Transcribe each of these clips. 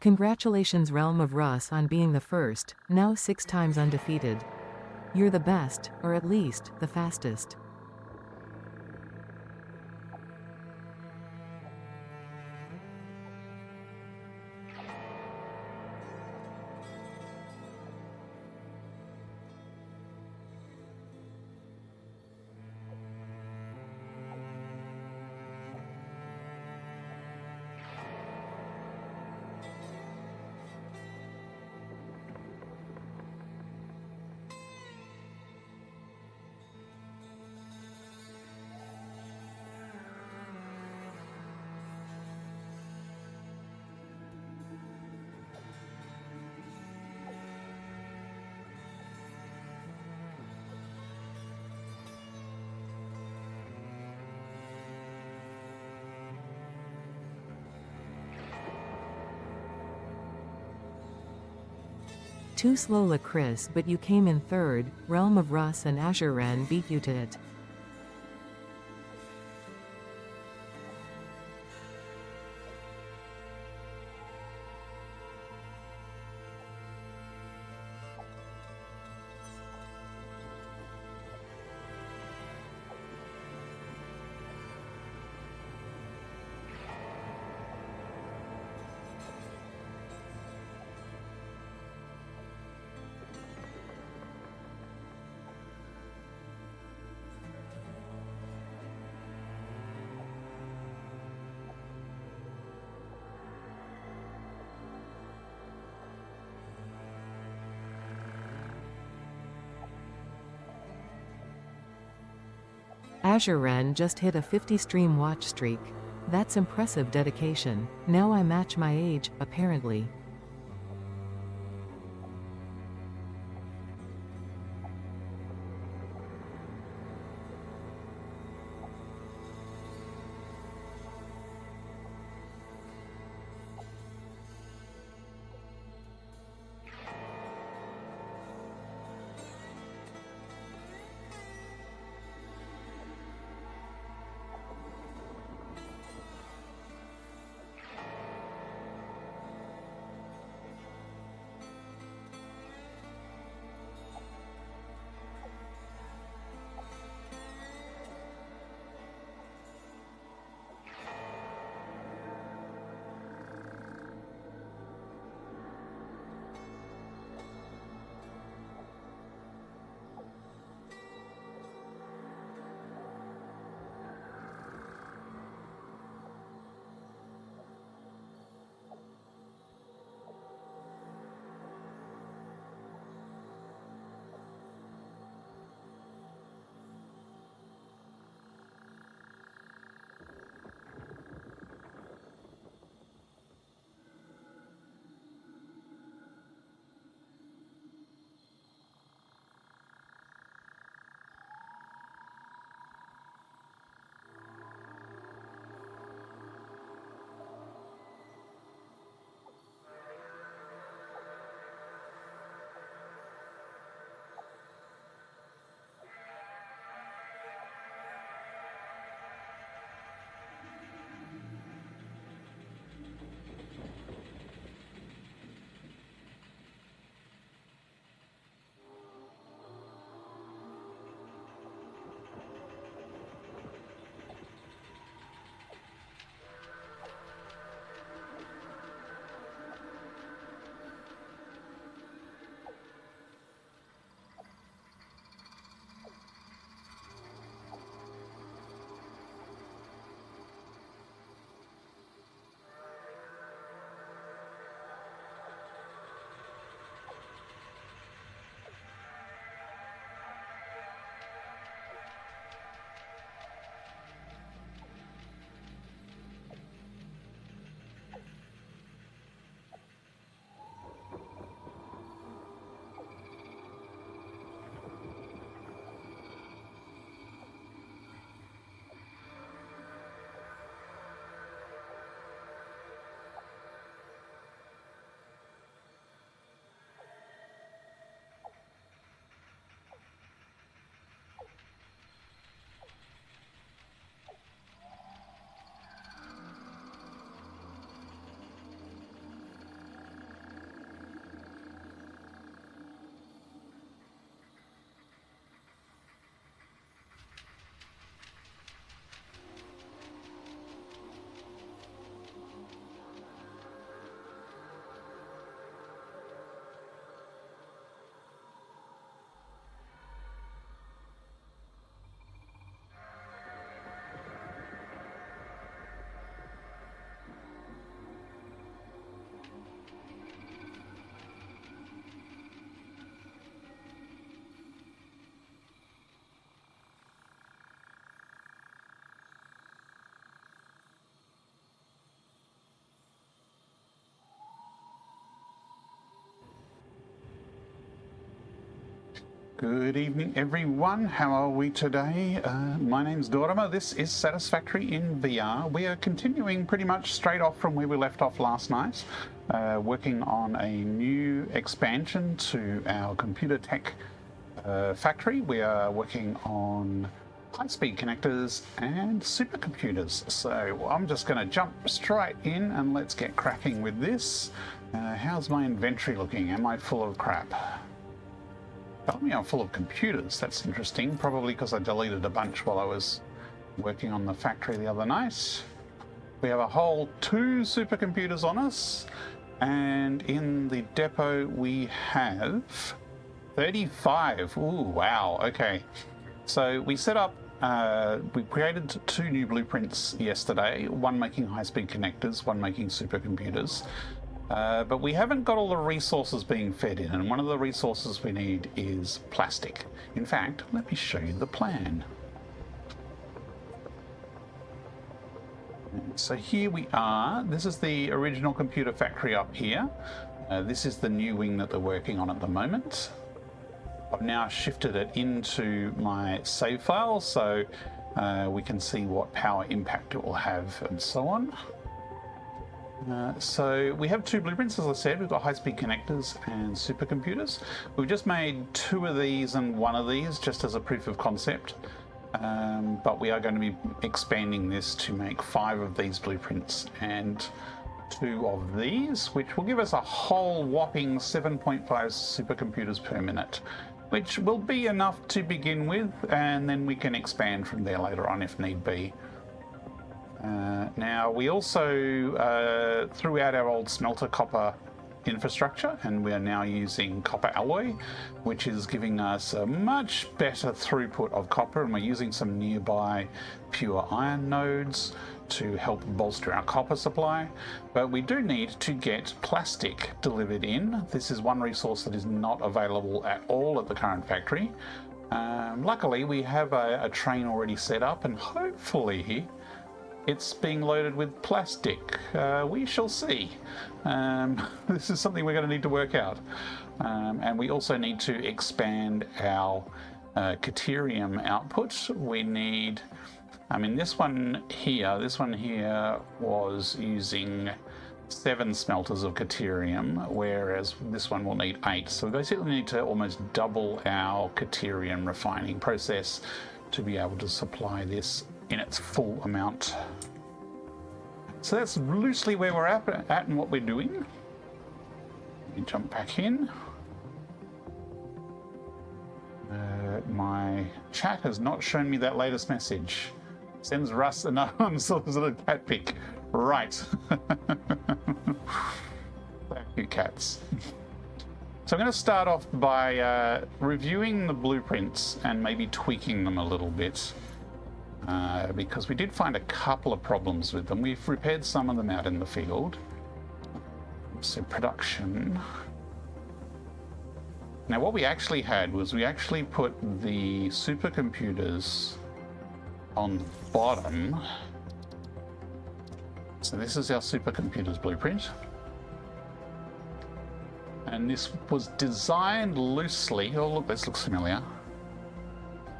Congratulations Realm of Russ on being the first, now 6 times undefeated. You're the best, or at least, the fastest. Too slow Chris, but you came in third. Realm of Russ and Azure Ren beat you to it. Azure Ren just hit a 50 stream watch streak. That's impressive dedication. Now I match my age, apparently. Good evening, everyone. How are we today? My name's Dorama. This is Satisfactory in VR. We are continuing pretty much straight off from where we left off last night, working on a new expansion to our computer tech factory. We are working on high-speed connectors and supercomputers. So I'm just going to jump straight in and let's get cracking with this. How's my inventory looking? Am I full of crap? Tell me I'm full of computers. That's interesting. Probably because I deleted a bunch while I was working on the factory the other night. We have a whole 2 supercomputers on us. And in the depot we have 35. Ooh, wow. Okay. So we set up, we created 2 new blueprints yesterday. One making high-speed connectors, one making supercomputers. But we haven't got all the resources being fed in, and one of the resources we need is plastic. In fact, let me show you the plan. So here we are. This is the original computer factory up here. This is the new wing that they're working on at the moment. I've now shifted it into my save file so we can see what power impact it will have and so on. So we have 2 blueprints, as I said. We've got high-speed connectors and supercomputers. We've just made 2 of these and 1 of these just as a proof of concept. But we are going to be expanding this to make 5 of these blueprints and 2 of these, which will give us a whole whopping 7.5 supercomputers per minute, which will be enough to begin with, and then we can expand from there later on if need be. Now we also threw out our old smelter copper infrastructure, and we are now using copper alloy, which is giving us a much better throughput of copper, and we're using some nearby pure iron nodes to help bolster our copper supply. But we do need to get plastic delivered in. This is one resource that is not available at all at the current factory. Luckily we have a train already set up, and hopefully it's being loaded with plastic. We shall see. This is something we're going to need to work out. And we also need to expand our Caterium output. We need, I mean, this one here was using 7 smelters of Caterium, whereas this one will need 8. So we basically need to almost double our Caterium refining process to be able to supply this in its full amount. So that's loosely where we're at and what we're doing. Let me jump back in. My chat has not shown me that latest message. Sends Russ another sort of cat pic. Right. Thank you, cats. So I'm going to start off by reviewing the blueprints and maybe tweaking them a little bit. Because we did find a couple of problems with them. We've repaired some of them out in the field. So production. Now what we actually had was we actually put the supercomputers on the bottom. So this is our supercomputers blueprint. And this was designed loosely. Oh look, this looks familiar.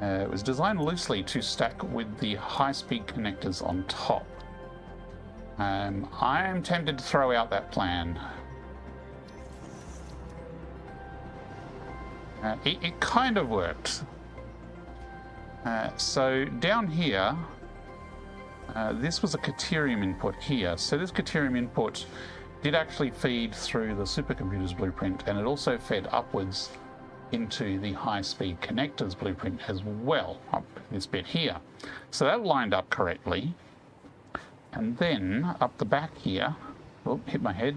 It was designed loosely to stack with the high-speed connectors on top. I am tempted to throw out that plan. It kind of worked. So down here, this was a Caterium input here. So this Caterium input did actually feed through the supercomputers blueprint, and it also fed upwards into the high-speed connectors blueprint as well, up this bit here. So that lined up correctly. And then up the back here, oh, hit my head.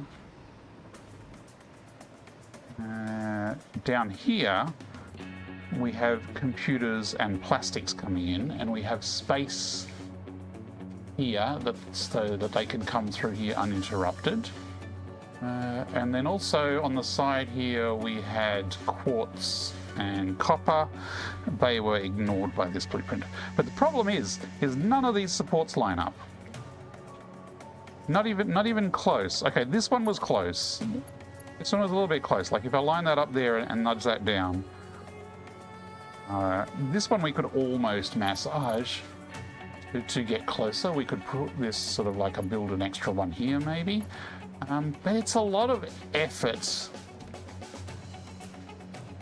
Down here, we have computers and plastics coming in, and we have space here so that they can come through here uninterrupted. And then also on the side here we had quartz and copper. They were ignored by this blueprint. But the problem is none of these supports line up. Not even close. Okay, this one was close. This one was a little bit close. Like if I line that up there and nudge that down, This one we could almost massage to get closer. We could put this sort of like build an extra one here maybe. But it's a lot of effort.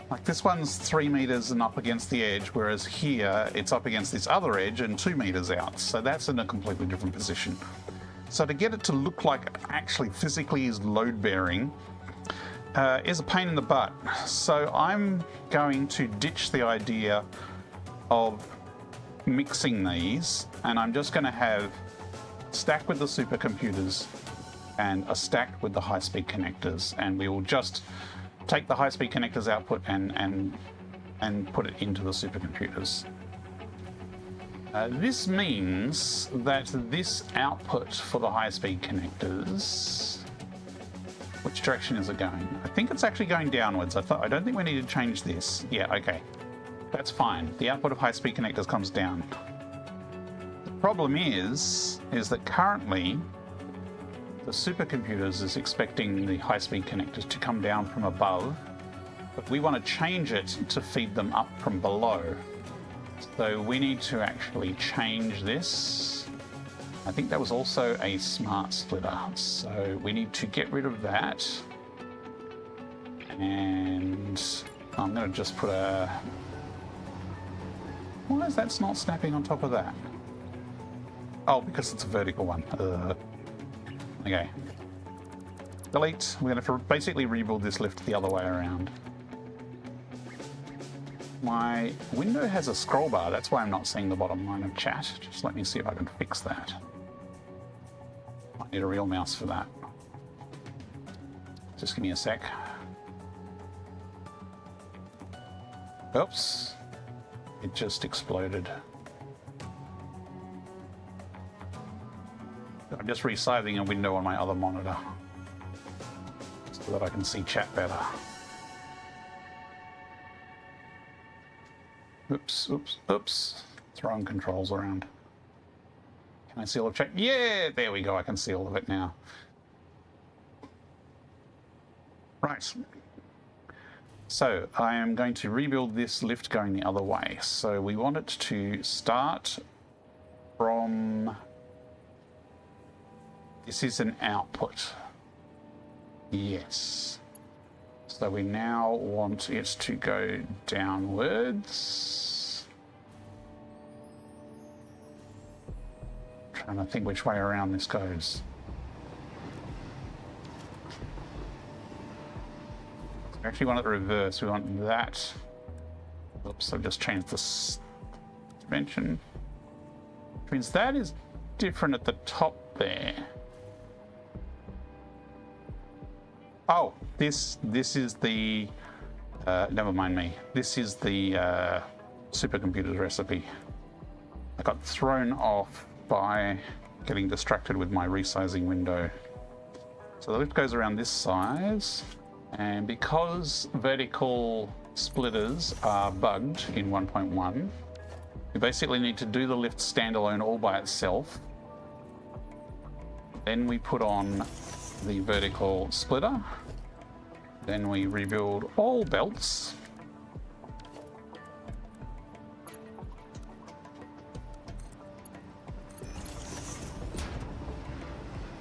Like this one's 3 meters and up against the edge, whereas here it's up against this other edge and 2 meters out. So that's in a completely different position. So to get it to look like it actually physically is load bearing is a pain in the butt. So I'm going to ditch the idea of mixing these, and I'm just going to have stack with the supercomputers and a stack with the high-speed connectors, and we will just take the high-speed connectors output and put it into the supercomputers. This means that this output for the high-speed connectors, which direction is it going? I think it's actually going downwards. I don't think we need to change this. Yeah, okay. That's fine. The output of high-speed connectors comes down. The problem is that currently the supercomputers is expecting the high-speed connectors to come down from above, but we want to change it to feed them up from below. So we need to actually change this. I think that was also a smart splitter, so we need to get rid of that. And I'm going to just put a... Why is that not snapping on top of that? Oh, because it's a vertical one. Okay. Delete. We're going to have to basically rebuild this lift the other way around. My window has a scroll bar. That's why I'm not seeing the bottom line of chat. Just let me see if I can fix that. I need a real mouse for that. Just give me a sec. Oops. It just exploded. I'm just resizing a window on my other monitor so that I can see chat better. Oops, oops, oops. Throwing controls around. Can I see all of chat? Yeah, there we go. I can see all of it now. Right. So I am going to rebuild this lift going the other way. So we want it to start from... This is an output. Yes. So we now want it to go downwards. Trying to think which way around this goes. We actually want it reverse. We want that. Oops, I've just changed this dimension. Which means that is different at the top there. Oh, this is the, never mind me. This is the supercomputer's recipe. I got thrown off by getting distracted with my resizing window. So the lift goes around this size, and because vertical splitters are bugged in 1.1, we basically need to do the lift standalone all by itself. Then we put on the vertical splitter. Then we rebuild all belts.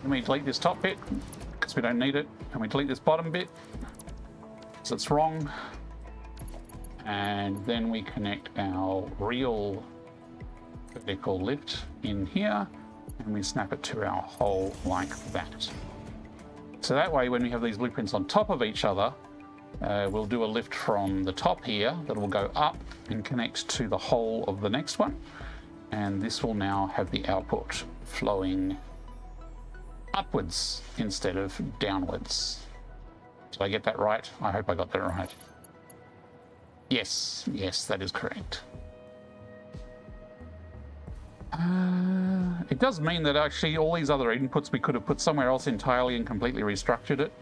Then we delete this top bit because we don't need it, and we delete this bottom bit because it's wrong. And then we connect our real vertical lift in here, and we snap it to our hole like that. So that way, when we have these blueprints on top of each other, we'll do a lift from the top here that will go up and connect to the hole of the next one. And this will now have the output flowing upwards instead of downwards. Did I get that right? I hope I got that right. Yes, yes, that is correct. It does mean that actually all these other inputs we could have put somewhere else entirely and completely restructured it.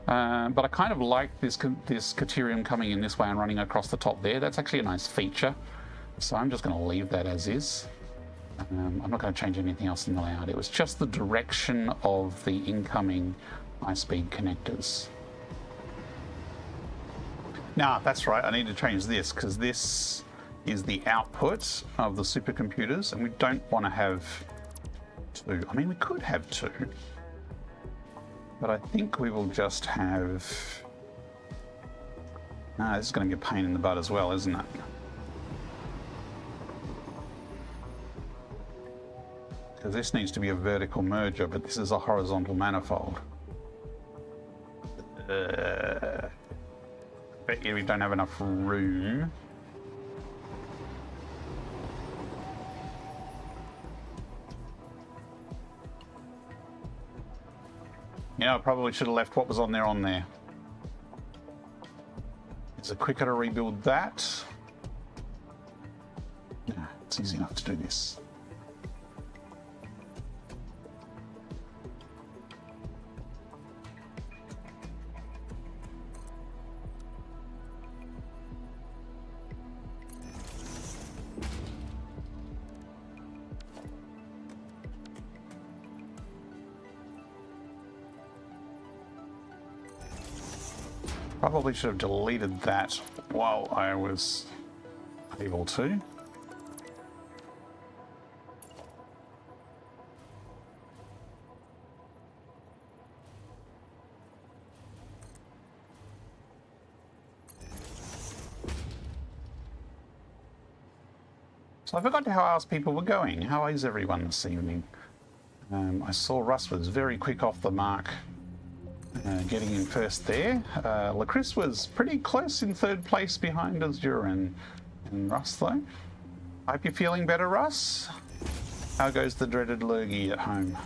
But I kind of like this Caterium coming in this way and running across the top there. That's actually a nice feature. So I'm just going to leave that as is. I'm not going to change anything else in the layout. It was just the direction of the incoming high-speed connectors. Nah, that's right. I need to change this because this is the output of the supercomputers, and we don't want to have two. I mean, we could have two, but I think we will just have... Nah, this is going to be a pain in the butt as well, isn't it? Because this needs to be a vertical merger, but this is a horizontal manifold. Bet you we don't have enough room. Yeah, I probably should have left what was on there. Is it quicker to rebuild that? No, it's easy enough to do this. Probably should have deleted that while I was able to. So I forgot how else people were going. How is everyone this evening? I saw Russ was very quick off the mark. Getting in first there. Lacris was pretty close in third place behind Azure and Russ though. I hope you're feeling better, Russ. How goes the dreaded lurgy at home?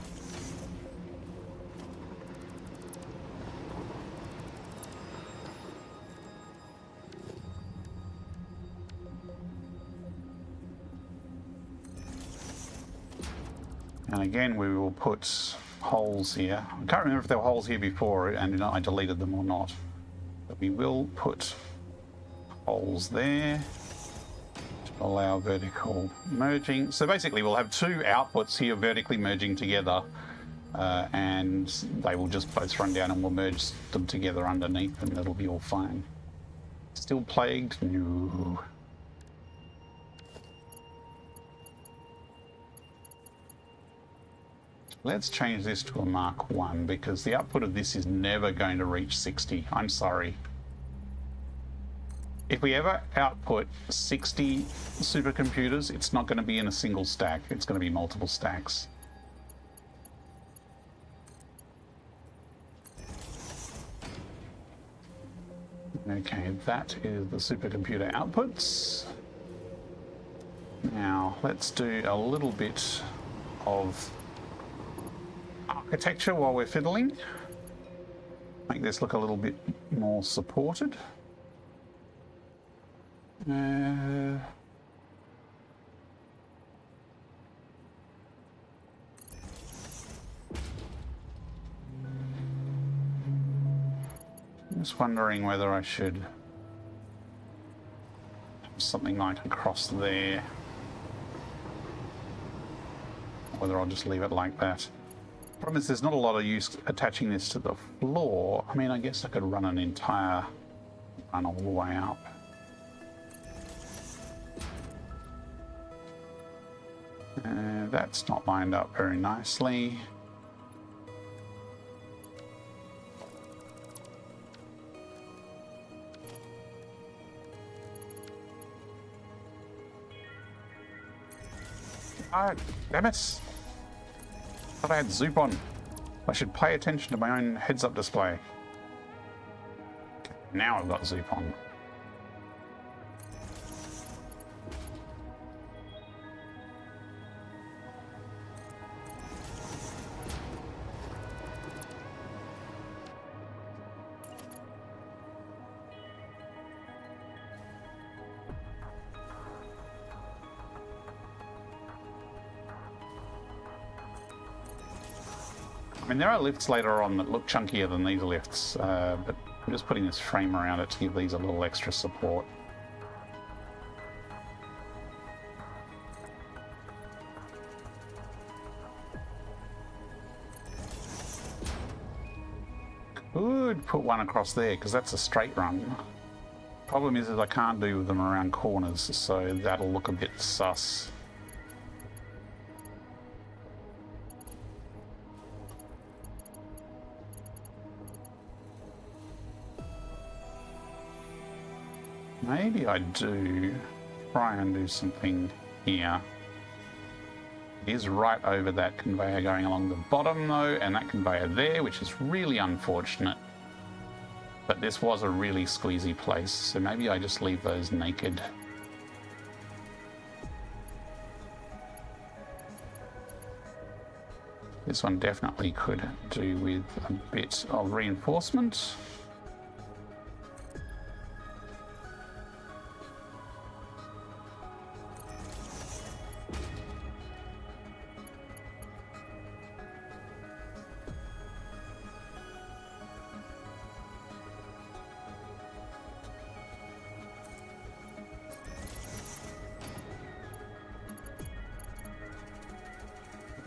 And again, we will put holes here. I can't remember if there were holes here before and I deleted them or not. But we will put holes there to allow vertical merging. So basically we'll have two outputs here vertically merging together and they will just both run down and we'll merge them together underneath and it'll be all fine. Still plagued? No. Let's change this to a Mark 1 because the output of this is never going to reach 60. I'm sorry. If we ever output 60 supercomputers, it's not going to be in a single stack. It's going to be multiple stacks. Okay, that is the supercomputer outputs. Now, let's do a little bit of architecture while we're fiddling. Make this look a little bit more supported. Just wondering whether I should have something like across there, or whether I'll just leave it like that. Problem is there's not a lot of use attaching this to the floor. I mean, I guess I could run an entire run all the way up. That's not lined up very nicely. Oh, damn it! I thought I had Zoop on. I should pay attention to my own heads-up display. Now I've got Zoop on. I mean, there are lifts later on that look chunkier than these lifts, but I'm just putting this frame around it to give these a little extra support. Could put one across there because that's a straight run. Problem is I can't do them around corners, so that'll look a bit sus. Maybe I do try and do something here. It is right over that conveyor going along the bottom though, and that conveyor there, which is really unfortunate. But this was a really squeezy place, so maybe I just leave those naked. This one definitely could do with a bit of reinforcement.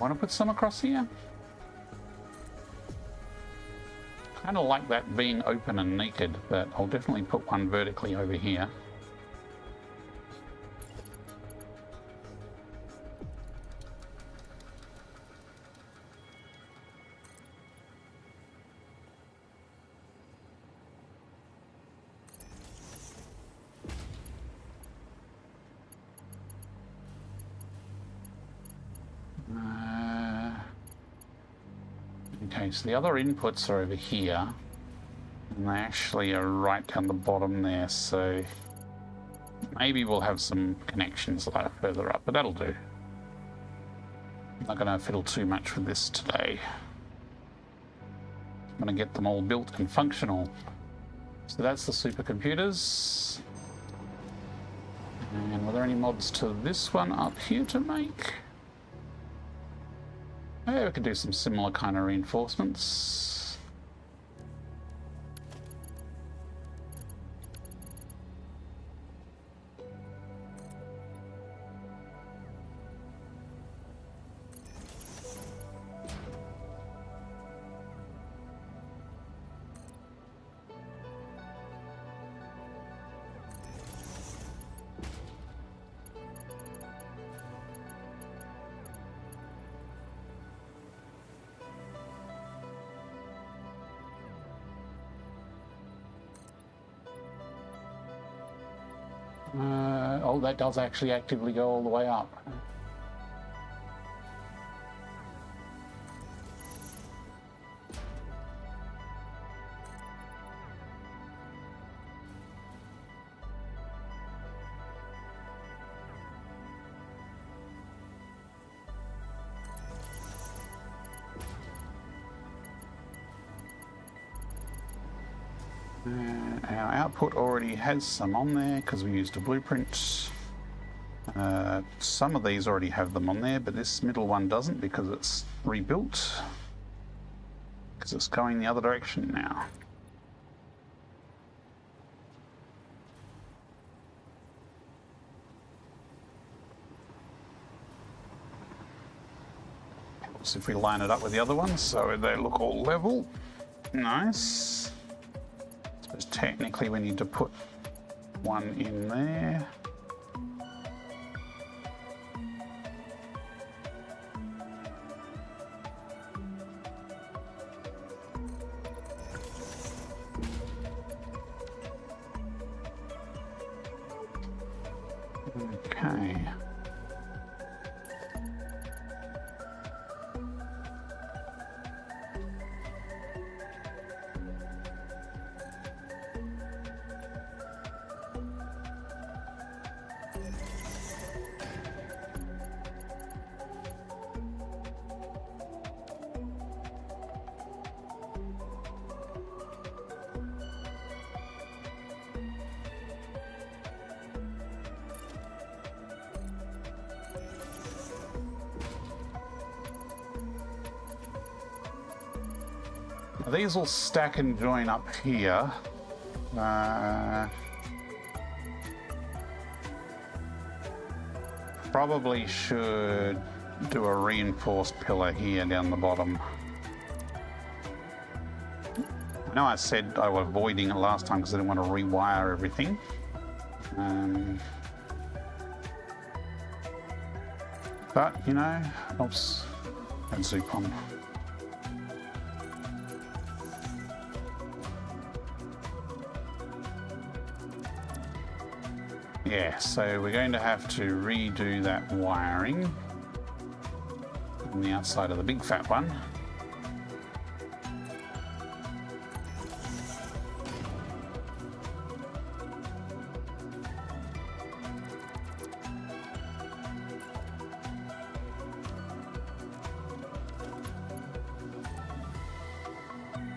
Want to put some across here? Kind of like that being open and naked, but I'll definitely put one vertically over here. Okay, so the other inputs are over here, and they actually are right down the bottom there, so maybe we'll have some connections further up, but that'll do. I'm not going to fiddle too much with this today. I'm going to get them all built and functional. So that's the supercomputers. And were there any mods to this one up here to make? Yeah, we could do some similar kind of reinforcements. Oh, that does actually actively go all the way up. Our output already has some on there because we used a blueprint. Some of these already have them on there, but this middle one doesn't because it's rebuilt. Because it's going the other direction now. Helps if we line it up with the other ones so they look all level. Nice. Suppose technically we need to put one in there. Okay. These will stack and join up here. Probably should do a reinforced pillar here down the bottom. know I said I was avoiding it last time because I didn't want to rewire everything. But, you know, helps and Zupon. Yeah, so we're going to have to redo that wiring on the outside of the big fat one.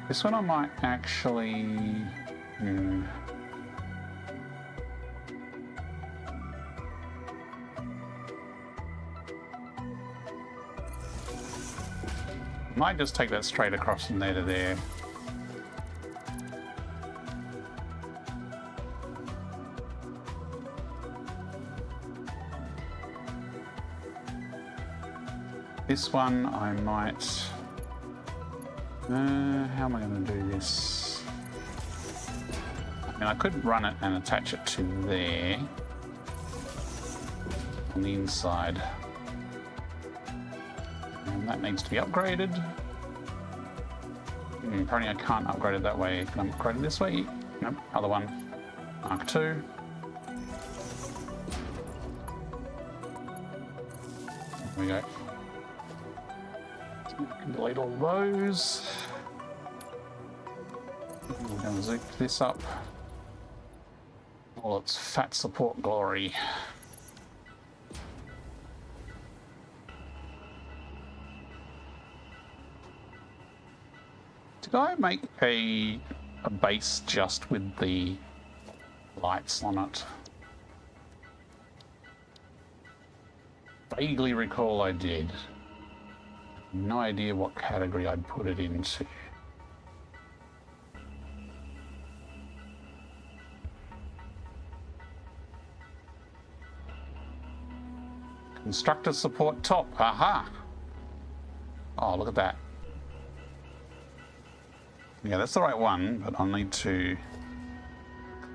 This one I might actually... Might just take that straight across from there to there. This one I might... how am I going to do this? I mean, I could run it and attach it to there on the inside. And that needs to be upgraded. Apparently I can't upgrade it that way. Can I upgrade it this way? Nope. Other one. Mark 2. There we go. So I can delete all those. We're going to zoom this up. All its fat support glory. Did I make a base just with the lights on it? Vaguely recall I did. No idea what category I'd put it into. Constructor support top. Aha! Oh, look at that. Yeah, that's the right one, but I'll need to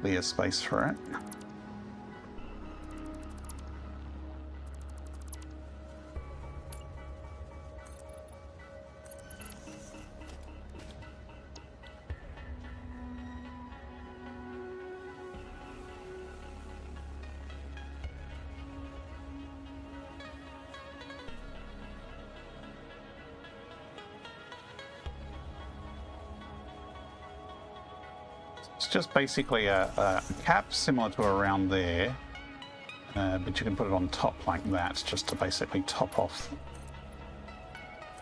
clear space for it. It's just basically a cap similar to around there, but you can put it on top like that, just to basically top off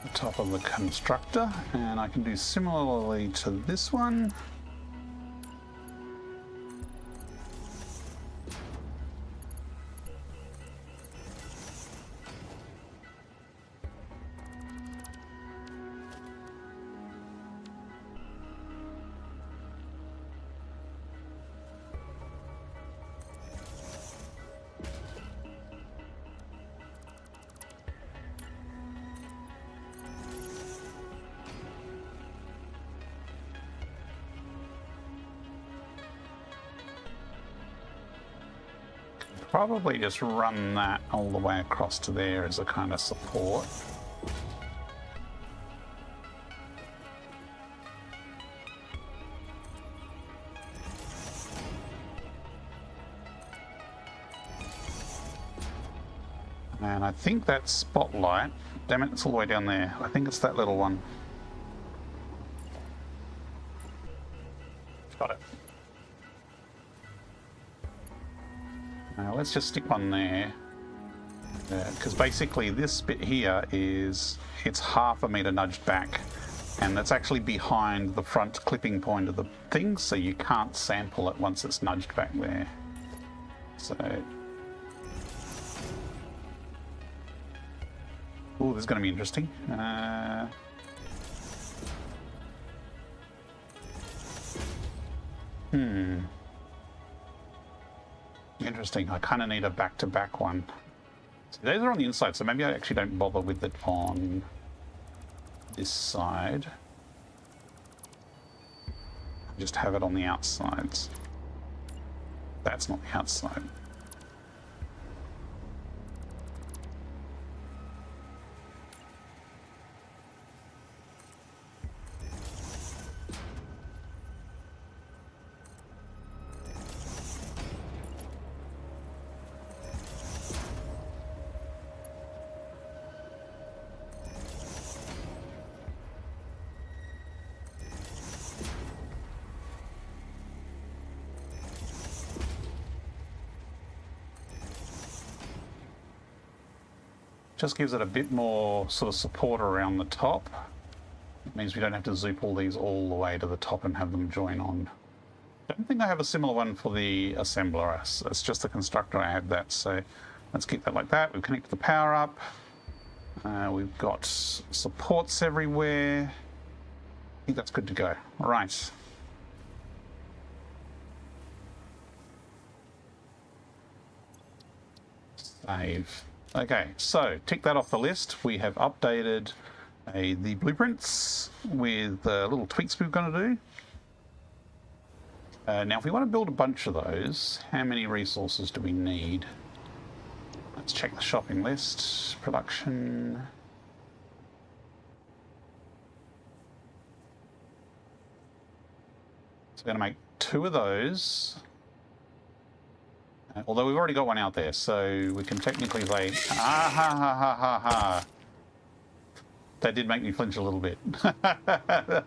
the top of the constructor. And I can do similarly to this one. Probably just run that all the way across to there as a kind of support. And I think that spotlight, damn it, it's all the way down there. I think it's that little one. Got it. Now let's just stick one there, because basically this bit here is, it's half a meter nudged back, and that's actually behind the front clipping point of the thing, so you can't sample it once it's nudged back there. So, oh, this is going to be interesting. Interesting. I kind of need a back-to-back one. So those are on the inside, so maybe I actually don't bother with it on this side. Just have it on the outsides. That's not the outside. Just gives it a bit more sort of support around the top. It means we don't have to zoop all these all the way to the top and have them join on. I don't think I have a similar one for the assembler. It's just the constructor I have that, so let's keep that like that. We've connected the power up. We've got supports everywhere. I think that's good to go. All right. Save. Okay, so tick that off the list. We have updated the blueprints with little tweaks we're going to do. Now, if we want to build a bunch of those, how many resources do we need? Let's check the shopping list. Production. So we're going to make 2 of those. Although we've already got one out there, so we can technically say, ah ha ha ha ha ha. That did make me flinch a little bit. But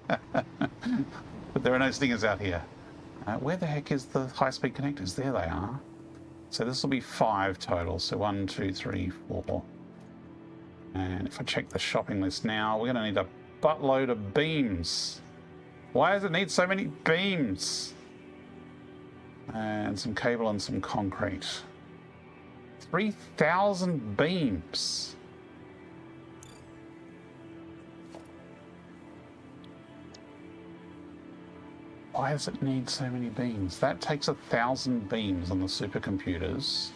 there are no stingers out here. Where the heck is the high-speed connectors? There they are. So this will be 5 total. So 1, 2, 3, 4. And if I check the shopping list now, we're going to need a buttload of beams. Why does it need so many beams? And some cable and some concrete. 3,000 beams. Why does it need so many beams? That takes 1,000 beams on the supercomputers.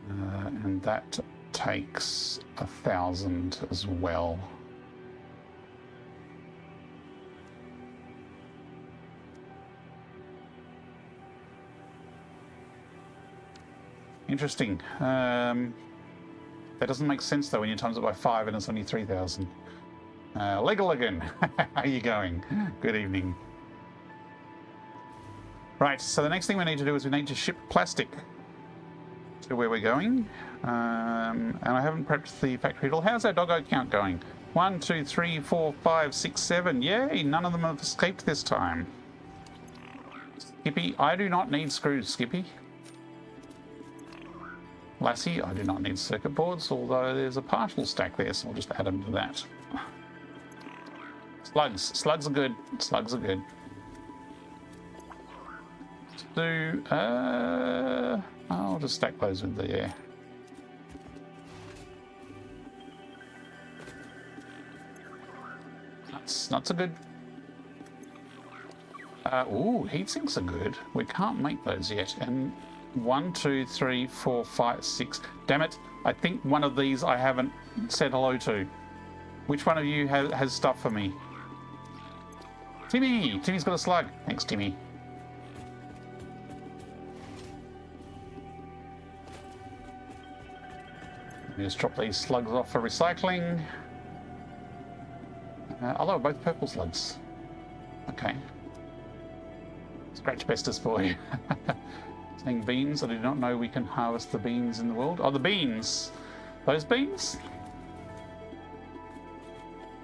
And that takes 1,000 as well. Interesting. That doesn't make sense though when you times it by 5 and it's only 3,000. Legaligan, how are you going? Good evening. Right, so the next thing we need to do is we need to ship plastic to where we're going. And I haven't prepped the factory at all. How's our doggo count going? 1, 2, 3, 4, 5, 6, 7. Yay, none of them have escaped this time. Skippy, I do not need screws, Skippy. Lassie, I do not need circuit boards, although there's a partial stack there, so I'll just add them to that. Slugs. Slugs are good. Slugs are good. Do, I'll just stack those with the air. Nuts are good. Ooh, heat sinks are good. We can't make those yet, and 1, 2, 3, 4, 5, 6. Damn it. I think one of these I haven't said hello to. Which one of you has stuff for me? Timmy! Timmy's got a slug. Thanks, Timmy. Let me just drop these slugs off for recycling. Although both purple slugs. Okay. Scratch bestest for you. Saying beans. I do not know we can harvest the beans in the world. Oh, the beans! Those beans?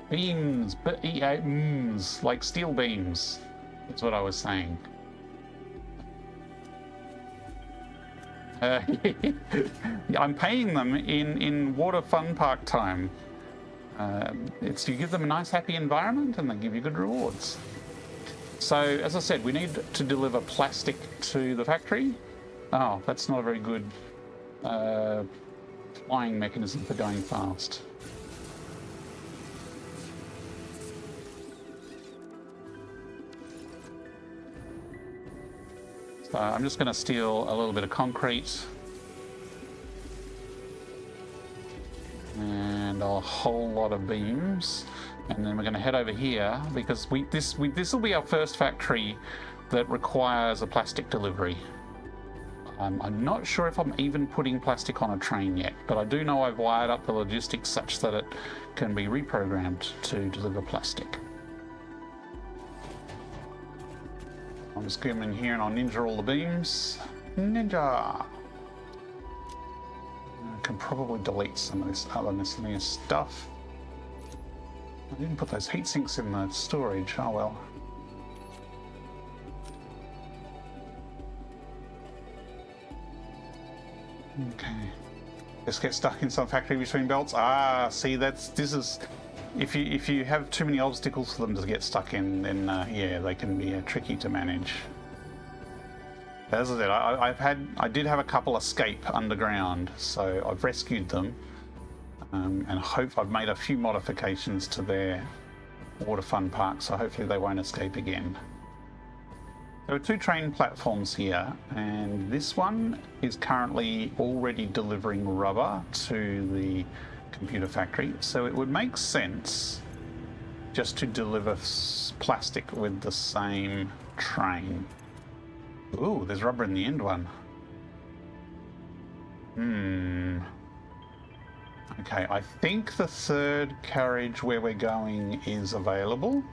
Beams. Beams. Like steel beams. That's what I was saying. I'm paying them in water fun park time. It's you give them a nice happy environment and they give you good rewards. So, as I said, we need to deliver plastic to the factory. Oh, that's not a very good flying mechanism for going fast. So I'm just going to steal a little bit of concrete. And a whole lot of beams. And then we're going to head over here because this will be our first factory that requires a plastic delivery. I'm not sure if I'm even putting plastic on a train yet, but I do know I've wired up the logistics such that it can be reprogrammed to deliver plastic. I'm just going in here and I'll ninja all the beams. Ninja! I can probably delete some of this other miscellaneous stuff. I didn't put those heat sinks in the storage. Oh well. Okay. Just get stuck in some factory between belts. Ah, see, this is if you have too many obstacles for them to get stuck in, then yeah, they can be tricky to manage. As I said, I did have a couple escape underground, so I've rescued them, and hope I've made a few modifications to their water fun park, so hopefully they won't escape again. There are 2 train platforms here, and this one is currently already delivering rubber to the computer factory, so it would make sense just to deliver plastic with the same train. Ooh, there's rubber in the end one. Okay, I think the 3rd carriage where we're going is available.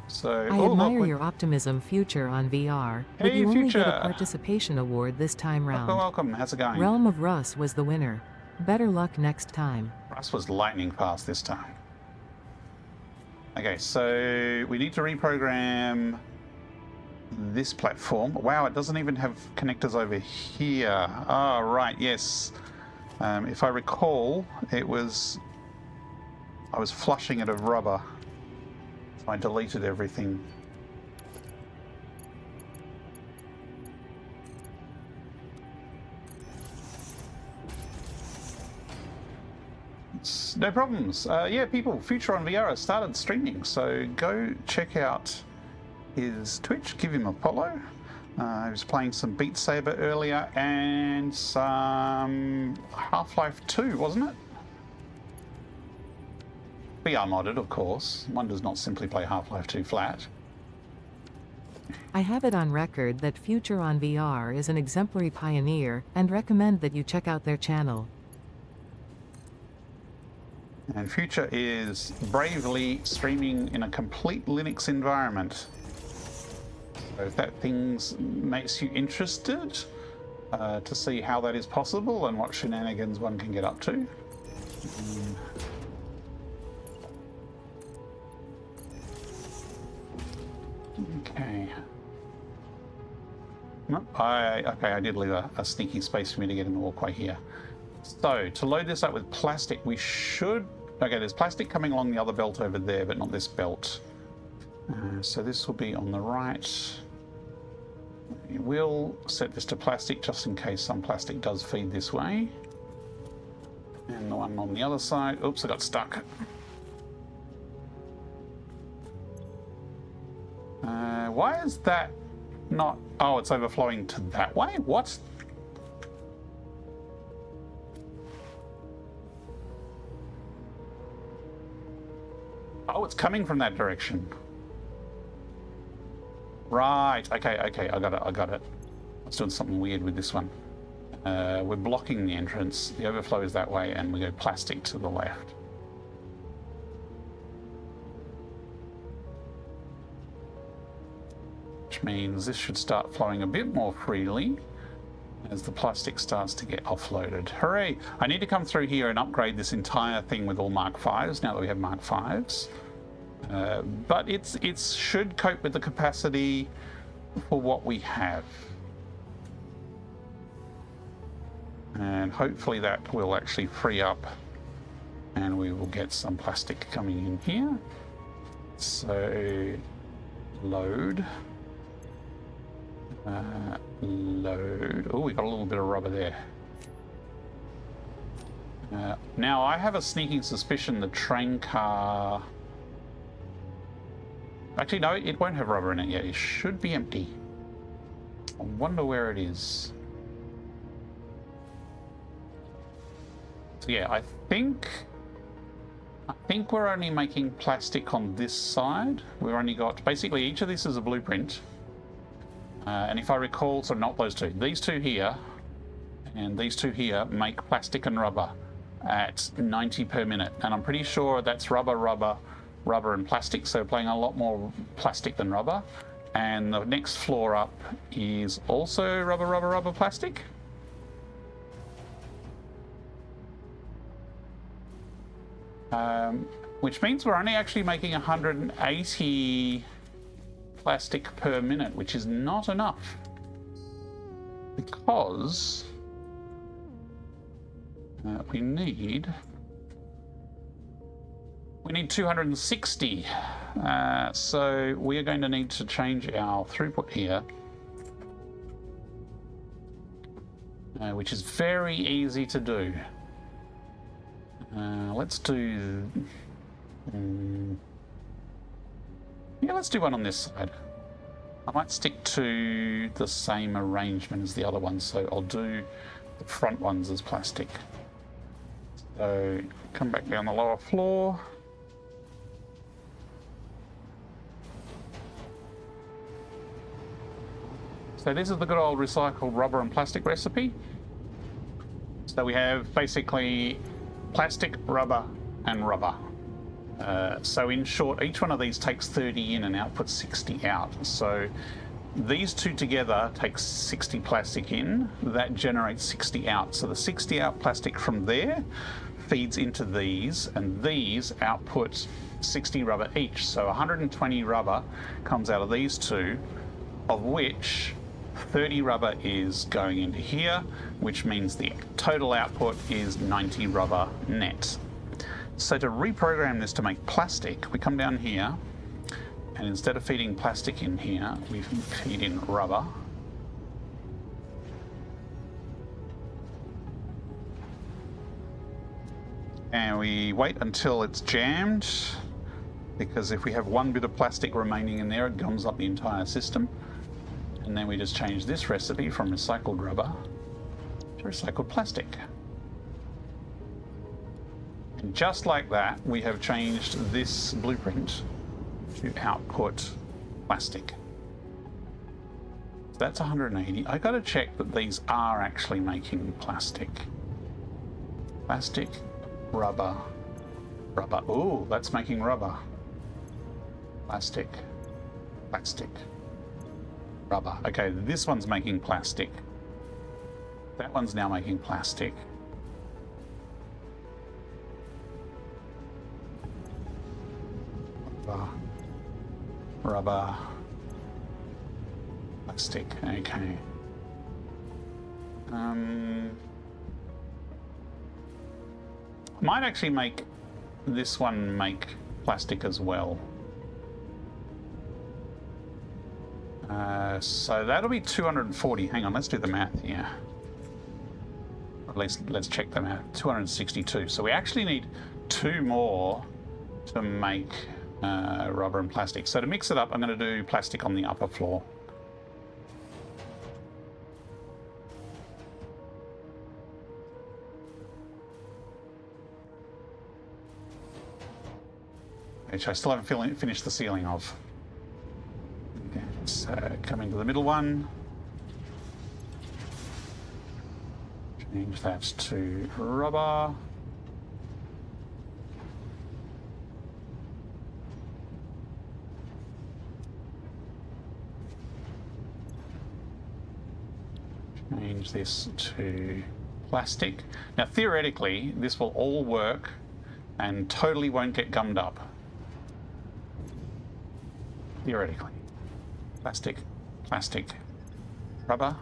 So, I admire your optimism, Future, on VR, but hey, you only Future. get a participation award this time round. Welcome. How's it going? Realm of Russ was the winner. Better luck next time. Russ was lightning fast this time. Okay, so we need to reprogram this platform. Wow, it doesn't even have connectors over here. Oh, right, yes. If I recall, I was flushing it of rubber. So I deleted everything. No problems. Yeah, people, Future on VR has started streaming, so go check out his Twitch, give him a follow. He was playing some Beat Saber earlier and some Half-Life 2, wasn't it? VR modded, of course. One does not simply play Half-Life 2 flat. I have it on record that Future on VR is an exemplary pioneer, and recommend that you check out their channel. And Future is bravely streaming in a complete Linux environment. So if that makes you interested to see how that is possible and what shenanigans one can get up to. Okay. Nope, I did leave a sneaky space for me to get in the walkway here. So, to load this up with plastic, we should... Okay, there's plastic coming along the other belt over there, but not this belt. So this will be on the right. We'll set this to plastic just in case some plastic does feed this way. And the one on the other side... Oops, I got stuck. Why is that not... Oh, it's overflowing to that way? What? Oh, it's coming from that direction. Right. Okay, I got it. I was doing something weird with this one. We're blocking the entrance. The overflow is that way, and we go plastic to the left. Which means this should start flowing a bit more freely as the plastic starts to get offloaded. Hooray! I need to come through here and upgrade this entire thing with all Mark 5s now that we have Mark 5s. But it should cope with the capacity for what we have. And hopefully that will actually free up and we will get some plastic coming in here. So load. Load. Oh, we got a little bit of rubber there. Now I have a sneaking suspicion the train car... Actually, no, it won't have rubber in it yet. It should be empty. I wonder where it is. So yeah, I think I think we're only making plastic on this side. We've only got, basically each of this is a blueprint. And if I recall, so not those two, these two here and these two here make plastic and rubber at 90 per minute. And I'm pretty sure that's rubber, rubber, rubber and plastic. So playing a lot more plastic than rubber. And the next floor up is also rubber, rubber, rubber, plastic. Which means we're only actually making 180 plastic per minute, which is not enough. Because we need 260. So we are going to need to change our throughput here, which is very easy to do. Let's do... yeah, let's do one on this side. I might stick to the same arrangement as the other ones, so I'll do the front ones as plastic. So come back down the lower floor. So this is the good old recycled rubber and plastic recipe. So we have basically plastic, rubber, and rubber. So in short, each one of these takes 30 in and outputs 60 out. So these two together take 60 plastic in, that generates 60 out. So the 60 out plastic from there feeds into these, and these output 60 rubber each. So 120 rubber comes out of these two, of which 30 rubber is going into here, which means the total output is 90 rubber net. So to reprogram this to make plastic, we come down here, and instead of feeding plastic in here, we feed in rubber. And we wait until it's jammed, because if we have one bit of plastic remaining in there, it gums up the entire system. And then we just change this recipe from recycled rubber to recycled plastic. And just like that, we have changed this blueprint to output plastic. So that's 180. I gotta check that these are actually making plastic. Plastic, rubber, rubber. Ooh, that's making rubber. Plastic, plastic, rubber. Okay, this one's making plastic. That one's now making plastic. Rubber, rubber, plastic. Okay. Might actually make this one make plastic as well. So that'll be 240. Hang on, let's do the math here. Or at least let's check the math. 262. So we actually need two more to make rubber and plastic. So to mix it up, I'm going to do plastic on the upper floor. Which I still haven't finished the ceiling of. Okay, so come into the middle one. Change that to rubber. Change this to plastic. Now theoretically, this will all work and totally won't get gummed up. Theoretically. Plastic, plastic, rubber,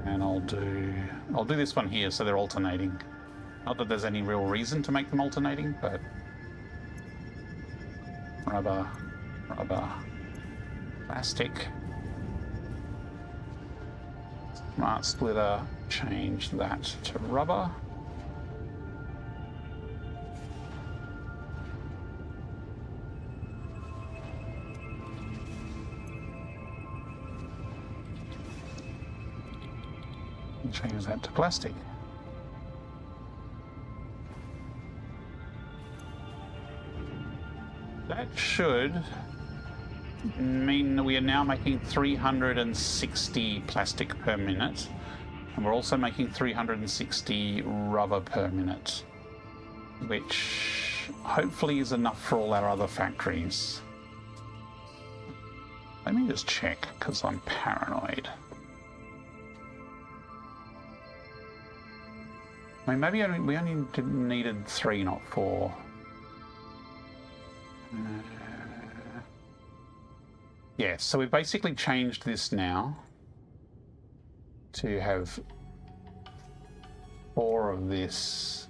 and I'll do this one here so they're alternating. Not that there's any real reason to make them alternating, but rubber, rubber, plastic. Smart splitter, change that to rubber. Change that to plastic. that should mean that we are now making 360 plastic per minute. And we're also making 360 rubber per minute, which hopefully is enough for all our other factories. Let me just check, because I'm paranoid. I mean, maybe we only needed 3, not 4. Yeah, so we've basically changed this now to have 4 of this,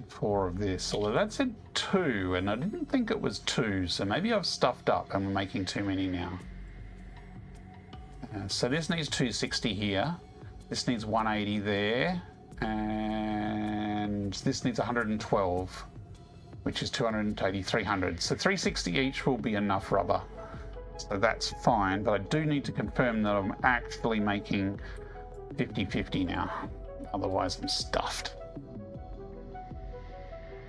4 of this, although that said 2 and I didn't think it was 2, so maybe I've stuffed up and we're making too many now. So this needs 260 here, this needs 180 there, and this needs 112, which is 280, 300. So 360 each will be enough rubber. So that's fine, but I do need to confirm that I'm actually making 50-50 now. Otherwise I'm stuffed.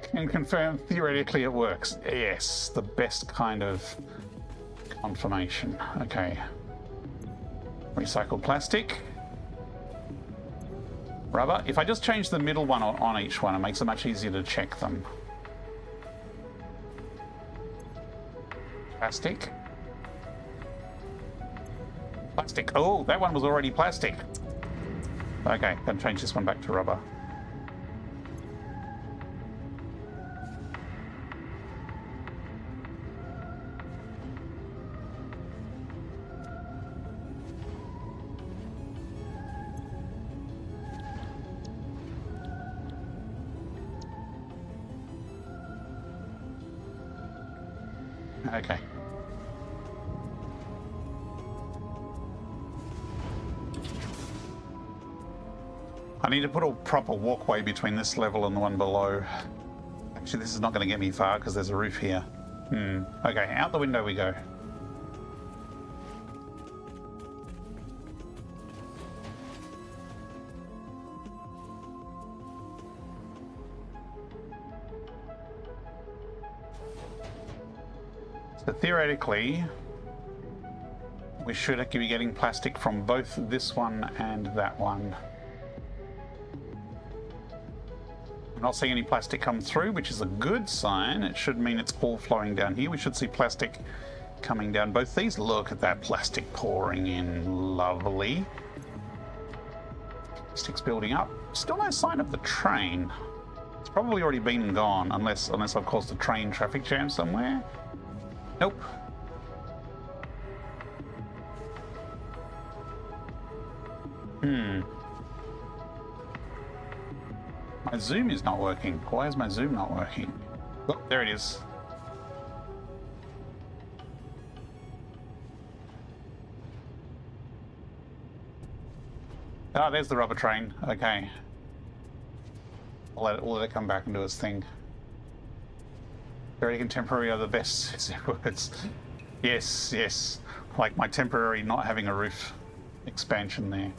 Can confirm theoretically it works. Yes, the best kind of confirmation. Okay. Recycled plastic. Rubber. If I just change the middle one on each one, it makes it much easier to check them. Plastic. Plastic. Oh, that one was already plastic. Okay, gonna change this one back to rubber. Okay. I need to put a proper walkway between this level and the one below. Actually, this is not going to get me far because there's a roof here. Okay, out the window we go. So theoretically, we should be getting plastic from both this one and that one. I'm not seeing any plastic come through, which is a good sign. It should mean it's all flowing down here. We should see plastic coming down both these. Look at that plastic pouring in. Lovely. Plastic's building up. Still no sign of the train. It's probably already been and gone, unless I've caused a train traffic jam somewhere. Nope. My zoom is not working. Why is my zoom not working? Oh, there it is. Ah, there's the rubber train. Okay. I'll let it come back and do its thing. Very contemporary are the best words. Yes, yes. Like my temporary not having a roof expansion there.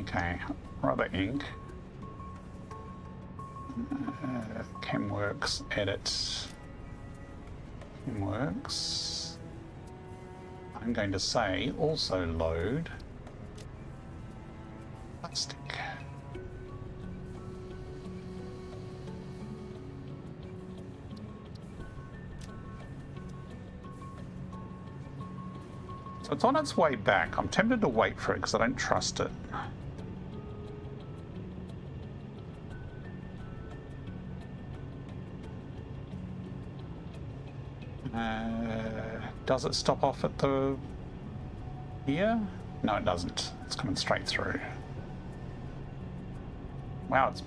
Okay, rubber ink. Chemworks, edit. Chemworks. I'm going to say also load plastic. So it's on its way back. I'm tempted to wait for it because I don't trust it. Does it stop off at the... here? No, it doesn't. It's coming straight through. Wow, it's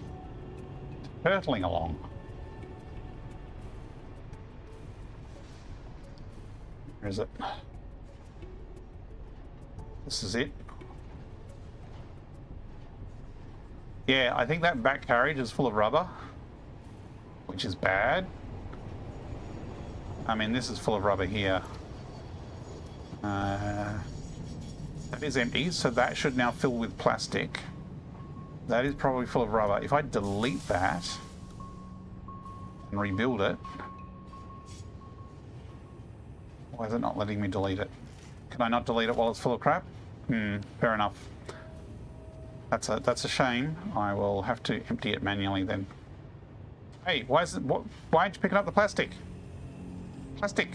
hurtling along. Where is it? This is it. Yeah, I think that back carriage is full of rubber, which is bad. I mean, this is full of rubber here. That is empty, so that should now fill with plastic. That is probably full of rubber. If I delete that and rebuild it, Why is it not letting me delete it? Can I not delete it while it's full of crap? Fair enough. That's a shame. I will have to empty it manually then. Hey, why aren't you picking up the plastic? Plastic!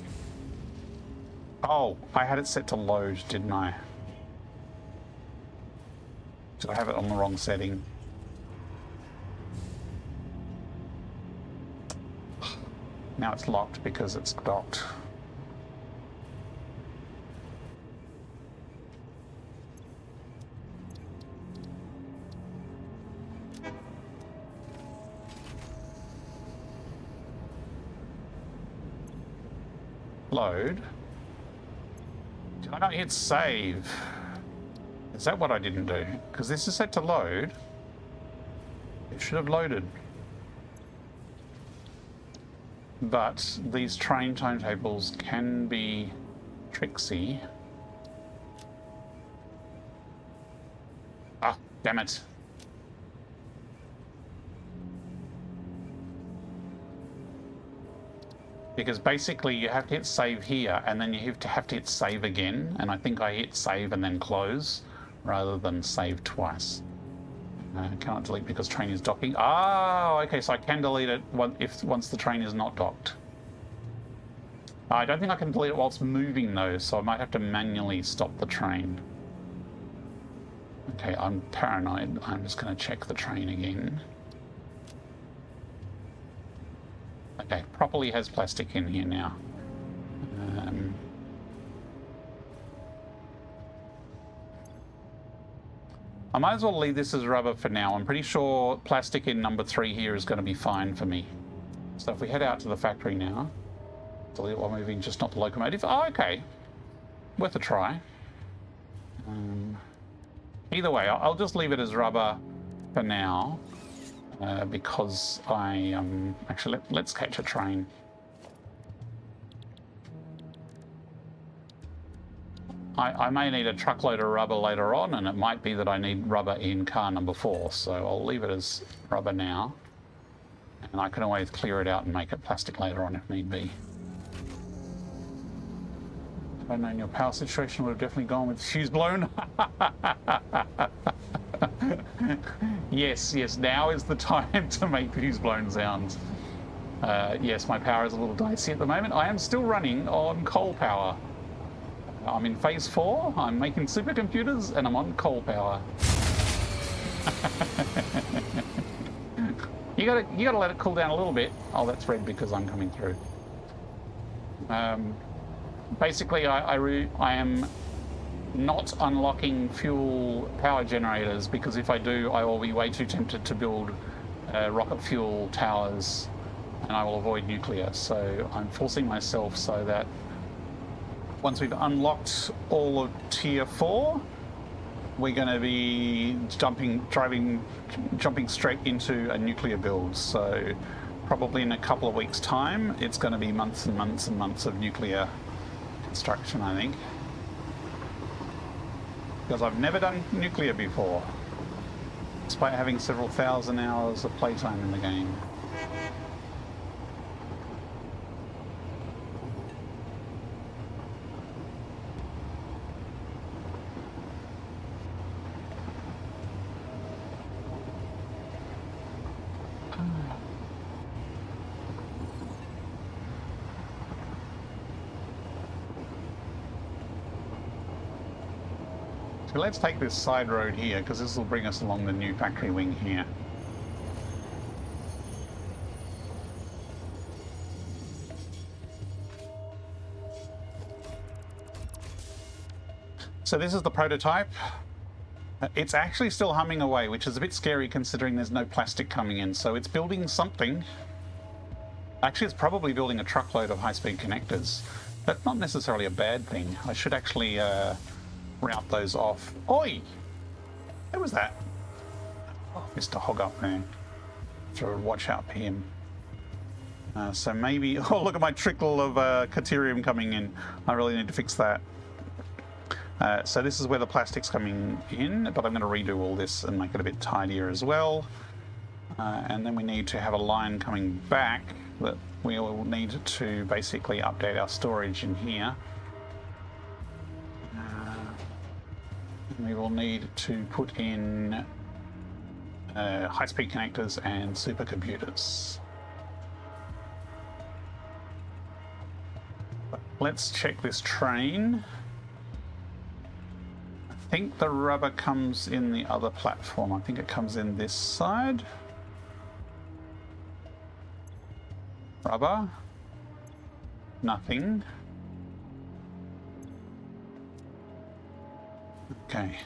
Oh, I had it set to load, didn't I? Did I have it on the wrong setting? Now it's locked because it's docked. Load. Did I not hit save? Is that what I didn't do? Because this is set to load. It should have loaded. But these train timetables can be tricksy. Ah, damn it. Because basically you have to hit save here and then you have to hit save again. And I think I hit save and then close rather than save twice. Cannot delete because train is docking. Oh, okay, so I can delete it once the train is not docked. I don't think I can delete it whilst moving though, so I might have to manually stop the train. Okay, I'm paranoid. I'm just going to check the train again. Okay, properly has plastic in here now. I might as well leave this as rubber for now. I'm pretty sure plastic in number 3 here is going to be fine for me. So if we head out to the factory now, delete while moving, just not the locomotive. Oh, okay. Worth a try. Either way, I'll just leave it as rubber for now. Because actually, let's catch a train. I may need a truckload of rubber later on, and it might be that I need rubber in car number 4, so I'll leave it as rubber now. And I can always clear it out and make it plastic later on if need be. If I'd known your power situation, would have definitely gone with fuse blown. Yes, now is the time to make fuse blown sounds. Yes, my power is a little dicey at the moment. I am still running on coal power. I'm in phase 4, I'm making supercomputers, and I'm on coal power. You gotta let it cool down a little bit. Oh, that's red because I'm coming through. Basically, I am not unlocking fuel power generators because if I do, I will be way too tempted to build rocket fuel towers, and I will avoid nuclear. So I'm forcing myself so that once we've unlocked all of Tier 4, we're going to be jumping straight into a nuclear build. So probably in a couple of weeks' time, it's going to be months and months and months of nuclear construction, I think. Because I've never done nuclear before, despite having several thousand hours of playtime in the game. So let's take this side road here, because this will bring us along the new factory wing here. So this is the prototype. It's actually still humming away, which is a bit scary considering there's no plastic coming in. So it's building something. Actually, it's probably building a truckload of high-speed connectors. That's not necessarily a bad thing. I should actually route those off. Oi! Who was that? Oh, Mr. Hog up there. So watch out for him. So maybe... Oh, look at my trickle of Caterium coming in. I really need to fix that. So this is where the plastic's coming in, but I'm going to redo all this and make it a bit tidier as well. And then we need to have a line coming back that we will need to basically update our storage in here. We will need to put in high-speed connectors and supercomputers. Let's check this train. I think the rubber comes in the other platform. I think it comes in this side. Rubber. Nothing. Okay.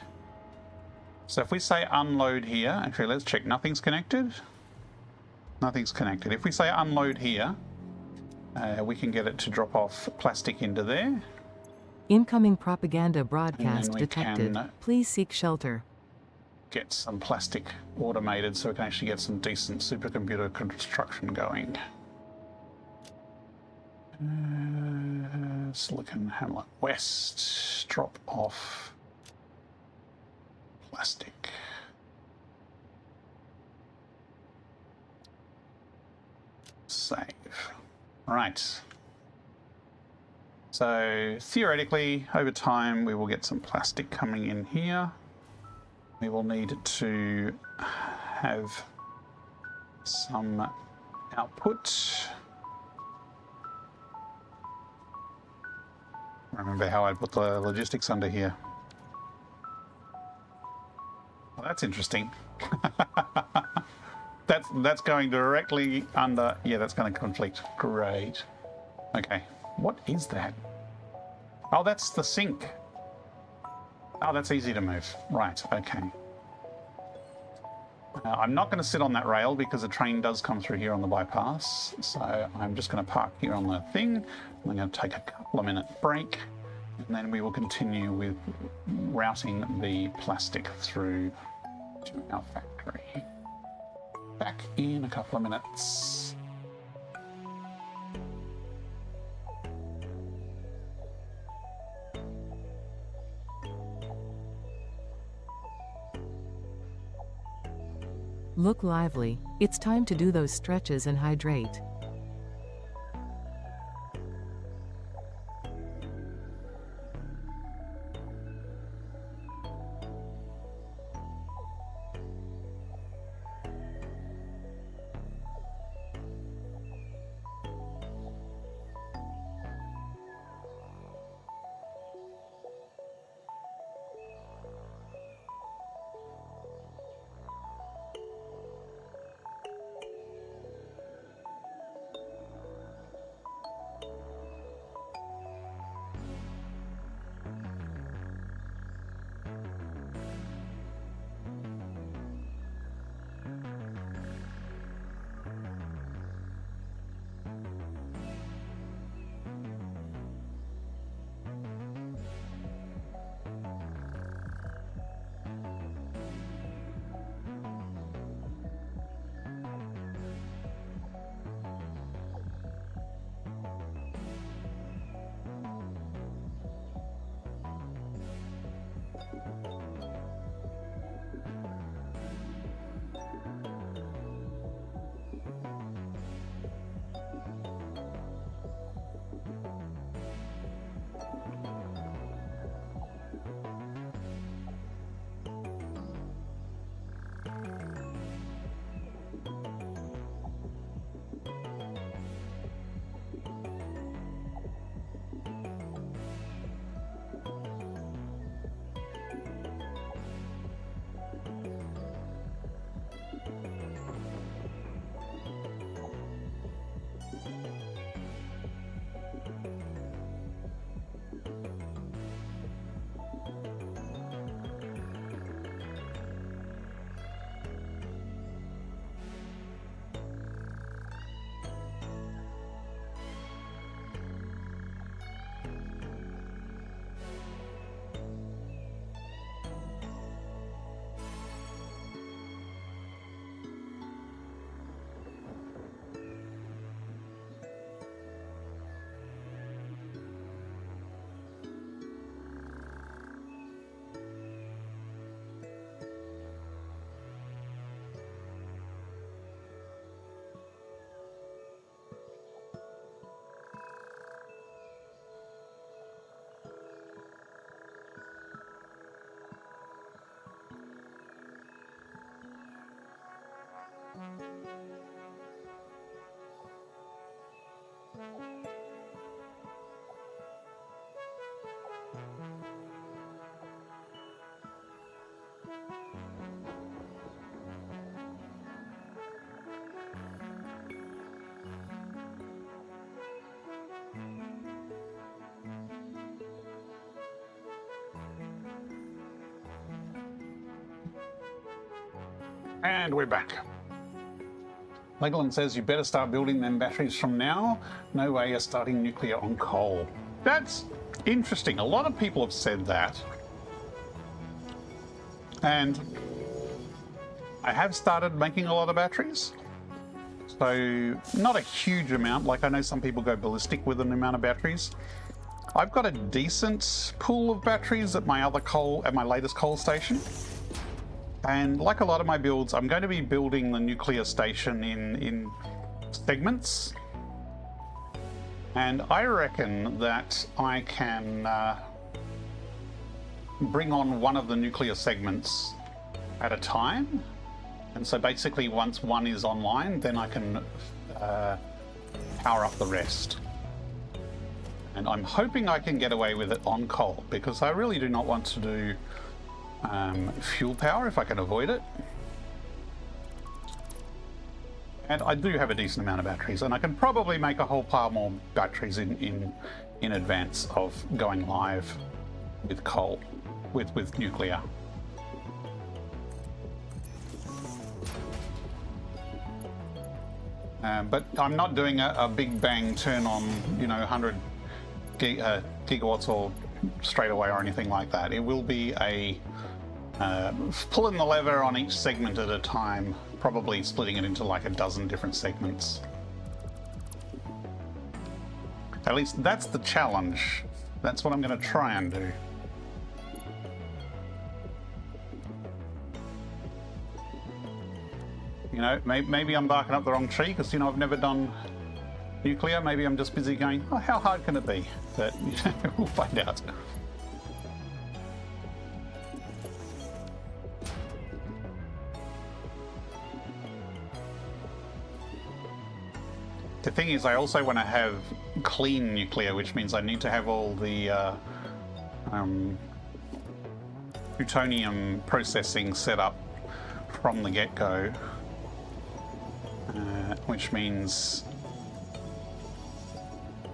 So if we say unload here, actually let's check, nothing's connected. Nothing's connected. If we say unload here, we can get it to drop off plastic into there. Incoming propaganda broadcast we detected. can Please seek shelter. Get some plastic automated so we can actually get some decent supercomputer construction going. Silicon Hamlet West, drop off plastic. Save. Right. So theoretically, over time, we will get some plastic coming in here. We will need to have some output. Remember how I put the logistics under here. Well, that's interesting. That's going directly under. Yeah, that's going to conflict. Great. Okay. What is that? Oh, that's the sink. Oh, that's easy to move. Right. Okay. I'm not going to sit on that rail because the train does come through here on the bypass. So I'm just going to park here on the thing. I'm going to take a couple of minute break, and then we will continue with routing the plastic through to our factory. Back in a couple of minutes. Look lively. It's time to do those stretches and hydrate. And we're back. Legoland says you better start building them batteries from now. No way you're starting nuclear on coal. That's interesting. A lot of people have said that. And I have started making a lot of batteries. So not a huge amount. Like I know some people go ballistic with an amount of batteries. I've got a decent pool of batteries at my latest coal station. And like a lot of my builds, I'm going to be building the nuclear station in segments. And I reckon that I can bring on one of the nuclear segments at a time. And so basically once one is online, then I can power up the rest. And I'm hoping I can get away with it on coal, because I really do not want to do fuel power if I can avoid it. And I do have a decent amount of batteries, and I can probably make a whole pile more batteries in advance of going live with coal, with nuclear. But I'm not doing a big bang turn on, 100 gigawatts or straight away or anything like that. It will be a pulling the lever on each segment at a time, probably splitting it into like a dozen different segments. At least that's the challenge. That's what I'm going to try and do. Maybe I'm barking up the wrong tree because, I've never done nuclear. Maybe I'm just busy going, oh, how hard can it be? But, we'll find out. The thing is, I also want to have clean nuclear, which means I need to have all the plutonium processing set up from the get-go, which means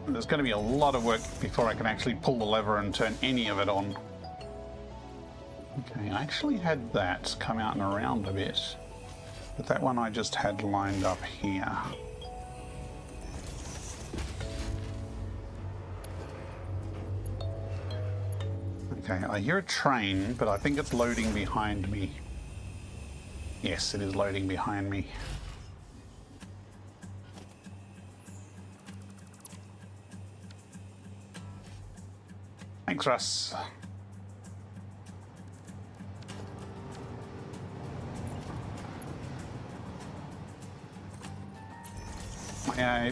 there's going to be a lot of work before I can actually pull the lever and turn any of it on. Okay, I actually had that come out and around a bit, but that one I just had lined up here. Okay, I hear a train, but I think it's loading behind me. Yes, it is loading behind me. Thanks, Russ.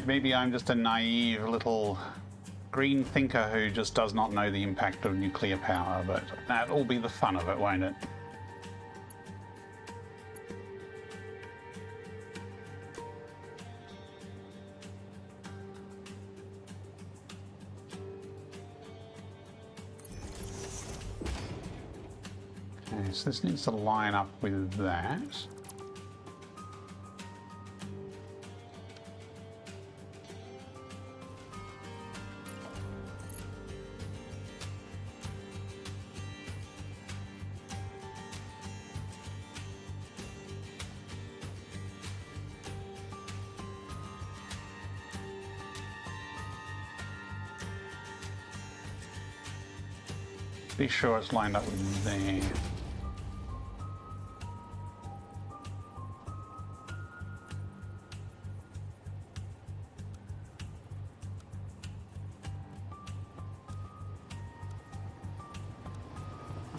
Maybe I'm just a naive little green thinker who just does not know the impact of nuclear power, but that'll be the fun of it, won't it? Okay, so this needs to line up with that. Be sure it's lined up with there.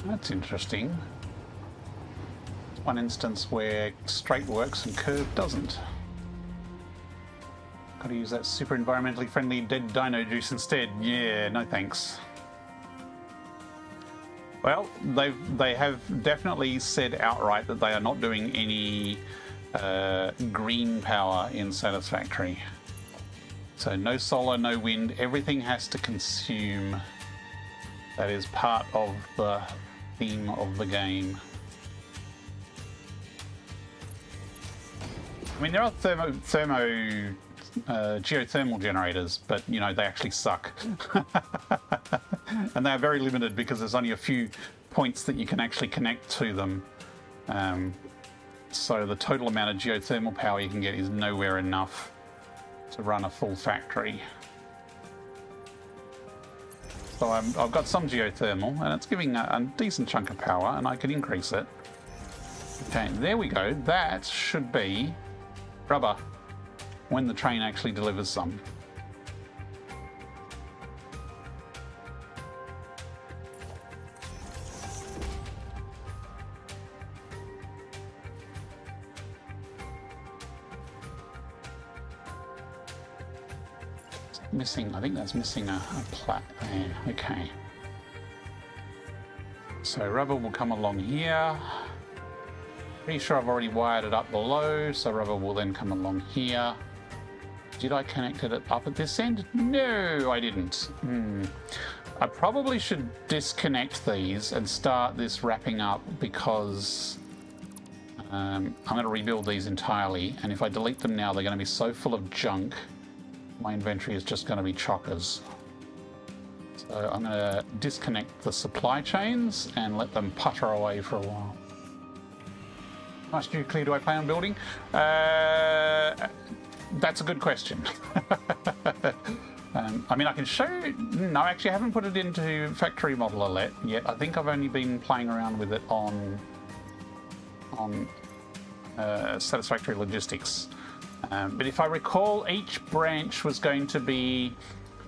That's interesting. One instance where straight works and curve doesn't. Gotta use that super environmentally friendly dead dino juice instead. Yeah, no thanks. Well, they have definitely said outright that they are not doing any green power in Satisfactory. So no solar, no wind, everything has to consume. That is part of the theme of the game. I mean, there are geothermal generators, but, you know, they actually suck. And they are very limited because there's only a few points that you can actually connect to them. So the total amount of geothermal power you can get is nowhere enough to run a full factory. So I've got some geothermal, and it's giving a decent chunk of power, and I can increase it. Okay, there we go. That should be rubber when the train actually delivers some. Missing, I think that's missing a plat there. Okay. So rubber will come along here. Pretty sure I've already wired it up below, so rubber will then come along here. Did I connect it up at this end? No, I didn't. I probably should disconnect these and start this wrapping up because I'm going to rebuild these entirely, and if I delete them now, they're going to be so full of junk. My inventory is just going to be chockers. So I'm going to disconnect the supply chains and let them putter away for a while. How much nuclear do I plan on building? That's a good question. I mean, I can show you... No, actually, I haven't put it into Factory Modeler yet. I think I've only been playing around with it on Satisfactory Logistics. But if I recall, each branch was going to be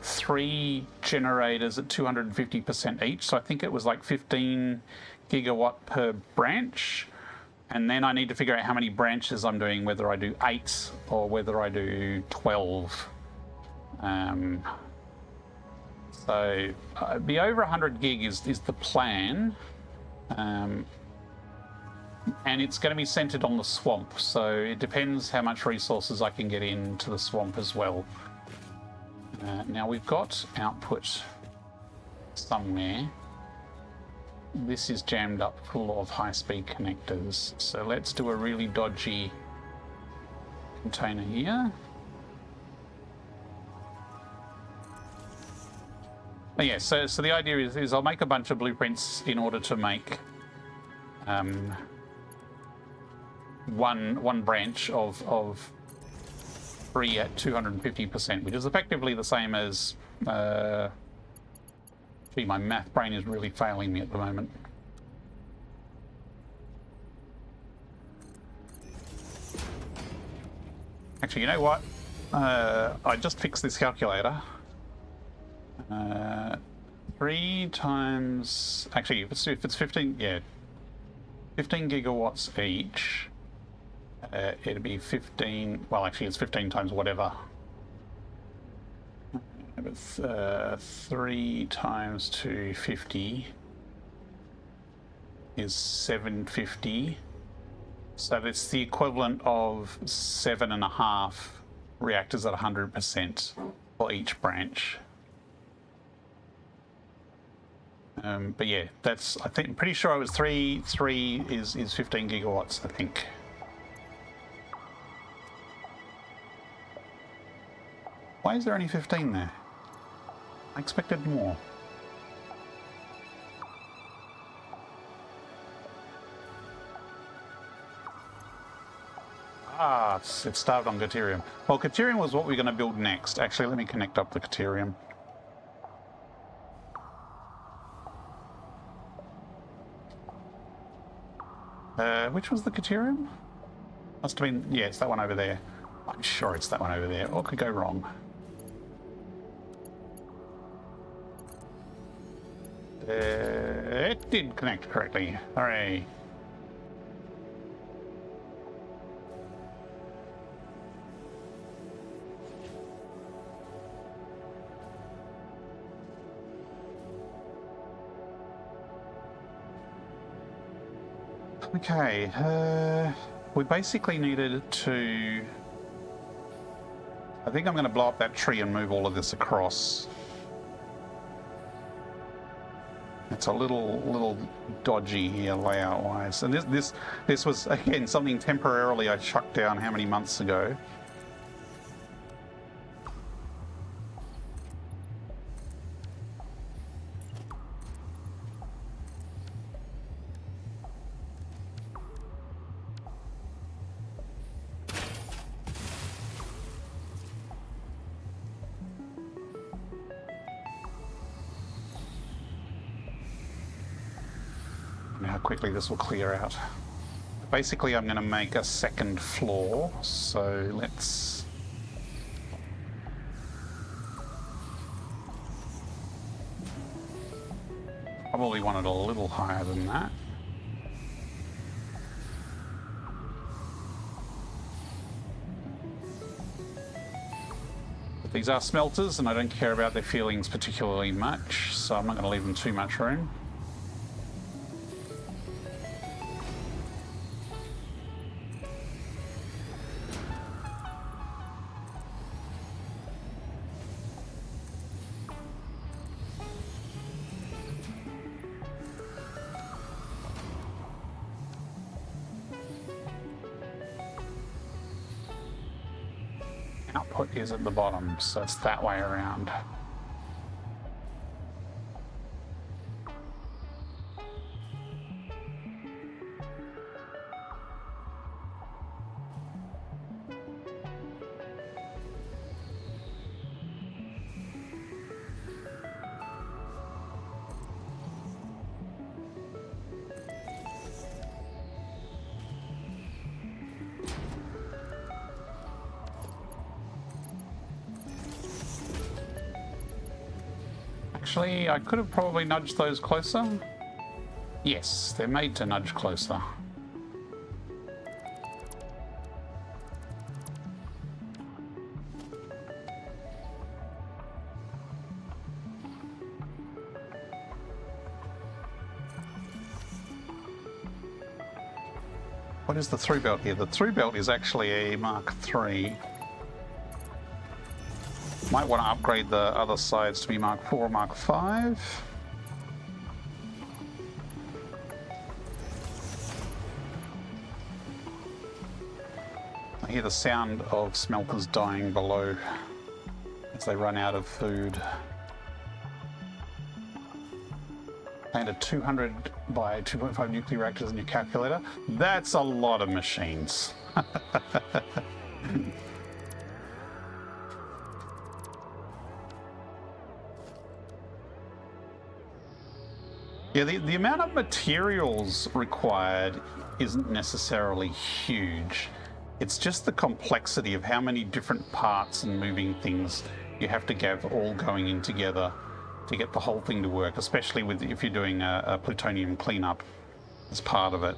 3 generators at 250% each. So I think it was like 15 gigawatt per branch. And then I need to figure out how many branches I'm doing, whether I do 8 or whether I do 12. So be over 100 gig is the plan. And it's going to be centered on the swamp, so it depends how much resources I can get into the swamp as well. Now we've got output somewhere. This is jammed up full of high-speed connectors, so let's do a really dodgy container here. But yeah, so the idea is I'll make a bunch of blueprints in order to make one branch of 3 at 250%, which is effectively the same as... Gee, my math brain is really failing me at the moment. Actually, you know what? I just fixed this calculator. 3 times... Actually, if it's 15... Yeah. 15 gigawatts each. It'd be 15... Well, actually, it's 15 times whatever. It's 3 times 250 is 750. So it's the equivalent of 7.5 reactors at 100% for each branch. But yeah, that's, I think, I'm pretty sure it was 3 is 15 gigawatts, I think. Why is there only 15 there? I expected more. Ah, it's starved on Caterium. Well, Caterium was what we're going to build next. Actually, let me connect up the Caterium. Which was the Caterium? Must have been... Yeah, it's that one over there. I'm sure it's that one over there. What could go wrong? It did connect correctly. Hooray. Okay, we basically needed to I think I'm going to blow up that tree and move all of this across. It's a little dodgy here layout wise, and this was again something temporarily I chucked down how many months ago. How quickly this will clear out. Basically, I'm going to make a second floor, so let's... Probably want it a little higher than that. But these are smelters, and I don't care about their feelings particularly much, so I'm not going to leave them too much room. Output is at the bottom, so it's that way around. Actually, I could have probably nudged those closer. Yes, they're made to nudge closer. What is the through belt here? The through belt is actually a Mark III. Might want to upgrade the other sides to be Mark IV or Mark V. I hear the sound of smelters dying below as they run out of food. Landed 200 by 2.5 nuclear reactors in your calculator. That's a lot of machines. Yeah, the amount of materials required isn't necessarily huge. It's just the complexity of how many different parts and moving things you have to have all going in together to get the whole thing to work, especially with if you're doing a plutonium cleanup as part of it.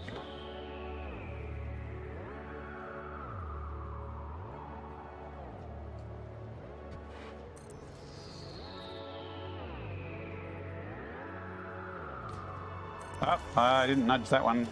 Oh, I didn't nudge that one.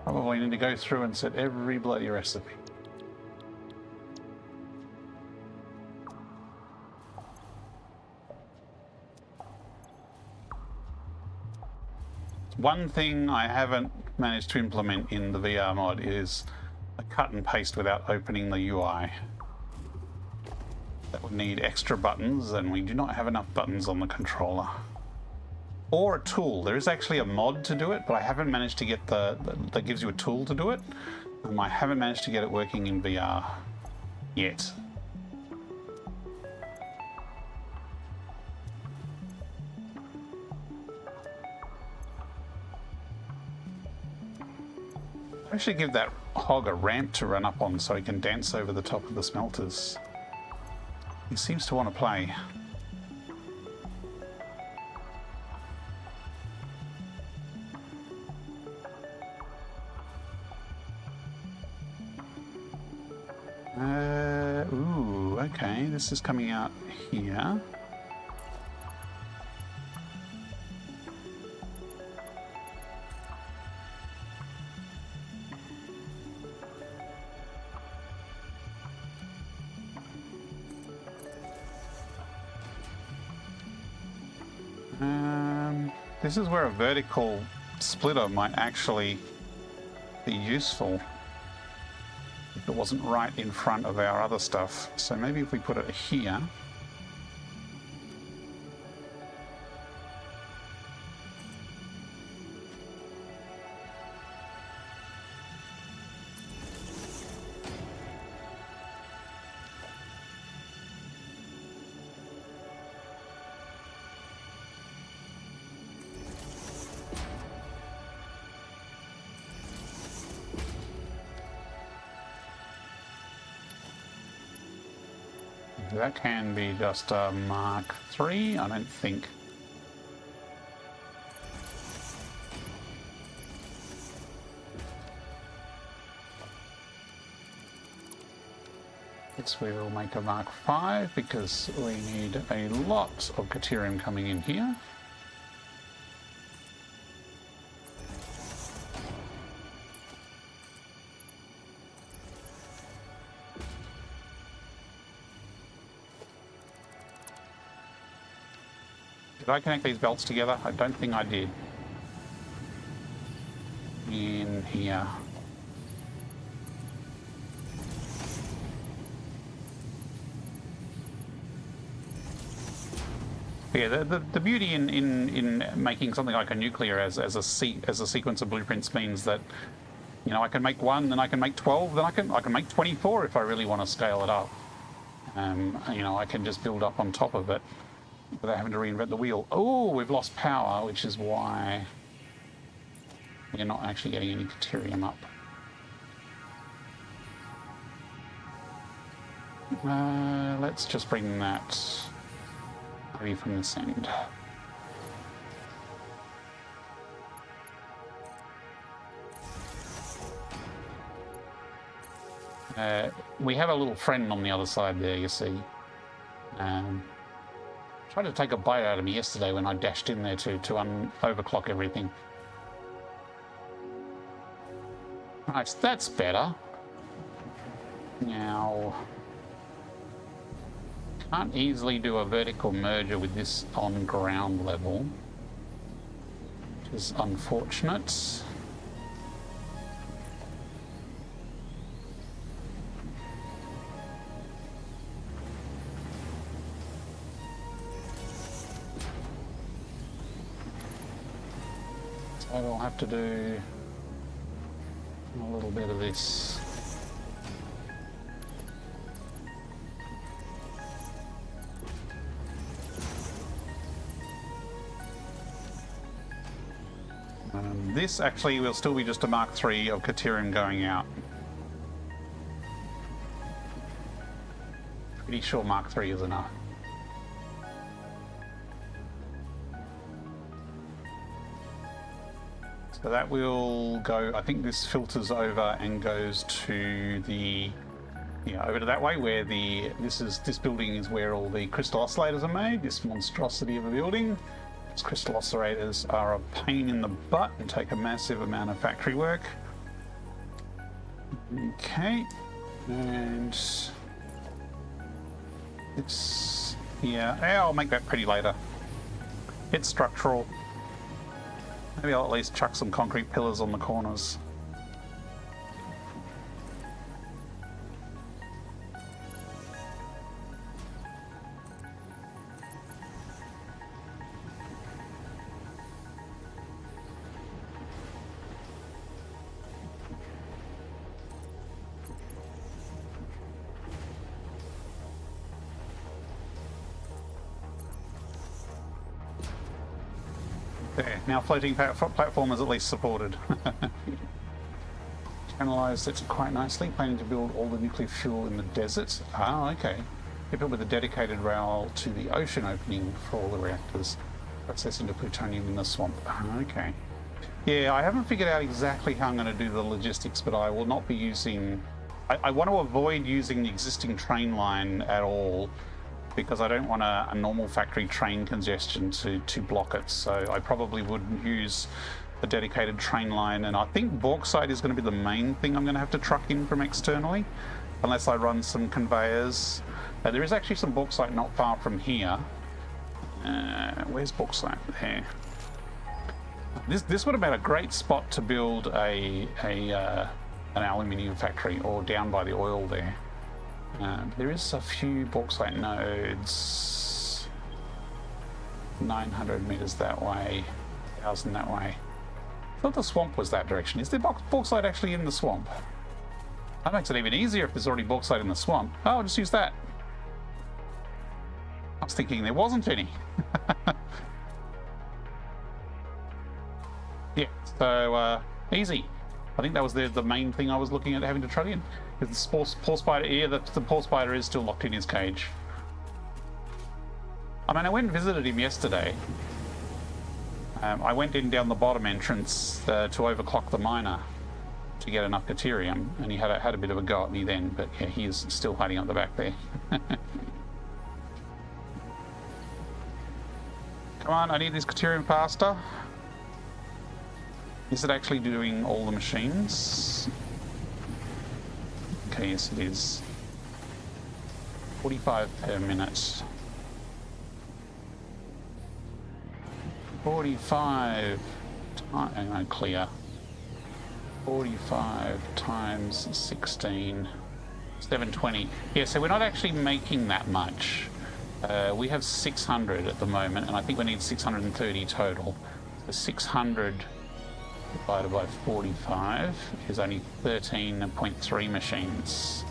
Probably need to go through and set every bloody recipe. One thing I haven't managed to implement in the VR mod is a cut and paste without opening the UI. That would need extra buttons, and we do not have enough buttons on the controller. Or a tool. There is actually a mod to do it, but I haven't managed to get that gives you a tool to do it. I haven't managed to get it working in VR yet. I should give that hog a ramp to run up on so he can dance over the top of the smelters. He seems to want to play. Ooh, okay, this is coming out here. This is where a vertical splitter might actually be useful if it wasn't right in front of our other stuff. So maybe if we put it here. That can be just a Mark III, I don't think. This we will make a Mark V because we need a lot of Caterium coming in here. Did I connect these belts together? I don't think I did. In here. Yeah, the beauty in making something like a nuclear as a sequence of blueprints means that, you know, I can make one, then I can make 12, then I can make 24 if I really want to scale it up. You know, I can just build up on top of it without having to reinvent the wheel. Oh, we've lost power, which is why we're not actually getting any Caterium up. Let's just bring that maybe from this end. We have a little friend on the other side there, you see. Tried to take a bite out of me yesterday when I dashed in there to overclock everything. Right, that's better. Now, can't easily do a vertical merger with this on ground level, which is unfortunate. So I'll have to do a little bit of this. This actually will still be just a Mark III of Caterium going out. Pretty sure Mark III is enough. So that will go, I think this filters over and goes to the, yeah, over to that way where this building is where all the crystal oscillators are made, this monstrosity of a building. These crystal oscillators are a pain in the butt and take a massive amount of factory work. Okay, and it's, yeah, I'll make that pretty later. It's structural. Maybe I'll at least chuck some concrete pillars on the corners. There, now floating platform is at least supported. Analyzed it quite nicely. Planning to build all the nuclear fuel in the desert. Ah, okay. Keep it with a dedicated rail to the ocean opening for all the reactors. Process into plutonium in the swamp. Ah, okay. Yeah, I haven't figured out exactly how I'm going to do the logistics, but I will not be using... I want to avoid using the existing train line at all, because I don't want a normal factory train congestion to block it. So I probably wouldn't use a dedicated train line, and I think bauxite is going to be the main thing I'm going to have to truck in from externally, unless I run some conveyors. There is actually some bauxite not far from here. Where's bauxite? There. This would have been a great spot to build an aluminium factory, or down by the oil there. There is a few bauxite nodes. 900 meters that way, 1,000 that way. I thought the swamp was that direction. Is there bauxite actually in the swamp? That makes it even easier if there's already bauxite in the swamp. Oh, I'll just use that. I was thinking there wasn't any. Yeah, so easy. I think that was the main thing I was looking at having to truck in. Is the poor spider? Yeah, the poor spider is still locked in his cage. I mean, I went and visited him yesterday. I went in down the bottom entrance to overclock the miner to get enough deuterium, and he had a bit of a go at me then, but yeah, he is still hiding up the back there. Come on, I need this deuterium faster. Is it actually doing all the machines? Okay, yes it is. 45 per minute. 45 times, clear. 45 times 16, 720. Yeah, so we're not actually making that much. We have 600 at the moment, and I think we need 630 total. So 600 divided by 45 is only 13.3 machines.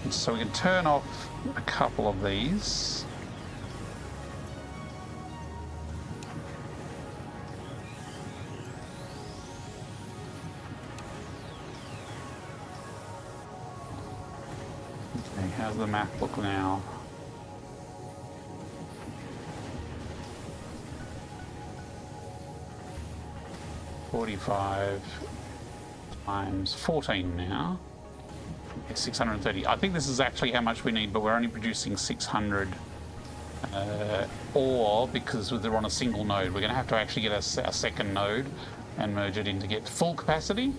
So we can turn off a couple of these. Okay, how's the map look now? $45 times 14 now. It's 630. I think this is actually how much we need, but we're only producing 600 ore because they're on a single node. We're going to have to actually get a second node and merge it in to get full capacity.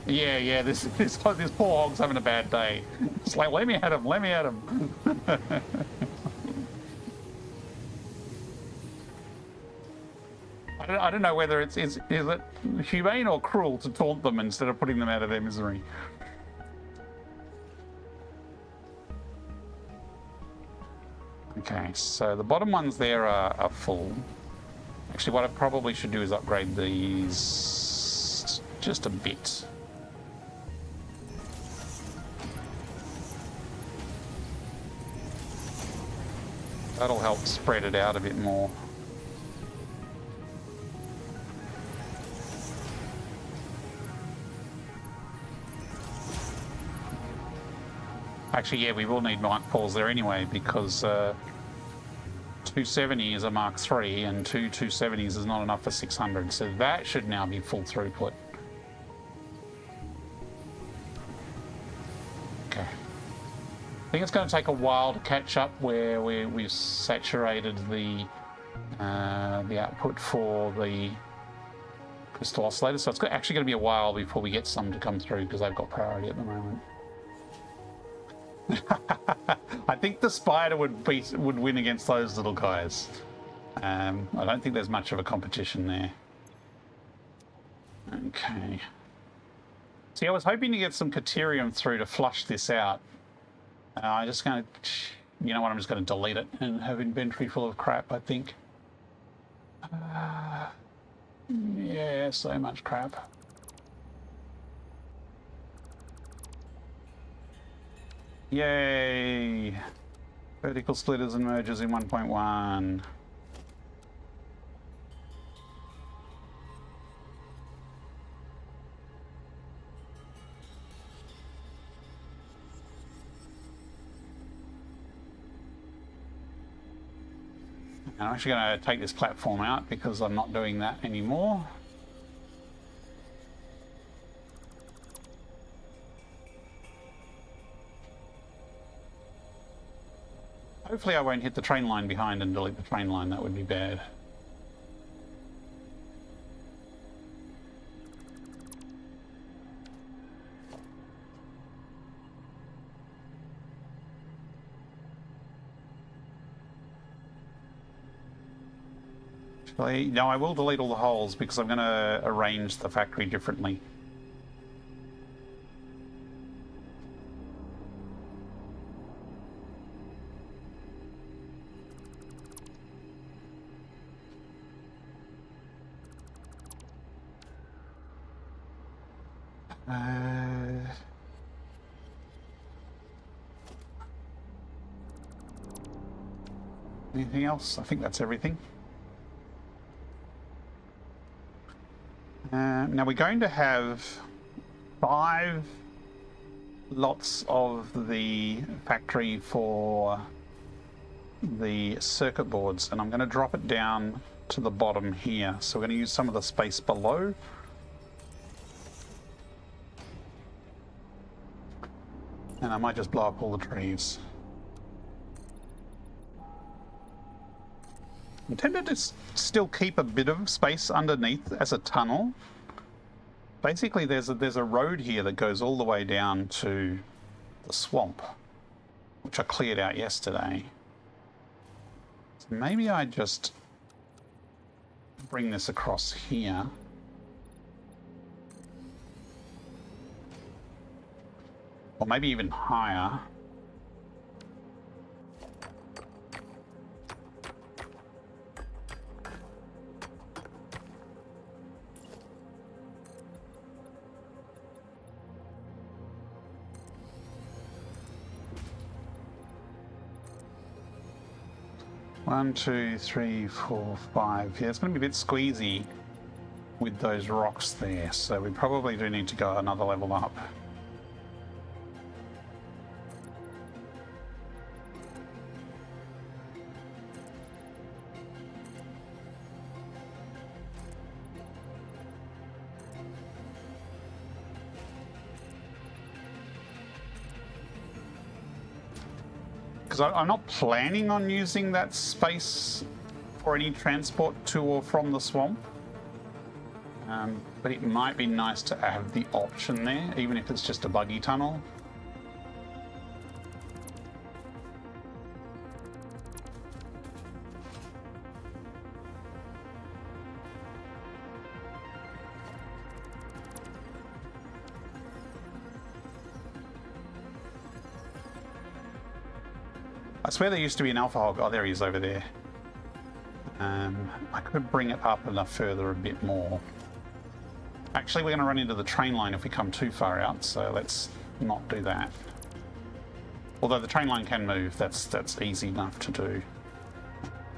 Yeah, this poor hog's having a bad day. It's like, let me at him, let me at him. I don't know whether is it humane or cruel to taunt them instead of putting them out of their misery. Okay, so the bottom ones there are full. Actually, what I probably should do is upgrade these just a bit. That'll help spread it out a bit more. Actually, yeah, we will need Mark Pauls there anyway, because 270 is a Mark III, and two 270s is not enough for 600, so that should now be full throughput. Okay. I think it's going to take a while to catch up where we've saturated the output for the crystal oscillator, so it's actually going to be a while before we get some to come through, because they've got priority at the moment. I think the spider would win against those little guys. I don't think there's much of a competition there. Okay. See, I was hoping to get some deuterium through to flush this out. I'm just going to, you know what, I'm just going to delete it and have inventory full of crap, I think. Yeah, so much crap. Yay! Vertical splitters and mergers in 1.1. I'm actually going to take this platform out because I'm not doing that anymore. Hopefully I won't hit the train line behind and delete the train line. That would be bad. Actually, no, I will delete all the holes because I'm going to arrange the factory differently. Anything else? I think that's everything. Now we're going to have 5 lots of the factory for the circuit boards, and I'm going to drop it down to the bottom here. So we're going to use some of the space below. And I might just blow up all the trees. I'm tempted to still keep a bit of space underneath as a tunnel. Basically, there's a road here that goes all the way down to the swamp, which I cleared out yesterday. So maybe I just bring this across here. Or maybe even higher. One, two, three, 4, 5. Yeah, it's going to be a bit squeezy with those rocks there, so we probably do need to go another level up. Because I'm not planning on using that space for any transport to or from the swamp. But it might be nice to have the option there, even if it's just a buggy tunnel. I swear there used to be an alpha hog. Oh, there he is over there. I could bring it up enough further a bit more. Actually, we're going to run into the train line if we come too far out, so let's not do that. Although the train line can move, that's easy enough to do.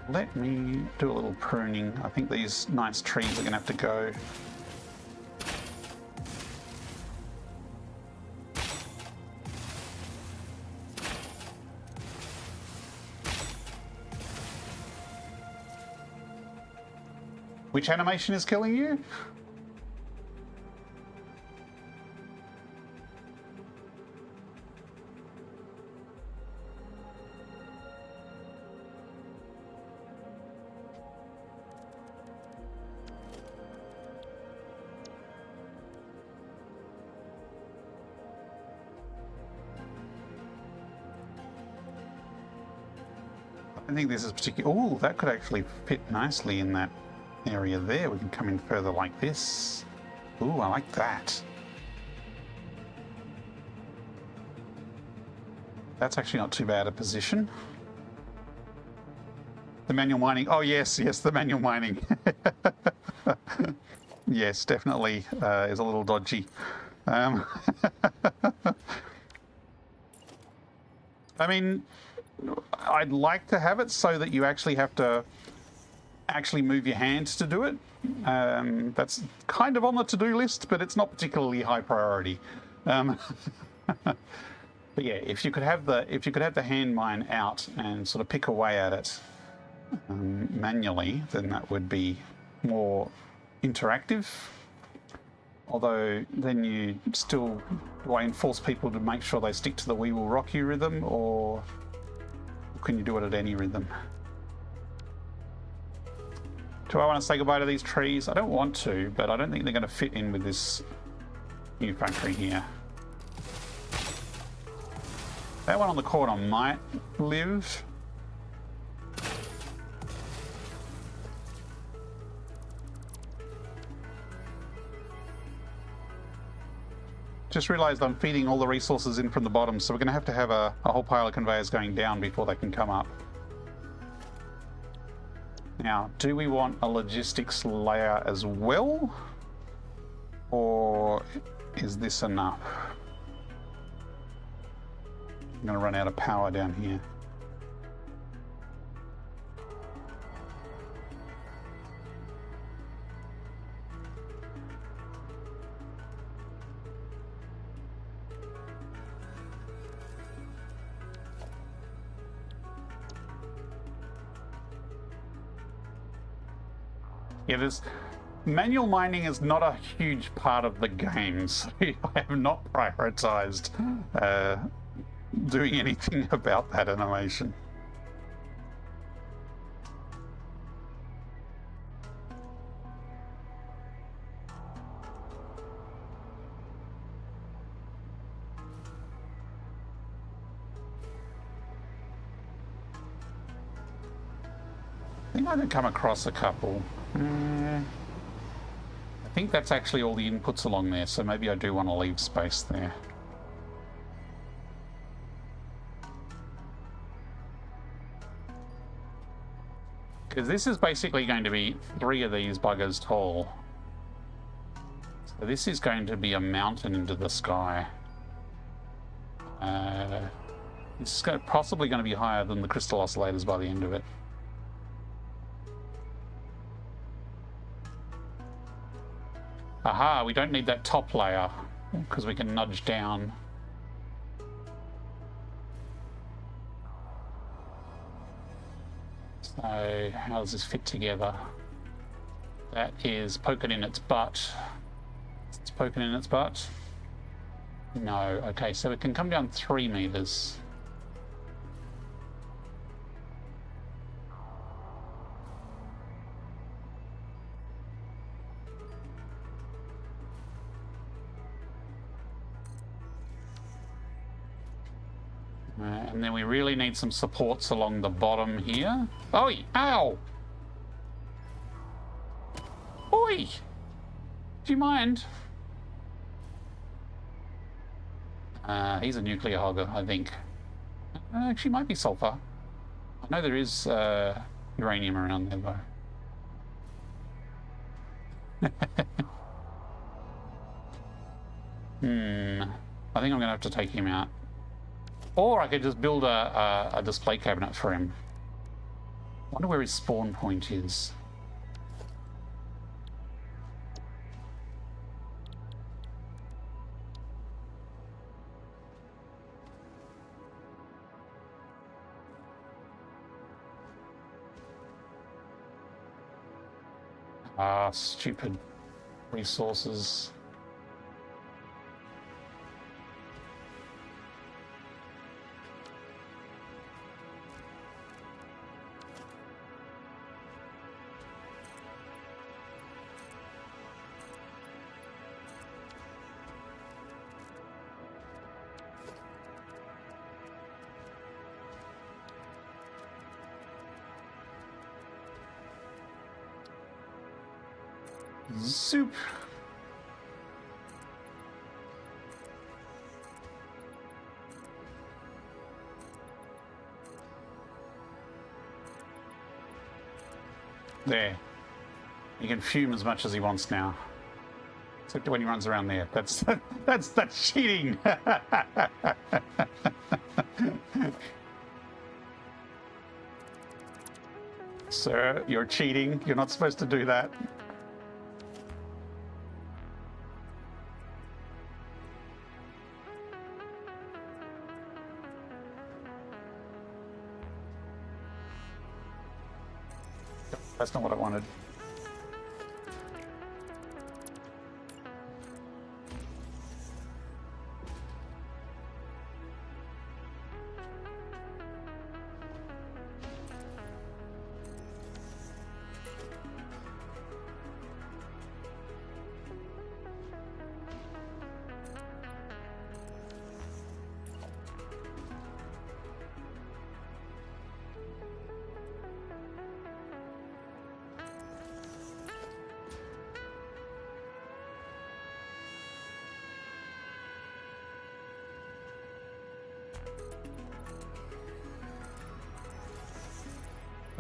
Let me do a little pruning. I think these nice trees are going to have to go. Which animation is killing you? I think this is particular. Oh, that could actually fit nicely in that area there. We can come in further like this. Ooh, I like that. That's actually not too bad a position. The manual mining. Oh, yes, the manual mining. Yes, definitely is a little dodgy. I mean, I'd like to have it so that you actually have to move your hands to do it. That's kind of on the to-do list, but it's not particularly high priority. But yeah, if you could have the hand mine out and sort of pick away at it, manually, then that would be more interactive. Although then you still, do I enforce people to make sure they stick to the We Will Rock You rhythm, or can you do it at any rhythm? Do I want to say goodbye to these trees? I don't want to, but I don't think they're going to fit in with this new factory here. That one on the corner might live. Just realised I'm feeding all the resources in from the bottom, so we're going to have a whole pile of conveyors going down before they can come up. Now, do we want a logistics layer as well? Or is this enough? I'm going to run out of power down here. Yeah, there's manual mining is not a huge part of the game, so I have not prioritized doing anything about that animation. I think I did come across a couple. I think that's actually all the inputs along there, so maybe I do want to leave space there. Because this is basically going to be 3 of these buggers tall. So this is going to be a mountain into the sky. It's possibly going to be higher than the crystal oscillators by the end of it. Aha, we don't need that top layer because we can nudge down. So how does this fit together? That is poking in its butt. It's poking in its butt. No, okay, so it can come down 3 meters. And then we really need some supports along the bottom here. Oh, ow! Oi! Do you mind? He's a nuclear hogger, I think. Actually, might be sulfur. I know there is uranium around there, though. I think I'm going to have to take him out. Or I could just build a display cabinet for him. I wonder where his spawn point is. Ah, stupid resources. Soup. There. He can fume as much as he wants now. Except when he runs around there. That's cheating. Sir, you're cheating. You're not supposed to do that. That's not what I wanted.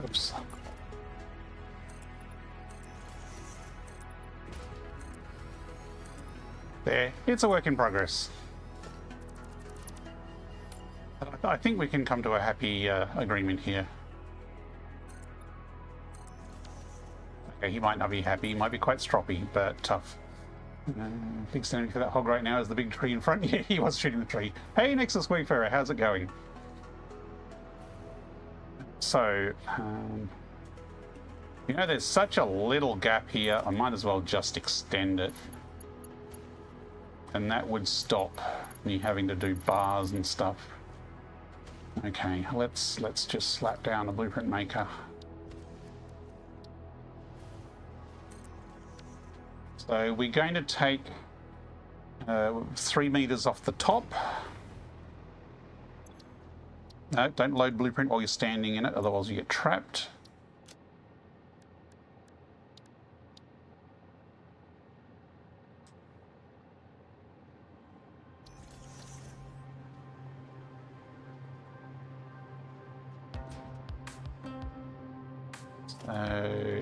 Oops. There, it's a work in progress. I think we can come to a happy agreement here. Okay, he might not be happy, he might be quite stroppy, but tough. Big standing for that hog right now is the big tree in front. Yeah, he was shooting the tree. Hey, Nexus Wayfarer, how's it going? So, you know, there's such a little gap here, I might as well just extend it. And that would stop me having to do bars and stuff. Okay, let's just slap down a blueprint maker. So we're going to take 3 meters off the top. No, don't load blueprint while you're standing in it, otherwise you get trapped. So,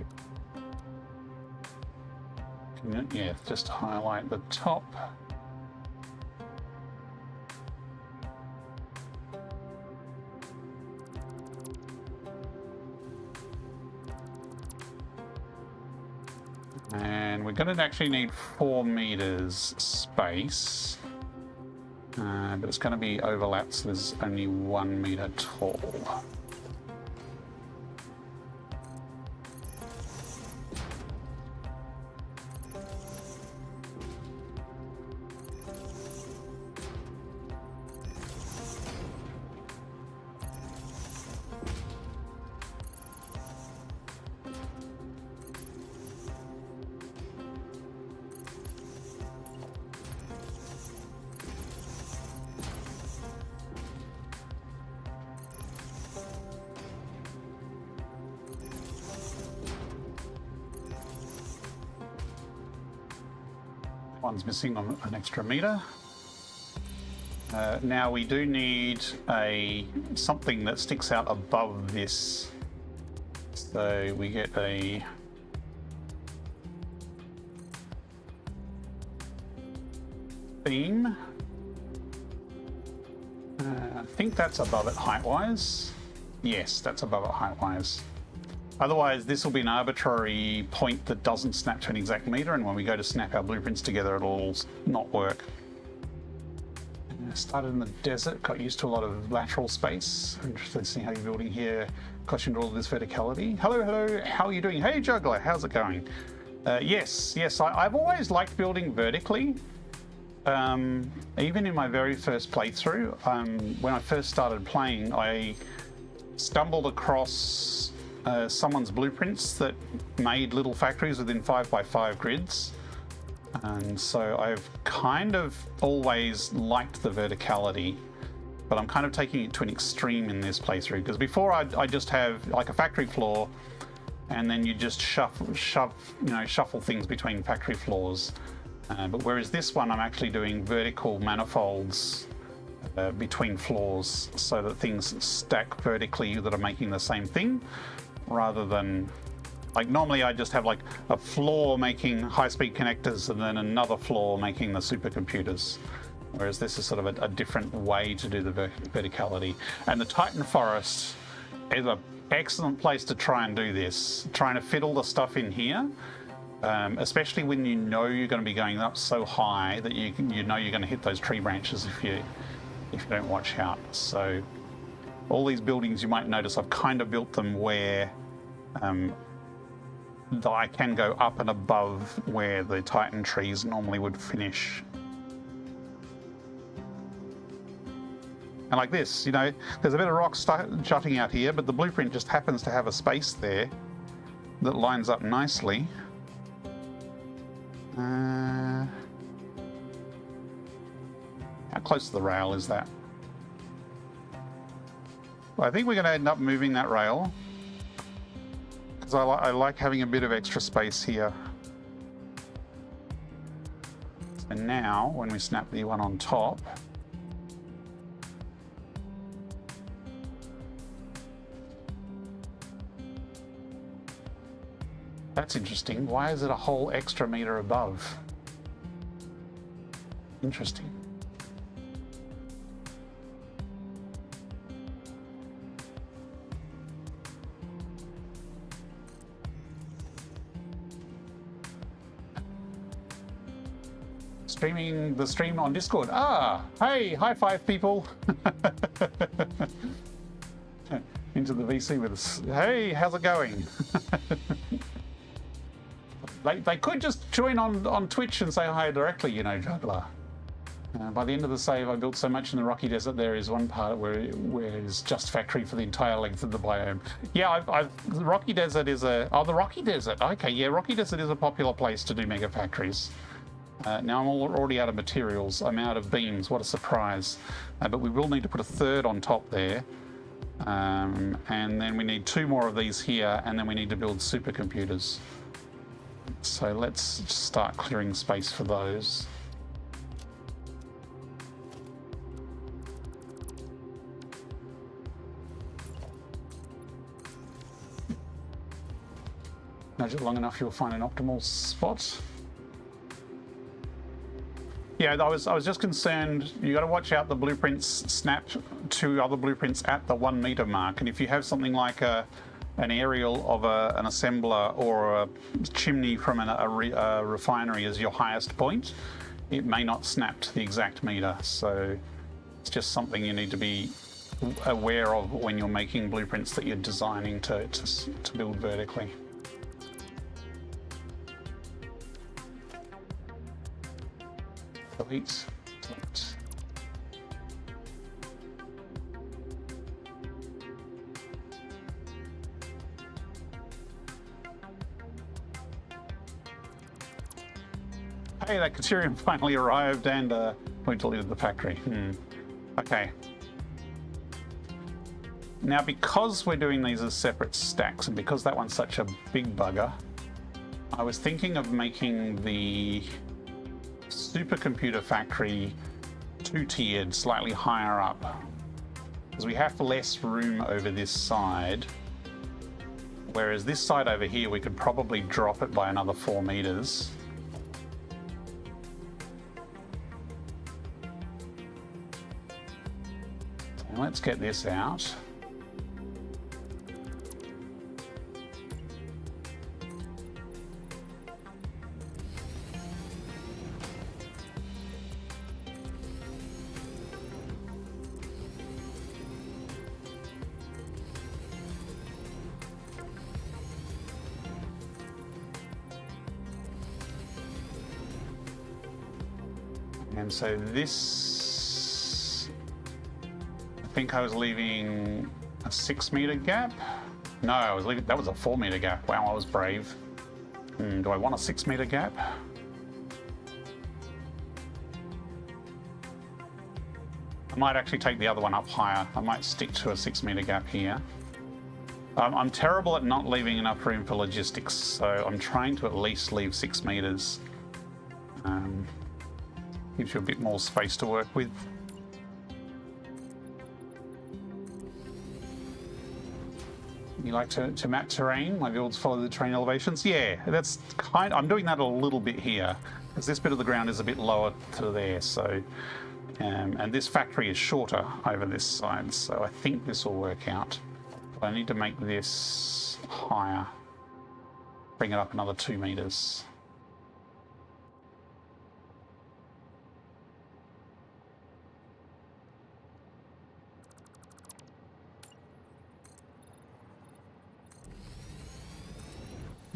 yeah, just highlight the top. And we're going to actually need 4 meters space, but it's going to be overlapped, so there's only 1 meter tall. One's missing on an extra meter. Now we do need something that sticks out above this. So we get a beam. I think that's above it height-wise. Yes, that's above it height-wise. Otherwise, this will be an arbitrary point that doesn't snap to an exact meter, and when we go to snap our blueprints together, it'll not work. Started in the desert, got used to a lot of lateral space. Interested to see how you're building here, clutching to all of this verticality. Hello, hello, how are you doing? Hey, Juggler, how's it going? Yes, I've always liked building vertically. Even in my very first playthrough, when I first started playing, I stumbled across someone's blueprints that made little factories within 5x5 grids, and so I've kind of always liked the verticality, but I'm kind of taking it to an extreme in this playthrough, because before I just have like a factory floor and then you just shuffle things between factory floors, but whereas this one I'm actually doing vertical manifolds between floors so that things stack vertically that are making the same thing, rather than like normally I just have like a floor making high-speed connectors and then another floor making the supercomputers, whereas this is sort of a different way to do the verticality. And the Titan Forest is an excellent place to try and do this, trying to fit all the stuff in here, especially when you know you're going to be going up so high that you know you're going to hit those tree branches if you don't watch out. So all these buildings, you might notice I've kind of built them where though I can go up and above where the Titan trees normally would finish. And like this, you know, there's a bit of rock jutting out here, but the blueprint just happens to have a space there that lines up nicely. How close to the rail is that? Well, I think we're going to end up moving that rail because I like having a bit of extra space here. And now, when we snap the one on top, that's interesting. Why is it a whole extra meter above? Interesting. Streaming the stream on Discord. Ah, hey, high five, people. Into the VC with us. Hey, how's it going? They could just join on Twitch and say hi directly, you know, Juggler. By the end of the save, I built so much in the Rocky Desert. There is one part where it's just factory for the entire length of the biome. Yeah, the Rocky Desert is the Rocky Desert. Okay, yeah, Rocky Desert is a popular place to do mega factories. Now I'm already out of materials. I'm out of beams. What a surprise! But we will need to put a third on top there, and then we need 2 more of these here, and then we need to build supercomputers. So let's start clearing space for those. Nudge it long enough, you'll find an optimal spot. Yeah, I was just concerned. You got to watch out. The blueprints snap to other blueprints at the 1 meter mark, and if you have something like an aerial of an assembler or a chimney from a refinery as your highest point, it may not snap to the exact meter. So it's just something you need to be aware of when you're making blueprints that you're designing to build vertically. Delete. Hey, that Caterium finally arrived and we deleted the factory. Okay. Now, because we're doing these as separate stacks and because that one's such a big bugger, I was thinking of making the supercomputer factory 2-tiered, slightly higher up, because we have less room over this side, whereas this side over here we could probably drop it by another 4 meters. And let's get this out. And so this, I think I was leaving a 6 meter gap. No, I was leaving, that was a 4 meter gap. Wow, I was brave. Do I want a 6 meter gap? I might actually take the other one up higher. I might stick to a 6 meter gap here. I'm terrible at not leaving enough room for logistics, so I'm trying to at least leave 6 meters. Gives you a bit more space to work with. You like to map terrain? My builds follow the terrain elevations? Yeah, that's I'm doing that a little bit here, because this bit of the ground is a bit lower to there, so... and this factory is shorter over this side, so I think this will work out. But I need to make this higher. Bring it up another 2 meters.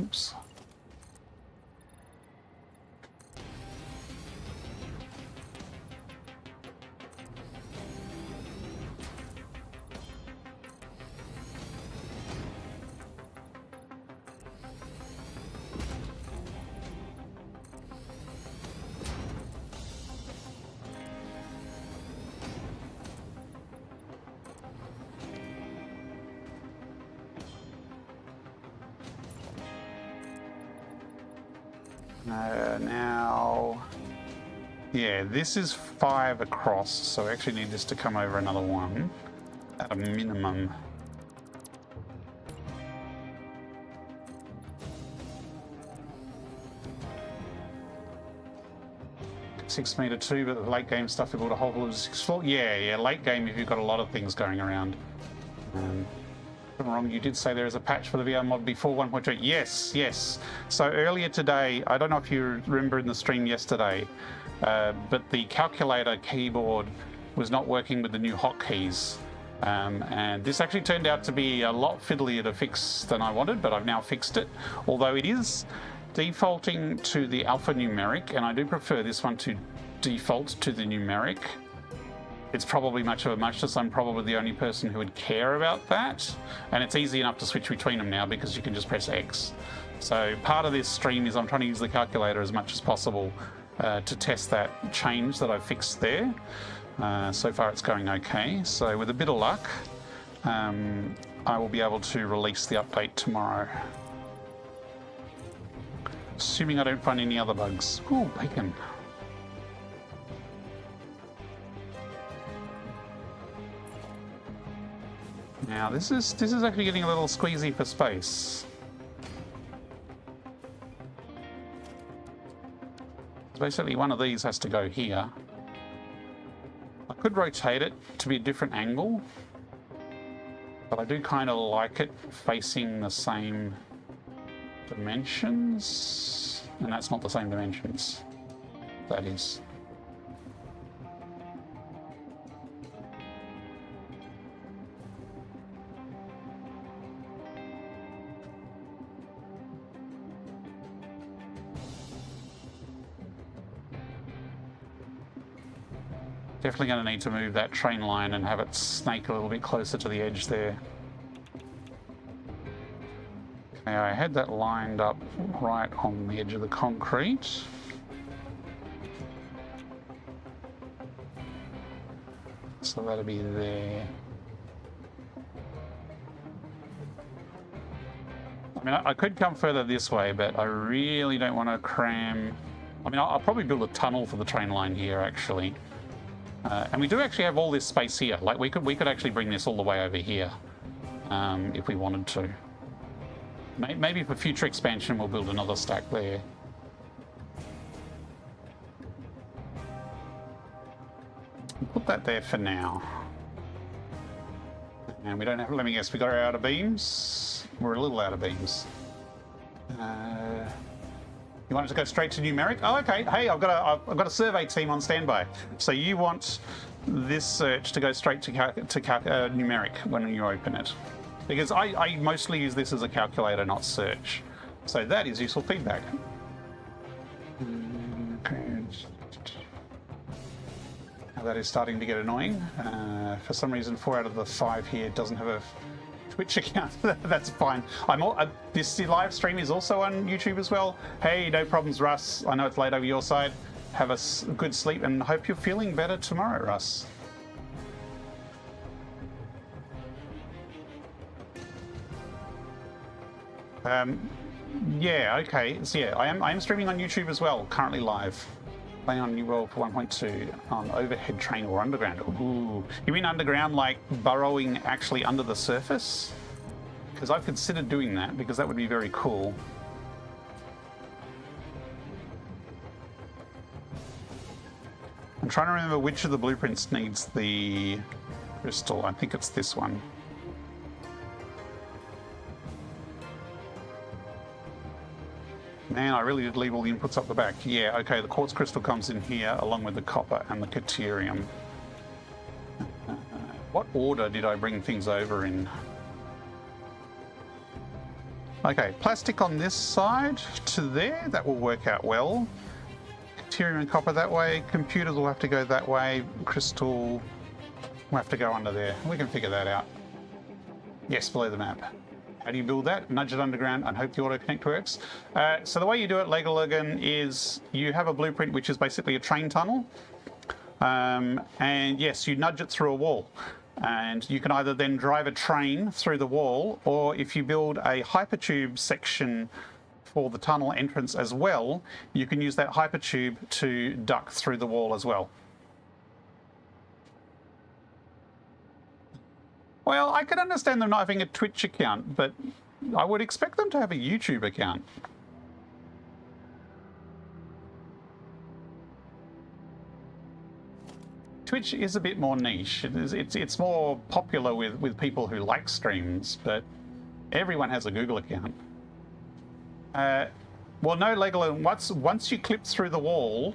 Oops. Now, yeah, this is 5 across, so we actually need this to come over another 1 at a minimum. $6 m too, but the late game stuff, we built a whole lot of 6 floor. Yeah, late game if you've got a lot of things going around. I'm wrong, you did say there is a patch for the VR mod before 1.2. Yes. So earlier today, I don't know if you remember in the stream yesterday, but the calculator keyboard was not working with the new hotkeys. And this actually turned out to be a lot fiddlier to fix than I wanted, but I've now fixed it. Although it is defaulting to the alphanumeric, and I do prefer this one to default to the numeric. It's probably much of a muchness. I'm probably the only person who would care about that. And it's easy enough to switch between them now because you can just press X. So part of this stream is I'm trying to use the calculator as much as possible to test that change that I've fixed there. So far it's going okay. So with a bit of luck, I will be able to release the update tomorrow. Assuming I don't find any other bugs. Ooh, bacon. Now this is actually getting a little squeezy for space. Basically one of these has to go here. I could rotate it to be a different angle, but I do kind of like it facing the same dimensions, and that's not the same dimensions. That is. Definitely going to need to move that train line and have it snake a little bit closer to the edge there. Okay, I had that lined up right on the edge of the concrete. So that'll be there. I mean, I could come further this way, but I really don't want to cram... I mean, I'll probably build a tunnel for the train line here, actually. And we do actually have all this space here. Like we could actually bring this all the way over here if we wanted to. Maybe for future expansion we'll build another stack there. Put that there for now. And we don't have, let me guess, we got our outer beams. We're a little out of beams. You want it to go straight to numeric? Oh, okay. Hey, I've got a survey team on standby. So you want this search to go straight to numeric when you open it, because I mostly use this as a calculator, not search. So that is useful feedback. Okay. Now that is starting to get annoying. For some reason, 4 out of the 5 here doesn't have a Twitch account. That's fine. This live stream is also on YouTube as well. Hey, no problems, Russ. I know it's late over your side. Have a good sleep and hope you're feeling better tomorrow, Russ. Yeah, okay. So yeah, I am streaming on YouTube as well, currently live. Playing on New World 1.2 on overhead train or underground. Ooh. You mean underground, like burrowing actually under the surface? Because I've considered doing that, because that would be very cool. I'm trying to remember which of the blueprints needs the crystal. I think it's this one. Man, I really did leave all the inputs up the back. Yeah, okay, the quartz crystal comes in here along with the copper and the caterium. What order did I bring things over in? Okay, plastic on this side to there, that will work out well. Caterium and copper that way, computers will have to go that way, crystal will have to go under there. We can figure that out. Yes, below the map. How do you build that? Nudge it underground and hope the auto connect works. So the way you do it, Legolagan, is you have a blueprint which is basically a train tunnel. And yes, you nudge it through a wall. And you can either then drive a train through the wall, or if you build a hypertube section for the tunnel entrance as well, you can use that hypertube to duck through the wall as well. Well, I can understand them not having a Twitch account, but I would expect them to have a YouTube account. Twitch is a bit more niche. It's more popular with people who like streams, but everyone has a Google account. Well, no, Legoland, once you clip through the wall,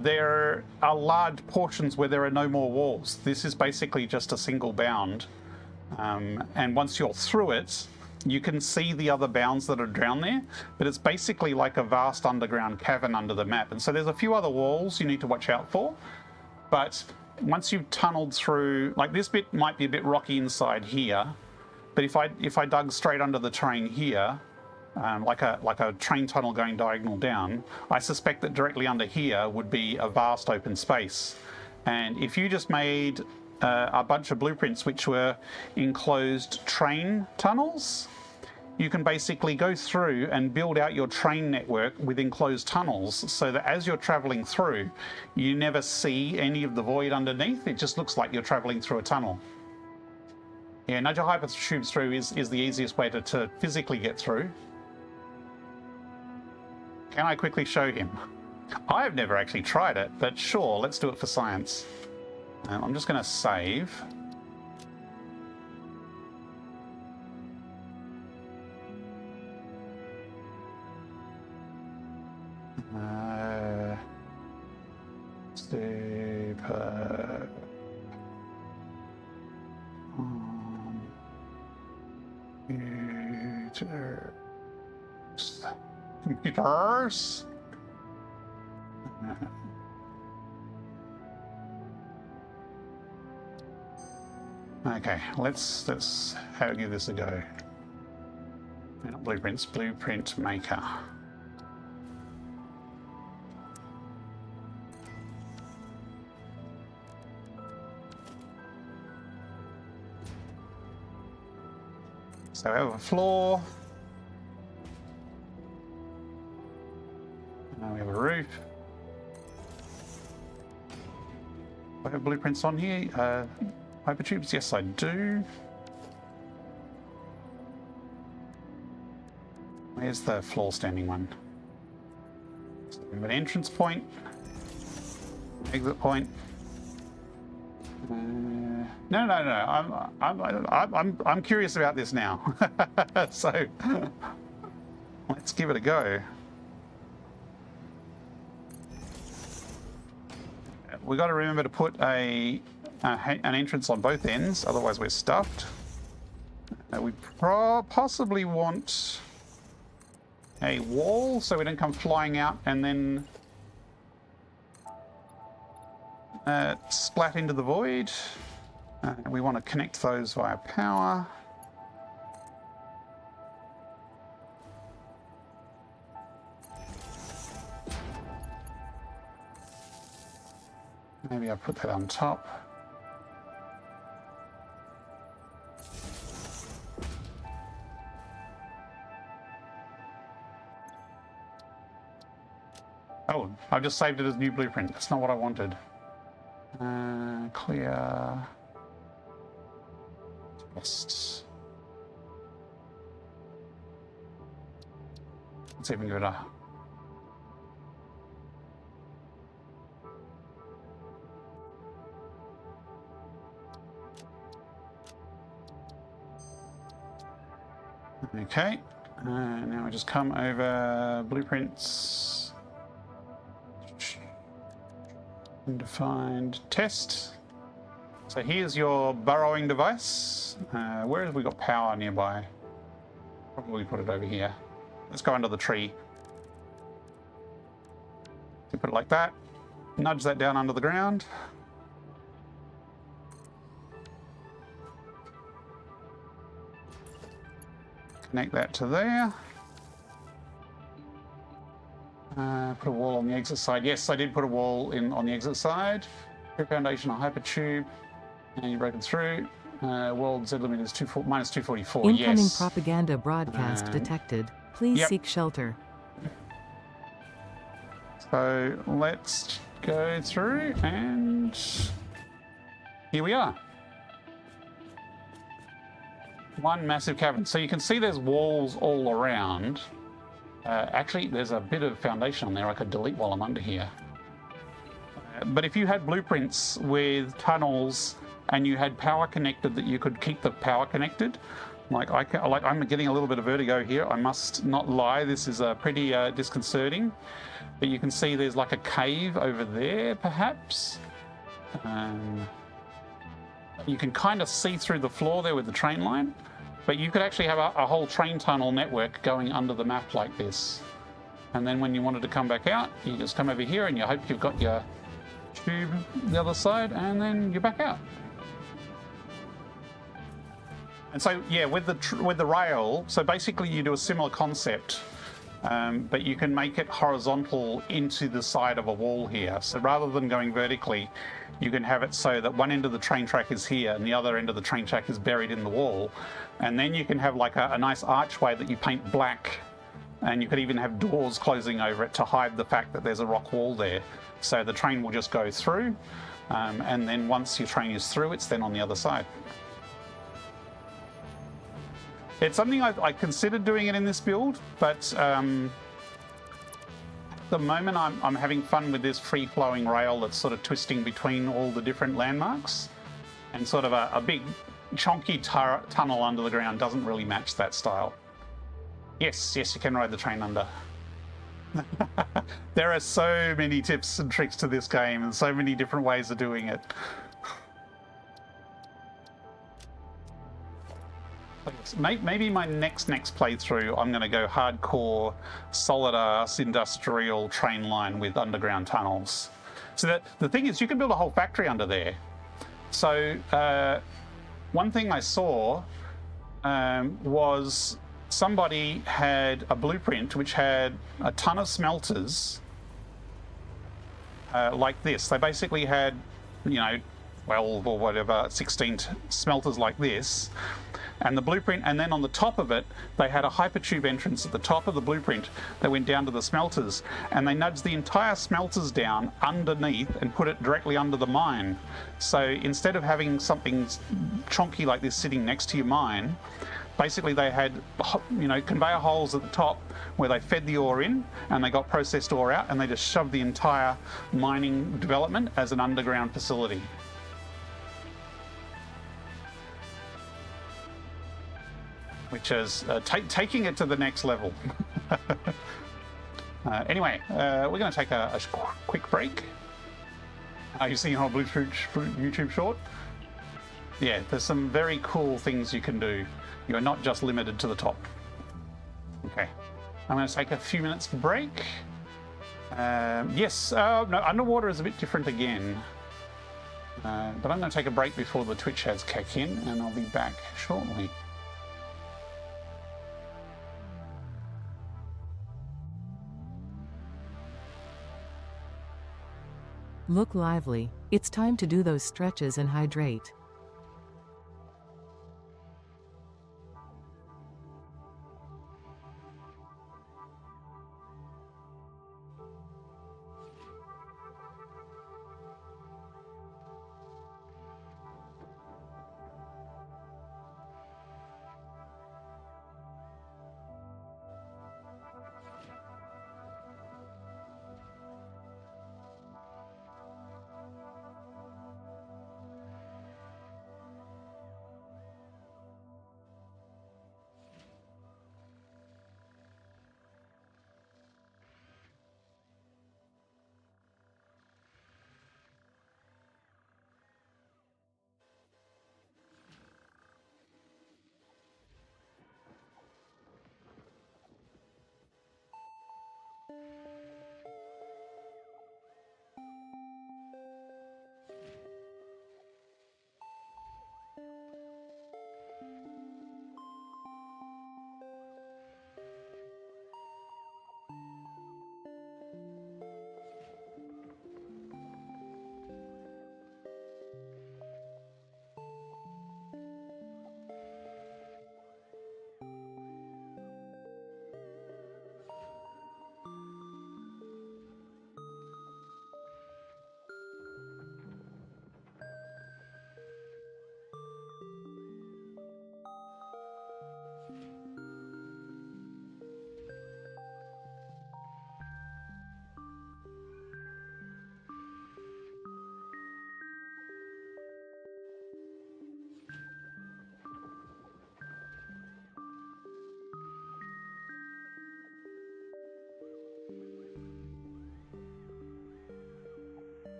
there are large portions where there are no more walls. This is basically just a single bound. And once you're through it, you can see the other bounds that are down there, but it's basically like a vast underground cavern under the map. And so there's a few other walls you need to watch out for. But once you've tunneled through, like this bit might be a bit rocky inside here, but if I dug straight under the terrain here, like a train tunnel going diagonal down, I suspect that directly under here would be a vast open space. And if you just made a bunch of blueprints which were enclosed train tunnels, you can basically go through and build out your train network with enclosed tunnels so that as you're traveling through, you never see any of the void underneath. It just looks like you're traveling through a tunnel. Yeah, nudge your hypertubes through is the easiest way to physically get through. Can I quickly show him? I've never actually tried it, but sure, let's do it for science. I'm just going to save. Super. Computers. Okay, let's give this a go. Not blueprints, blueprint maker. So we have a floor. Now we have a roof. Do I have blueprints on here? Hypertubes? Yes, I do. Where's the floor standing one? So we have an entrance point, exit point. No. I'm curious about this now. So let's give it a go. We got to remember to put an entrance on both ends, otherwise we're stuffed. We possibly want a wall so we don't come flying out and then splat into the void. We want to connect those via power. Maybe I'll put that on top. Oh, I've just saved it as new blueprint. That's not what I wanted. Clear. Test. Let's even give it a... Okay, now we just come over blueprints, undefined test. So here's your burrowing device. Where have we got power nearby? Probably put it over here. Let's go under the tree. So put it like that, nudge that down under the ground. Connect that to there. Put a wall on the exit side. Yes, I did put a wall in on the exit side. Trip foundation on hypertube. And you break it through. World Z limit is minus 244. Incoming yes. propaganda broadcast detected. Please Yep. seek shelter. So let's go through, and here we are. One massive cavern. So you can see there's walls all around. Actually, there's a bit of foundation on there I could delete while I'm under here. But if you had blueprints with tunnels and you had power connected, that you could keep the power connected, I'm getting a little bit of vertigo here. I must not lie. This is pretty disconcerting. But you can see there's like a cave over there, perhaps. You can kind of see through the floor there with the train line. But you could actually have a whole train tunnel network going under the map like this. And then when you wanted to come back out, you just come over here and you hope you've got your tube the other side, and then you're back out. And so, yeah, with the rail, so basically you do a similar concept, but you can make it horizontal into the side of a wall here. So rather than going vertically, you can have it so that one end of the train track is here and the other end of the train track is buried in the wall. And then you can have like a nice archway that you paint black, and you could even have doors closing over it to hide the fact that there's a rock wall there. So the train will just go through, and then once your train is through, it's then on the other side. It's something I considered doing it in this build, but at the moment I'm having fun with this free-flowing rail that's sort of twisting between all the different landmarks, and sort of a big chonky tunnel under the ground doesn't really match that style. Yes, you can ride the train under. There are so many tips and tricks to this game and so many different ways of doing it. Maybe my next playthrough, I'm going to go hardcore, solid-ass industrial train line with underground tunnels. So the thing is, you can build a whole factory under there. So one thing I saw was somebody had a blueprint which had a ton of smelters like this. They basically had, 12 or whatever, 16 smelters like this. And the blueprint, and then on the top of it, they had a hypertube entrance at the top of the blueprint that went down to the smelters. And they nudged the entire smelters down underneath and put it directly under the mine. So instead of having something chonky like this sitting next to your mine, basically they had, conveyor holes at the top where they fed the ore in and they got processed ore out, and they just shoved the entire mining development as an underground facility. Which is taking it to the next level. Anyway, we're going to take a quick break. Are you seeing our YouTube short? Yeah, there's some very cool things you can do. You're not just limited to the top. Okay, I'm going to take a few minutes break. Yes, no, underwater is a bit different again. But I'm going to take a break before the Twitch ads kick in, and I'll be back shortly. Look lively. It's time to do those stretches and hydrate.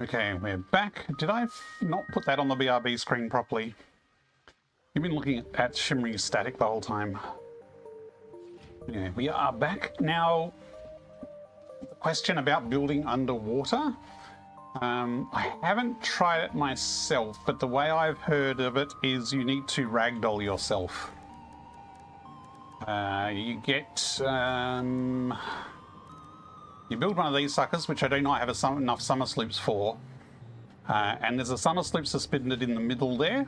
Okay, we're back. Did I not put that on the BRB screen properly? You've been looking at shimmering static the whole time. Anyway, we are back. Now, the question about building underwater. I haven't tried it myself, but the way I've heard of it is you need to ragdoll yourself. You get... you build one of these suckers, which I do not have enough summer sloops for. And there's a summer sloop suspended in the middle there.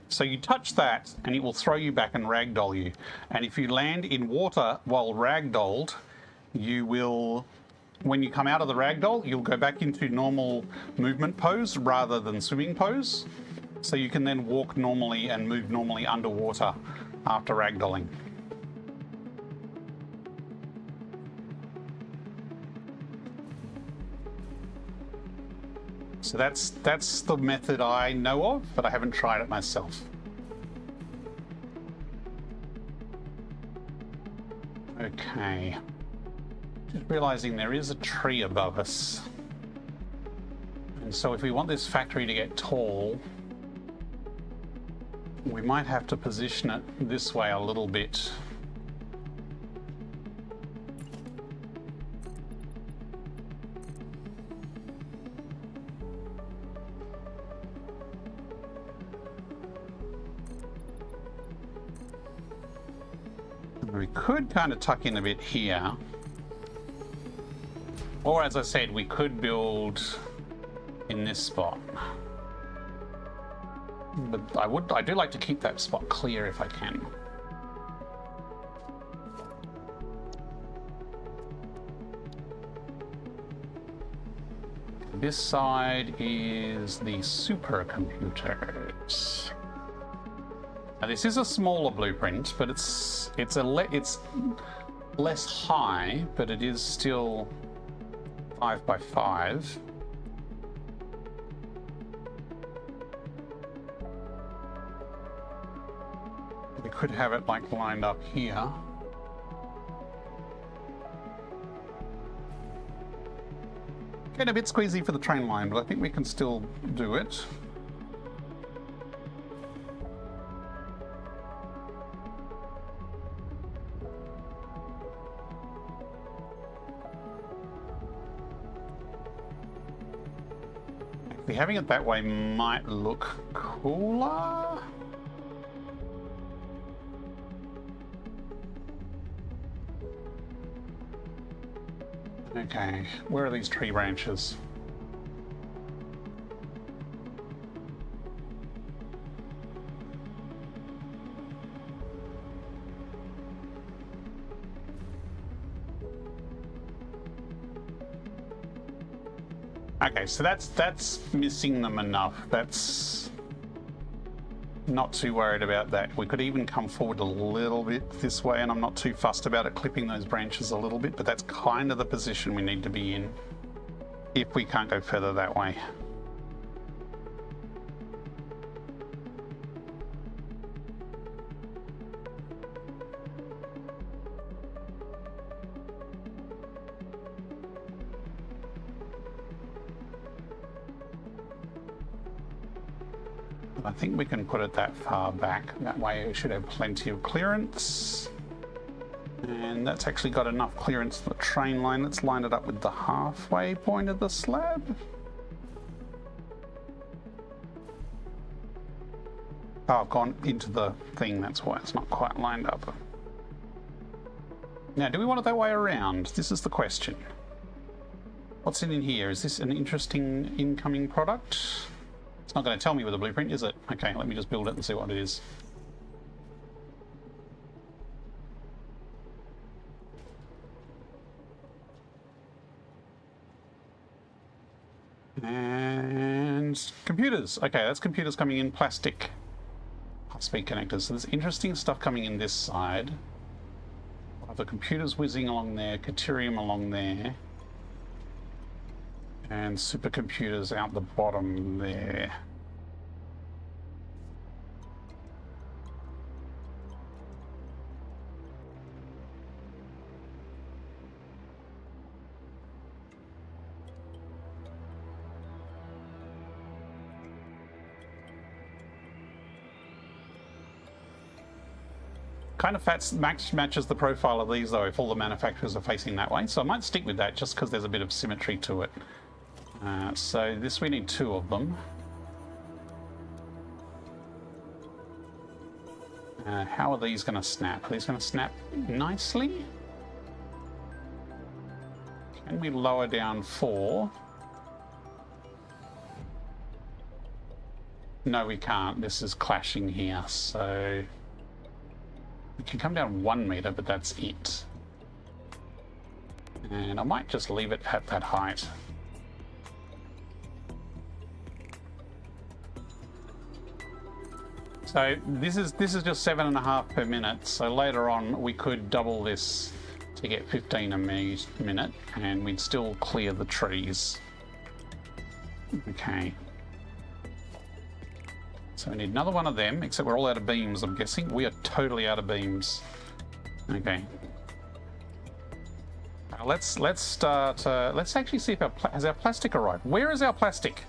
So you touch that and it will throw you back and ragdoll you. And if you land in water while ragdolled, you will, when you come out of the ragdoll, you'll go back into normal movement pose rather than swimming pose. So you can then walk normally and move normally underwater after ragdolling. So that's the method I know of, but I haven't tried it myself. Okay. Just realizing there is a tree above us. And so if we want this factory to get tall, we might have to position it this way a little bit. We could kind of tuck in a bit here. Or as I said, we could build in this spot. But I do like to keep that spot clear if I can. This side is the supercomputers. Now this is a smaller blueprint, but it's less high, but it is still 5 by 5. We could have it like lined up here. Getting a bit squeezy for the train line, but I think we can still do it. Having it that way might look cooler. Okay, where are these tree branches? Okay, so that's missing them enough. That's not too worried about that. We could even come forward a little bit this way, and I'm not too fussed about it clipping those branches a little bit, but that's kind of the position we need to be in if we can't go further that way. I think we can put it that far back. That way it should have plenty of clearance. And that's actually got enough clearance for the train line. Let's line it up with the halfway point of the slab. Oh, I've gone into the thing, that's why it's not quite lined up. Now, do we want it that way around? This is the question. What's in here? Is this an interesting incoming product? It's not going to tell me with a blueprint, is it? Okay, let me just build it and see what it is. And computers. Okay, that's computers coming in plastic high-speed connectors. So there's interesting stuff coming in this side. We'll have the computers whizzing along there, Caterium along there. And supercomputers out the bottom there. Kind of matches the profile of these, though, if all the manufacturers are facing that way. So I might stick with that just because there's a bit of symmetry to it. So this, we need 2 of them. How are these going to snap? Are these going to snap nicely? Can we lower down 4? No, we can't. This is clashing here, so... We can come down 1 meter, but that's it. And I might just leave it at that height. So this is just 7.5 per minute. So later on we could double this to get 15 a minute, and we'd still clear the trees. Okay. So we need another one of them, except we're all out of beams, I'm guessing. We are totally out of beams. Okay. Let's start... let's actually see if has our plastic arrived. Where is our plastic?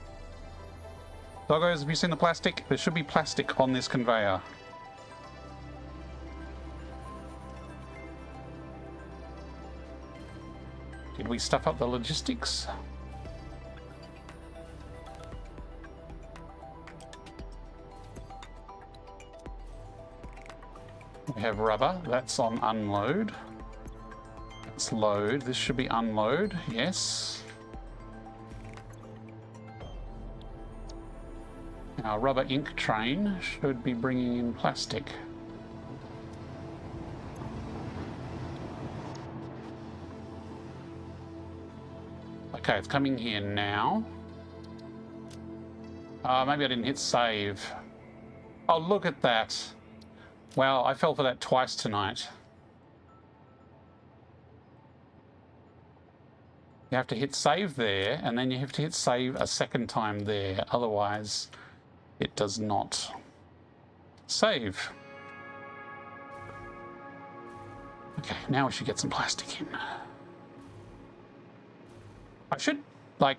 Doggos, have you seen the plastic? There should be plastic on this conveyor. Did we stuff up the logistics? We have rubber. That's on unload. That's load. This should be unload. Yes. Our rubber ink train should be bringing in plastic. Okay, it's coming here now. Maybe I didn't hit save. Oh, look at that. Wow, I fell for that twice tonight. You have to hit save there, and then you have to hit save a second time there. Otherwise, it does not save. Okay, now we should get some plastic in. I should, like,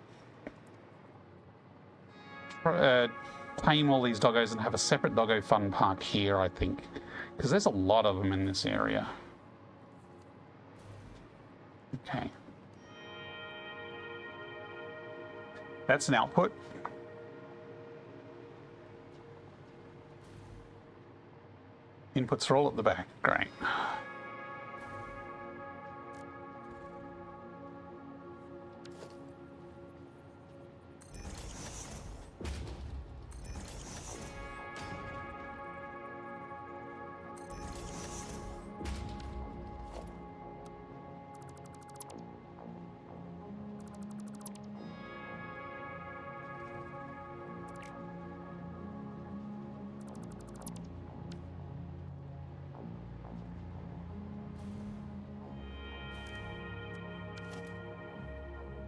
tame all these doggos and have a separate doggo fun park here, I think. Because there's a lot of them in this area. Okay. That's an output. Inputs are all at the back. Great.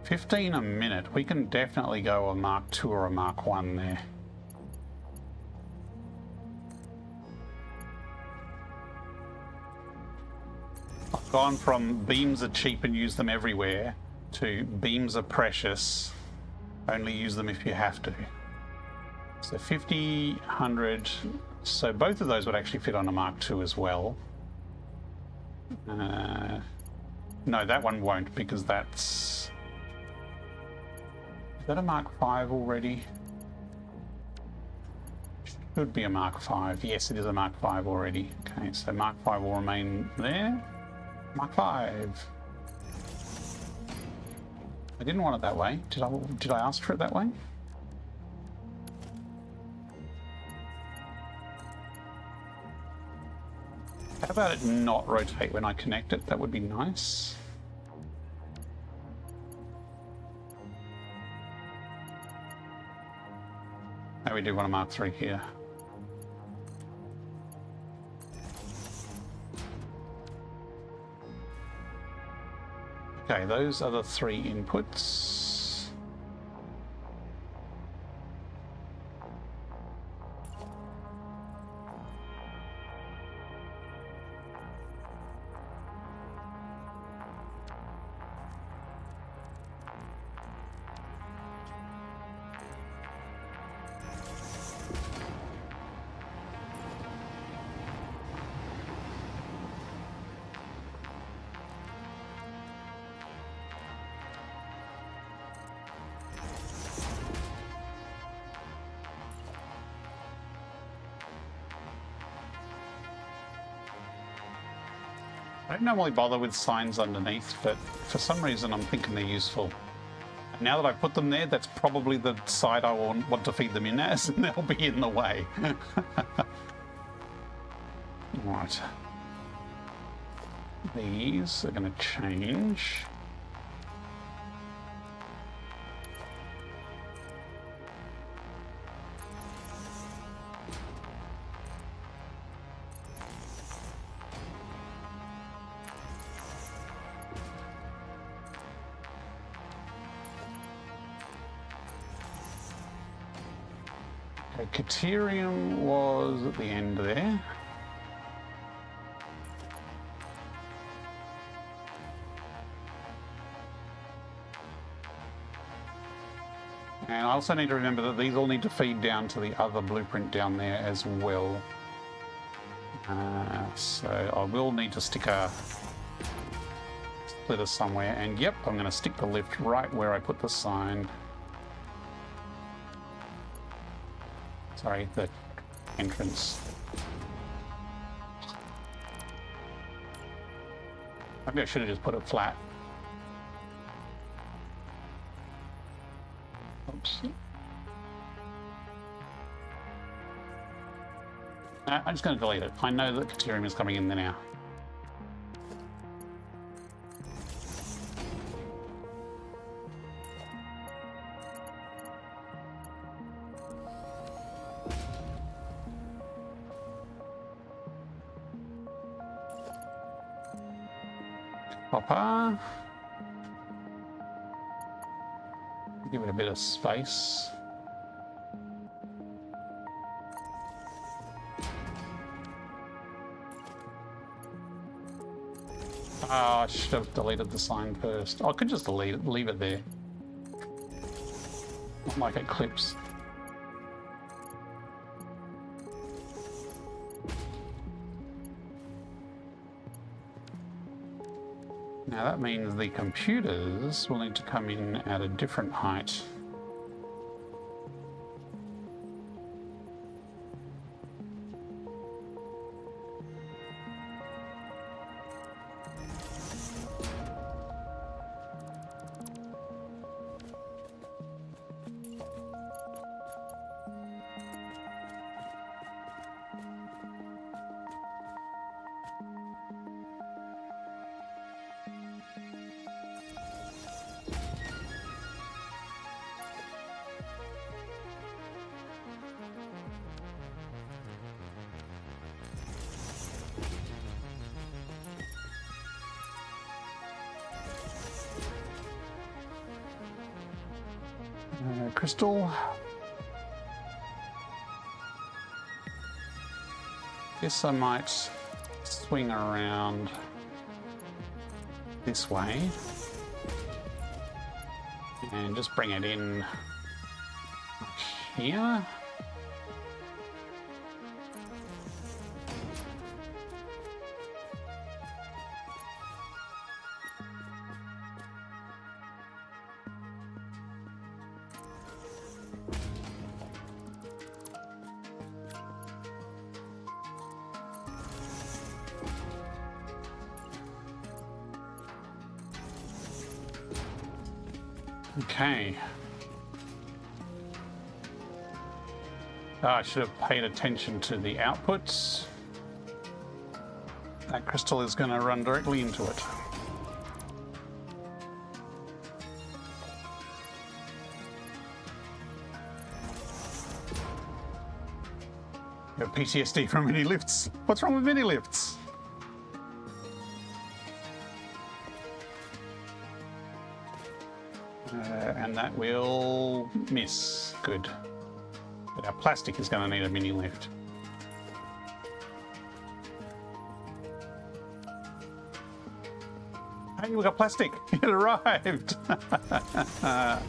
$15 a minute. We can definitely go a Mark II or a Mark I there. I've gone from beams are cheap and use them everywhere to beams are precious, only use them if you have to. So 50, 100, so both of those would actually fit on a Mark II as well. No, that one won't, because that's... Is that a Mark V already? Should be a Mark V. Yes, it is a Mark V already. Okay, so Mark V will remain there. Mark V. I didn't want it that way. Did I ask for it that way? How about it not rotate when I connect it? That would be nice. Now we do want a Mark III here. Okay, those are the 3 inputs. I don't normally bother with signs underneath, but for some reason I'm thinking they're useful. And now that I've put them there, that's probably the side I want to feed them in as, and they'll be in the way. Right. These are going to change. Okay, Caterium was at the end there. And I also need to remember that these all need to feed down to the other blueprint down there as well. So I will need to stick a splitter somewhere. And yep, I'm going to stick the lift right where I put the sign. Sorry, the entrance. Maybe I should have just put it flat. Oops. I'm just going to delete it. I know that Caterium is coming in there now. Copper. Give it a bit of space. Oh, I should have deleted the sign first. Oh, I could just delete it, leave it there. Not like it clips. Now that means the computers will need to come in at a different height. Crystal. Guess I might swing around this way and just bring it in here. Okay. I should have paid attention to the outputs. That crystal is going to run directly into it. You have PTSD from mini lifts. What's wrong with mini lifts? And that will miss. Good. But our plastic is going to need a mini lift. Hey, we got plastic. It arrived. About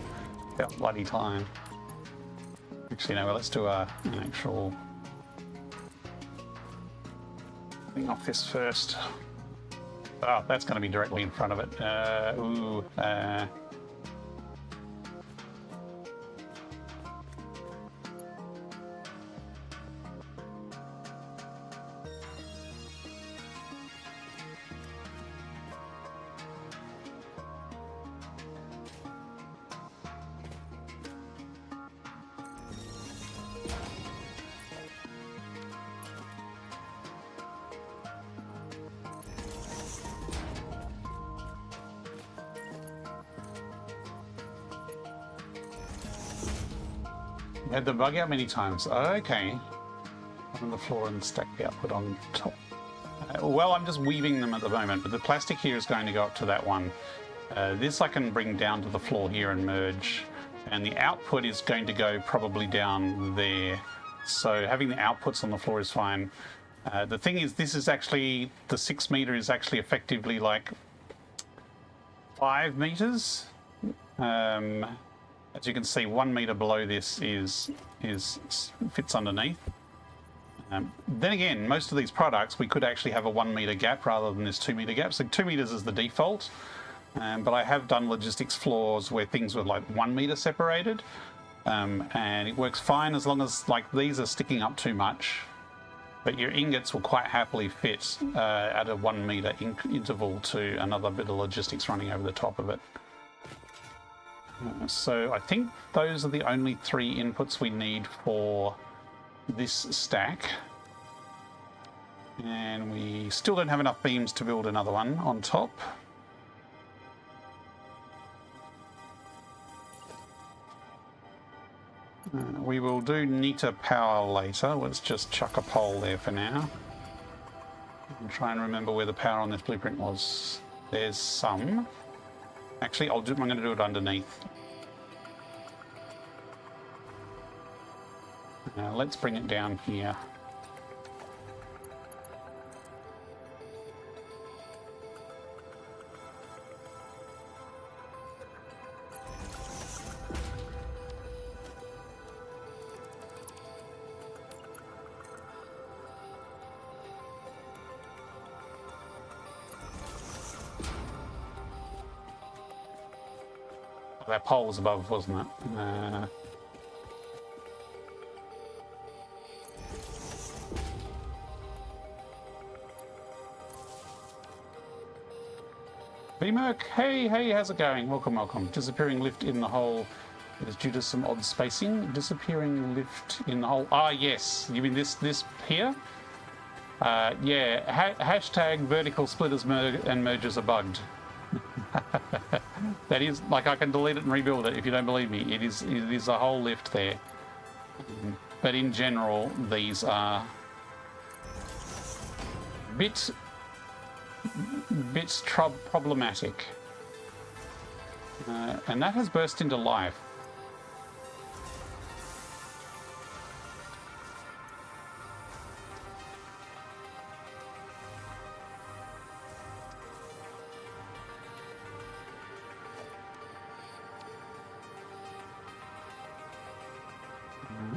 bloody time. Actually, no, well, let's do an actual thing off this first. Oh, that's going to be directly in front of it. Had the bug out many times. Okay. On the floor and stack the output on top. Well, I'm just weaving them at the moment, but the plastic here is going to go up to that one. This I can bring down to the floor here and merge, and the output is going to go probably down there. So having the outputs on the floor is fine. The thing is, this is actually, the 6 meter is actually effectively like 5 meters. As you can see, 1 meter below this fits underneath. Then again, most of these products, we could actually have a 1 meter gap rather than this 2 meter gap. So 2 meters is the default. But I have done logistics floors where things were like 1 meter separated. And it works fine as long as like these are sticking up too much. But your ingots will quite happily fit at a 1 meter interval to another bit of logistics running over the top of it. So I think those are the only 3 inputs we need for this stack. And we still don't have enough beams to build another one on top. We will do neater power later. Let's just chuck a pole there for now. And try and remember where the power on this blueprint was. There's some. Actually, I'm going to do it underneath. Let's bring it down here. That pole was above, wasn't it? B-Merc, hey, how's it going? Welcome, welcome. Disappearing lift in the hole is due to some odd spacing. Disappearing lift in the hole. Ah, yes. You mean this here? Yeah. Hashtag vertical splitters and mergers are bugged. That is, like, I can delete it and rebuild it if you don't believe me. It is a whole lift there. But in general, these are bit problematic. And that has burst into life.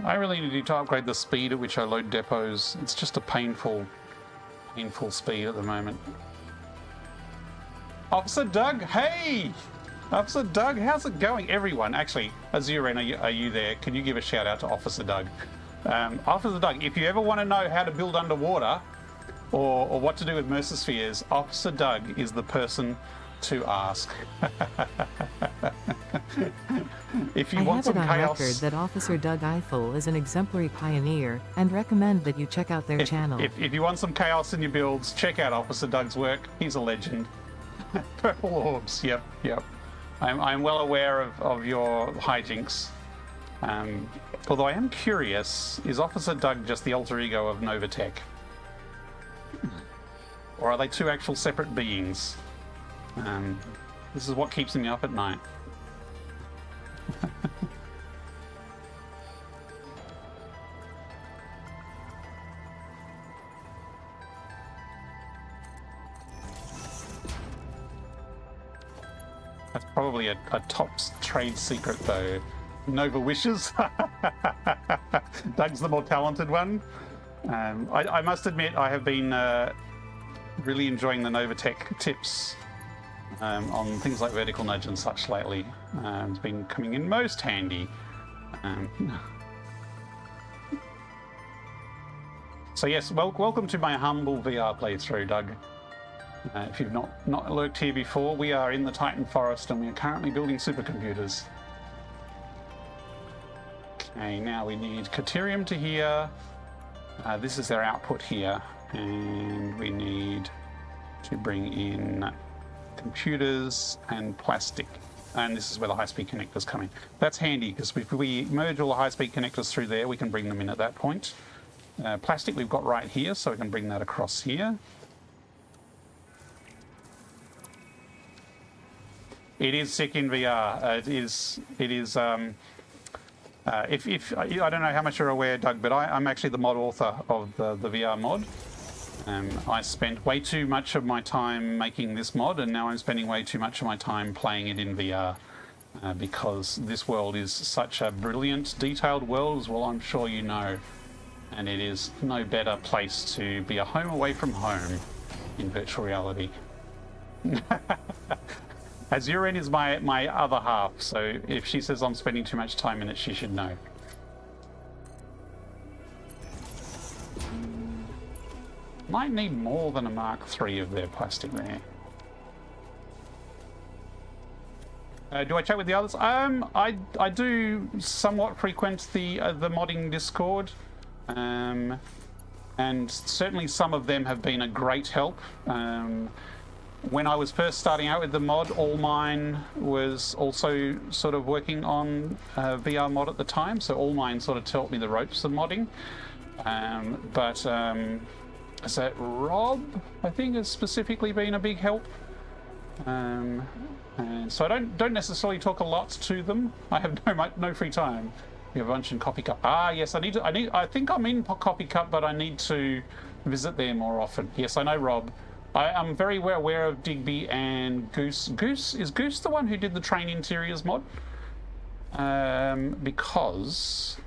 I really need to upgrade the speed at which I load depots. It's just a painful speed at the moment. Officer Doug, hey! Officer Doug, how's it going? Everyone, actually, Azuren, are you there? Can you give a shout out to Officer Doug? Officer Doug, if you ever want to know how to build underwater or what to do with Mercerspheres, Officer Doug is the person to ask. If you want some chaos, I have it on record that Officer Doug Eiffel is an exemplary pioneer, and recommend that you check out their channel. If you want some chaos in your builds, check out Officer Doug's work. He's a legend. Purple orbs, yep. I'm well aware of your hijinks. Although I am curious, is Officer Doug just the alter ego of Novatech? Or are they two actual separate beings? This is what keeps me up at night. That's probably a top trade secret, though. Nova wishes. Doug's the more talented one. I must admit, I have been really enjoying the Novatech tips on things like vertical nudge and such lately. It's been coming in most handy. So yes, welcome to my humble VR playthrough, Doug. If you've not lurked here before, we are in the Titan Forest and we are currently building supercomputers. Okay, now we need Caterium to here. This is their output here, and we need to bring in computers and plastic. And this is where the high-speed connectors come in. That's handy, because if we merge all the high-speed connectors through there, we can bring them in at that point. Plastic we've got right here, so we can bring that across here. It is sick in VR. It is. If I don't know how much you're aware, Doug, but I'm actually the mod author of the VR mod. I spent way too much of my time making this mod, and now I'm spending way too much of my time playing it in VR, because this world is such a brilliant, detailed world, as well I'm sure you know, and it is no better place to be a home away from home in virtual reality. Azurin is my other half, so if she says I'm spending too much time in it, she should know. Might need more than a Mark III of their plastic there. Do I chat with the others? I do somewhat frequent the modding Discord, and certainly some of them have been a great help. When I was first starting out with the mod, All Mine was also sort of working on VR mod at the time, so All Mine sort of taught me the ropes of modding. Is that Rob, I think, has specifically been a big help. And so I don't necessarily talk a lot to them. I have no free time. We have a bunch in Copy Cup. Ah, yes, I think I'm in Copy Cup, but I need to visit there more often. Yes, I know Rob. I'm very well aware of Digby and Goose. Is Goose the one who did the train interiors mod? Because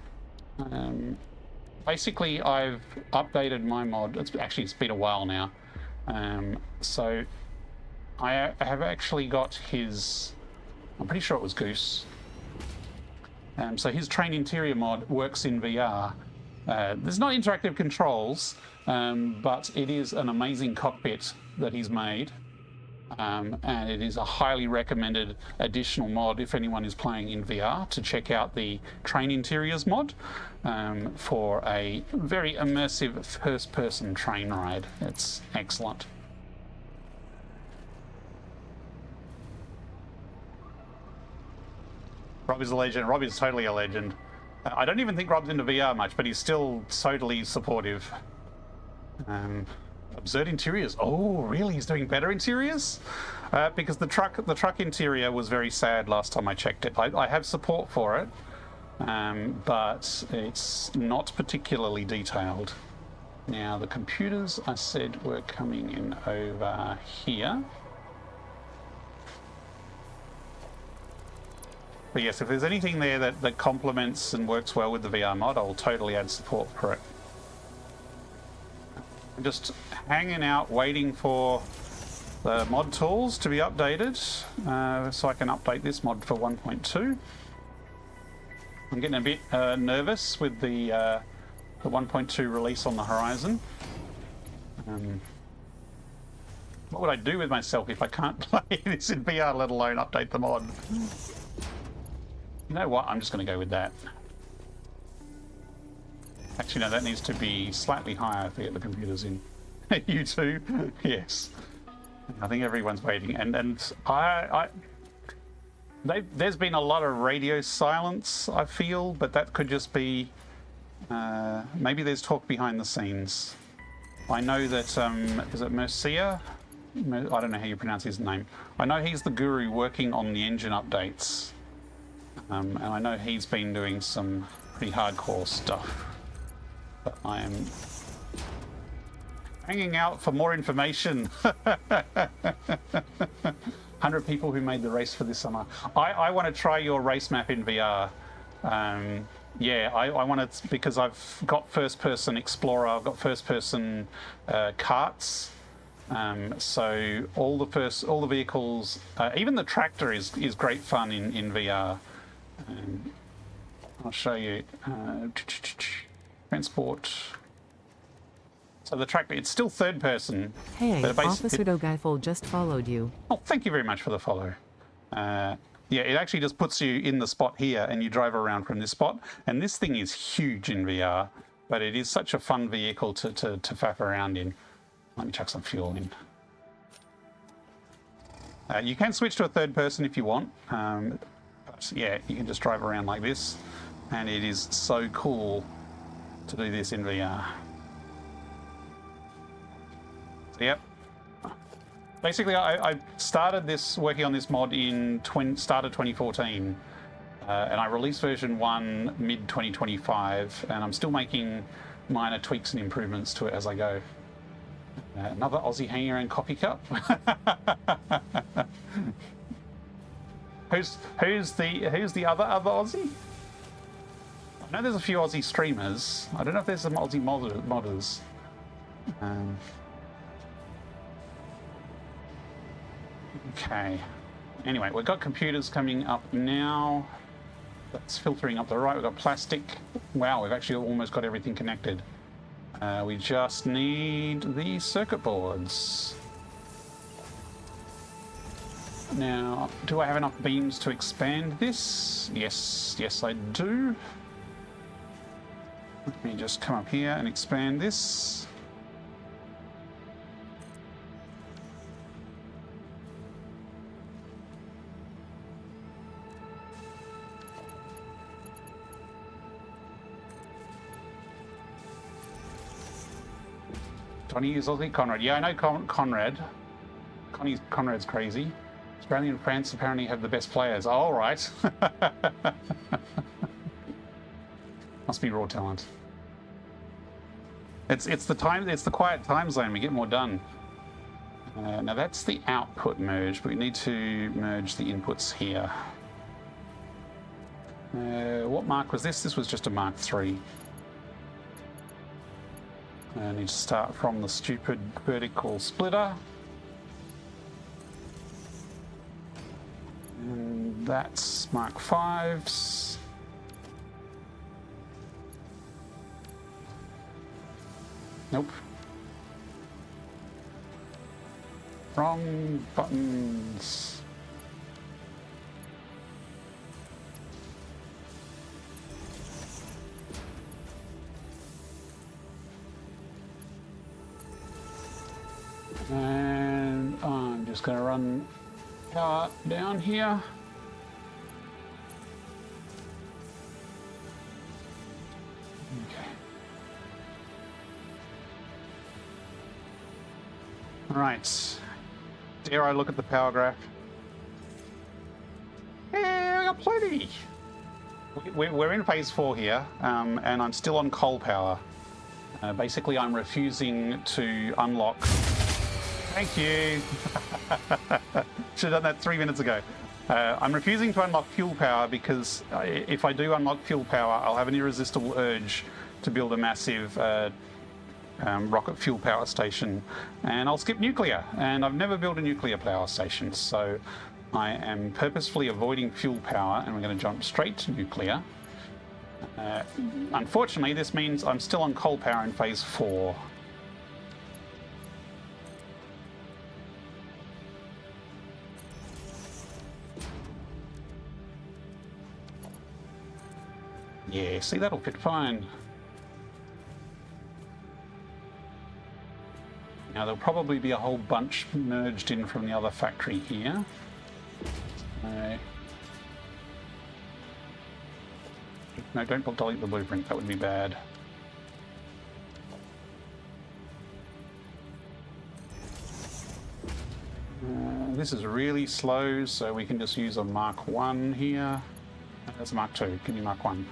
basically I've updated my mod. It's been a while now. So I have actually got his, I'm pretty sure it was Goose. So his train interior mod works in VR. There's not interactive controls, but it is an amazing cockpit that he's made. And it is a highly recommended additional mod if anyone is playing in VR to check out the train interiors mod for a very immersive first-person train ride. It's excellent. Rob is a legend. Rob is totally a legend. I don't even think Rob's into VR much, but he's still totally supportive. Absurd interiors. Oh, really? He's doing better interiors? Because the truck interior was very sad last time I checked it. I have support for it, but it's not particularly detailed. Now, the computers I said were coming in over here. But yes, if there's anything there that complements and works well with the VR mod, I'll totally add support for it. I'm just hanging out waiting for the mod tools to be updated, so I can update this mod for 1.2. I'm getting a bit nervous with the 1.2 release on the horizon. What would I do with myself if I can't play this in VR, let alone update the mod? You know what? I'm just going to go with that. Actually, no, that needs to be slightly higher to get the computers in. You too? Yes. I think everyone's waiting. And there's been a lot of radio silence, I feel, but that could just be... maybe there's talk behind the scenes. I know that, is it Mercia? I don't know how you pronounce his name. I know he's the guru working on the engine updates. And I know he's been doing some pretty hardcore stuff. But I am hanging out for more information. 100 people who made the race for this summer. I want to try your race map in VR. Yeah, I want to, because I've got first-person Explorer, I've got first-person carts. So all the vehicles, even the tractor is great fun in VR. I'll show you. Transport. So the tractor, it's still third person. Hey, Officer Doguyful just followed you. Oh, thank you very much for the follow. Yeah, it actually just puts you in the spot here and you drive around from this spot. And this thing is huge in VR, but it is such a fun vehicle to faff around in. Let me chuck some fuel in. You can switch to a third person if you want, but yeah, you can just drive around like this, and it is so cool to do this in VR. So, yep. Basically, I started working on this mod in start of 2014, and I released version 1 mid 2025, and I'm still making minor tweaks and improvements to it as I go. Another Aussie hanging around Coffee Cup. Who's the other Aussie? I know there's a few Aussie streamers. I don't know if there's some Aussie modders. Okay. Anyway, we've got computers coming up now. That's filtering up the right. We've got plastic. Wow, we've actually almost got everything connected. We just need the circuit boards. Now, do I have enough beams to expand this? Yes I do. Let me just come up here and expand this. Johnny is Aussie. Conrad. Yeah, I know Conrad. Conrad's crazy. Australia and France apparently have the best players. Oh, all right. Must be raw talent. It's the quiet time zone. We get more done. Now that's the output merge, but we need to merge the inputs here. What mark was this? This was just a Mark III. I need to start from the stupid vertical splitter. And that's Mark V's. Nope. Wrong buttons. And I'm just going to run power down here. Okay. Right. Dare I look at the power graph? Yeah, I got plenty. We're in phase 4 here, and I'm still on coal power. Basically, I'm refusing to unlock. Thank you. Should have done that 3 minutes ago. I'm refusing to unlock fuel power because if I do unlock fuel power, I'll have an irresistible urge to build a massive rocket fuel power station, and I'll skip nuclear. And I've never built a nuclear power station, so I am purposefully avoiding fuel power, and we're going to jump straight to nuclear. Unfortunately, this means I'm still on coal power in phase 4. Yeah, see, that'll fit fine. Now, there'll probably be a whole bunch merged in from the other factory here. No, don't delete the blueprint, that would be bad. This is really slow, so we can just use a Mark 1 here. That's a Mark 2, give me Mark 1.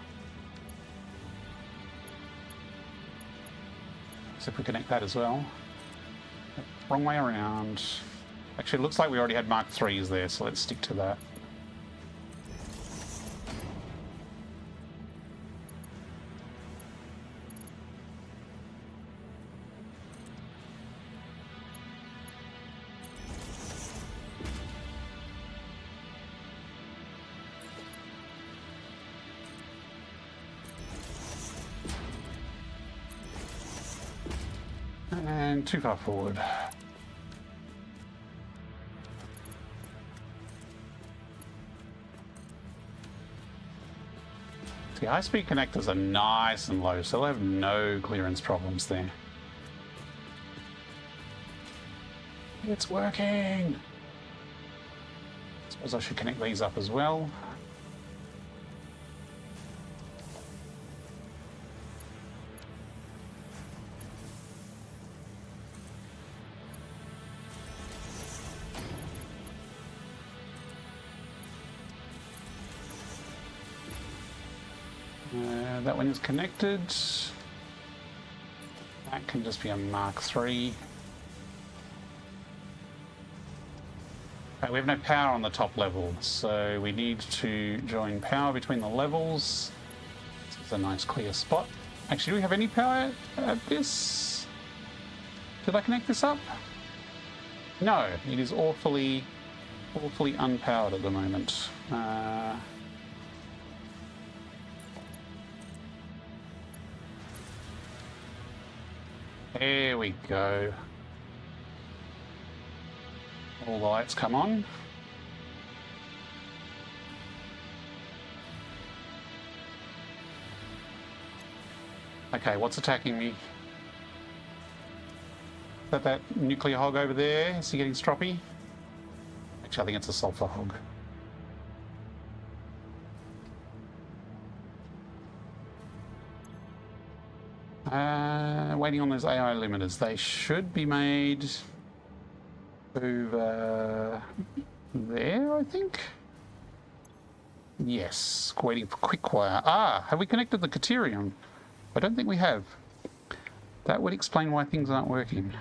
So if we connect that as well. Wrong way around. Actually, it looks like we already had Mark 3s there, so let's stick to that. And too far forward. The high-speed connectors are nice and low, so they'll have no clearance problems there. It's working! Suppose I should connect these up as well. That one is connected. That can just be a Mark III. We have no power on the top level, so we need to join power between the levels. This is a nice clear spot. Actually, do we have any power at this? Did I connect this up? No, it is awfully unpowered at the moment. There we go. All the lights come on. Okay, what's attacking me? Is that nuclear hog over there? Is he getting stroppy? Actually, I think it's a sulfur hog. Waiting on those AI limiters. They should be made over there, I think. Yes, waiting for quick wire. Ah, have we connected the Caterium? I don't think we have. That would explain why things aren't working.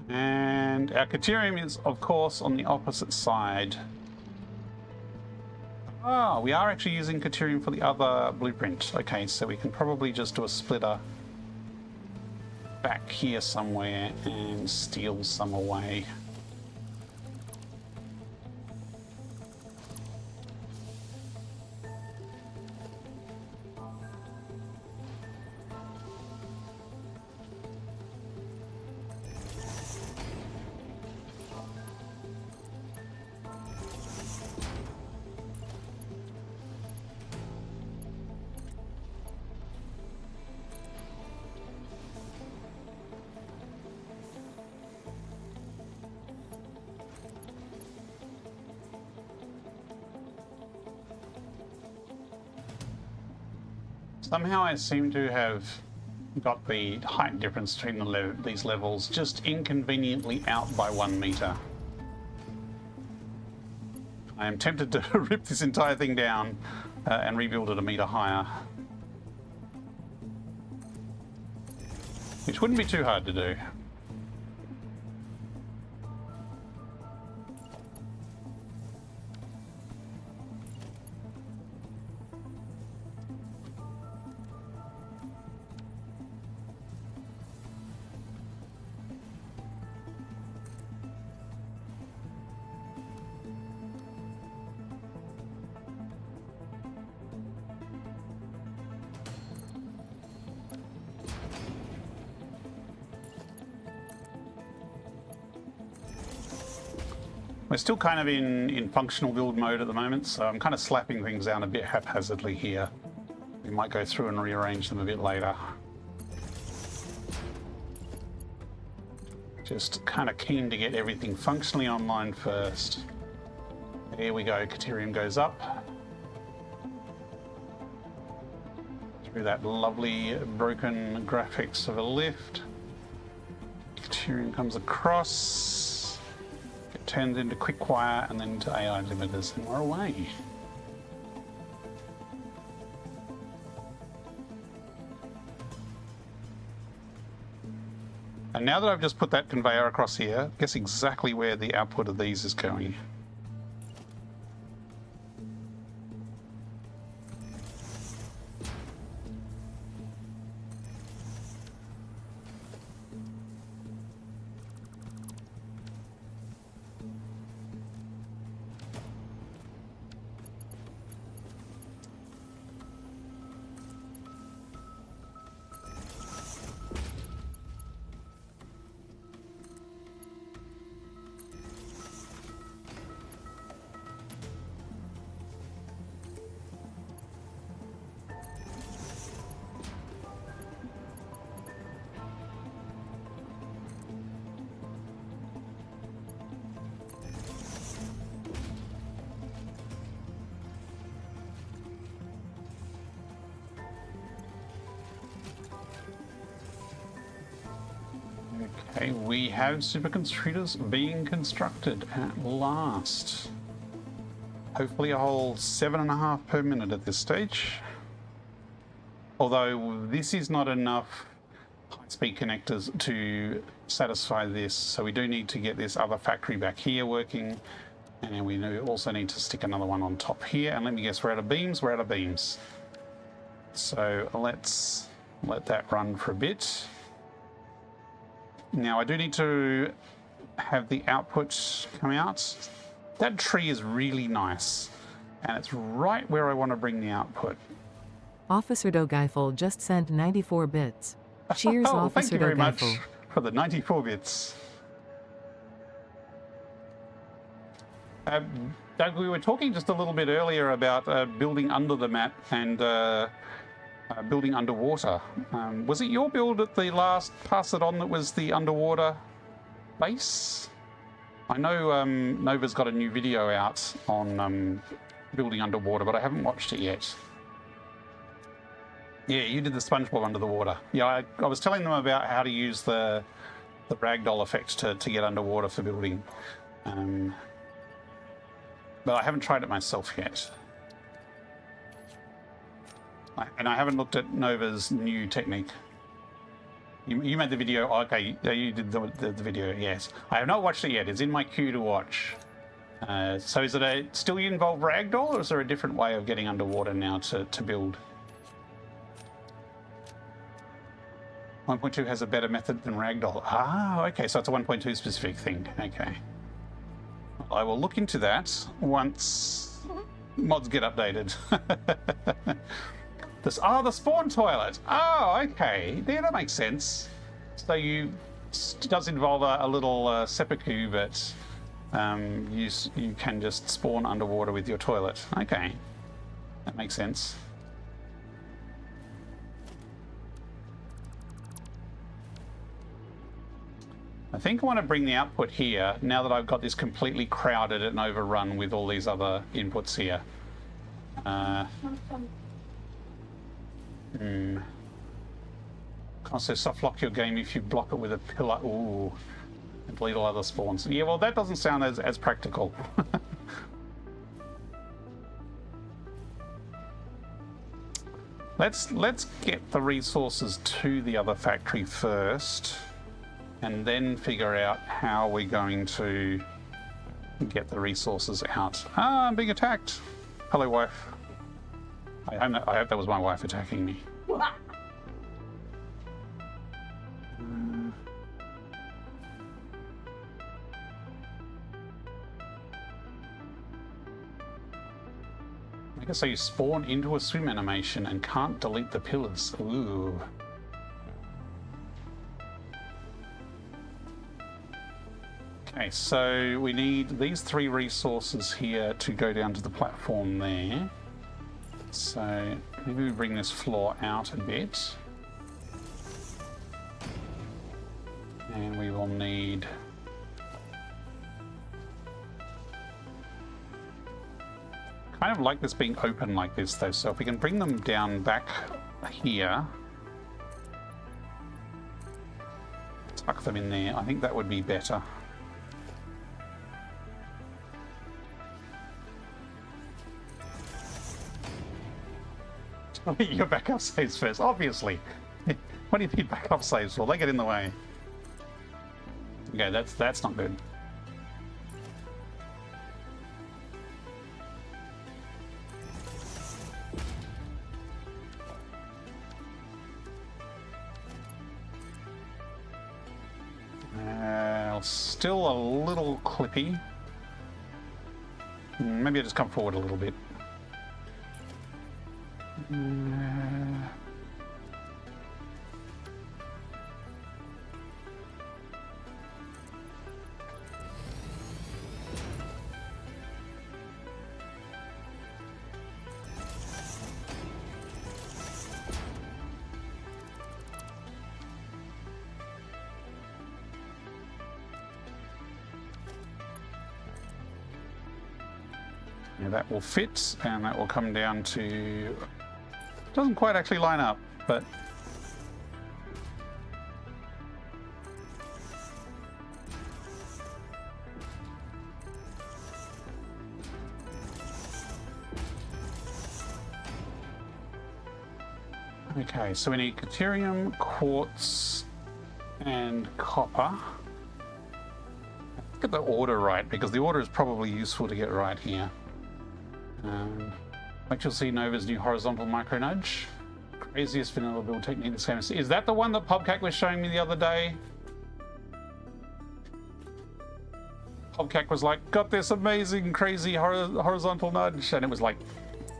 And our Caterium is, of course, on the opposite side. Ah, we are actually using Caterium for the other blueprint. Okay, so we can probably just do a splitter back here somewhere and steal some away. Somehow I seem to have got the height difference between these levels just inconveniently out by 1 meter. I am tempted to rip this entire thing down and rebuild it 1 meter higher. Which wouldn't be too hard to do. We're still kind of in functional build mode at the moment, so I'm kind of slapping things down a bit haphazardly here. We might go through and rearrange them a bit later. Just kind of keen to get everything functionally online first. There we go, Caterium goes up. Through that lovely broken graphics of a lift. Caterium comes across. It turns into quick wire and then into AI limiters, and we're away. And now that I've just put that conveyor across here, guess exactly where the output of these is going. Okay, we have supercomputers being constructed at last. Hopefully a whole 7.5 per minute at this stage. Although this is not enough high-speed connectors to satisfy this, so we do need to get this other factory back here working, and then we also need to stick another one on top here. And let me guess, we're out of beams? We're out of beams. So let's let that run for a bit. Now I do need to have the output come out. That tree is really nice, and it's right where I want to bring the output. Officer Dogeifel just sent 94 bits. Cheers, oh, Officer thank you very much Dogeifel. for the 94 bits. Doug, we were talking just a little bit earlier about building under the map and building underwater. Was it your build at the last Pass It On that was the underwater base? I know Nova's got a new video out on building underwater, but I haven't watched it yet. Yeah, you did the SpongeBob under the water. Yeah, I was telling them about how to use the ragdoll effect to get underwater for building. But I haven't tried it myself yet. And I haven't looked at Nova's new technique. You made the video. Oh, okay, you did the video, yes. I have not watched it yet. It's in my queue to watch. So is it still involve ragdoll, or is there a different way of getting underwater now to build? 1.2 has a better method than ragdoll. Ah, okay, so it's a 1.2 specific thing. Okay. I will look into that once mods get updated. The spawn toilet. Oh, okay. Yeah, that makes sense. So it does involve a little seppuku, but you can just spawn underwater with your toilet. Okay, that makes sense. I think I want to bring the output here now that I've got this completely crowded and overrun with all these other inputs here. Can't say soft lock your game if you block it with a pillar. Ooh, and delete all other spawns. Yeah, well, that doesn't sound as practical. Let's get the resources to the other factory first, and then figure out how we're going to get the resources out. Ah, I'm being attacked. Hello, wife. I hope that was my wife attacking me. I guess so you spawn into a swim animation and can't delete the pillars. Ooh. Okay, so we need these 3 resources here to go down to the platform there. So maybe we bring this floor out a bit. And we will need kind of like this being open like this though, so if we can bring them down back here, tuck them in there, I think that would be better. Your backup saves first, obviously. What do you need backup saves for? They get in the way. Okay, that's not good. Still a little clippy. Maybe I just come forward a little bit. Yeah, that will fit, and that will come down to... Doesn't quite actually line up, but... Okay, so we need deuterium, quartz, and copper. Get the order right, because the order is probably useful to get right here. Wait till you see Nova's new horizontal micro nudge. Craziest vanilla build technique this game. Is that the one that Pobcac was showing me the other day? Pobcac was like, got this amazing, crazy horizontal nudge, and it was like,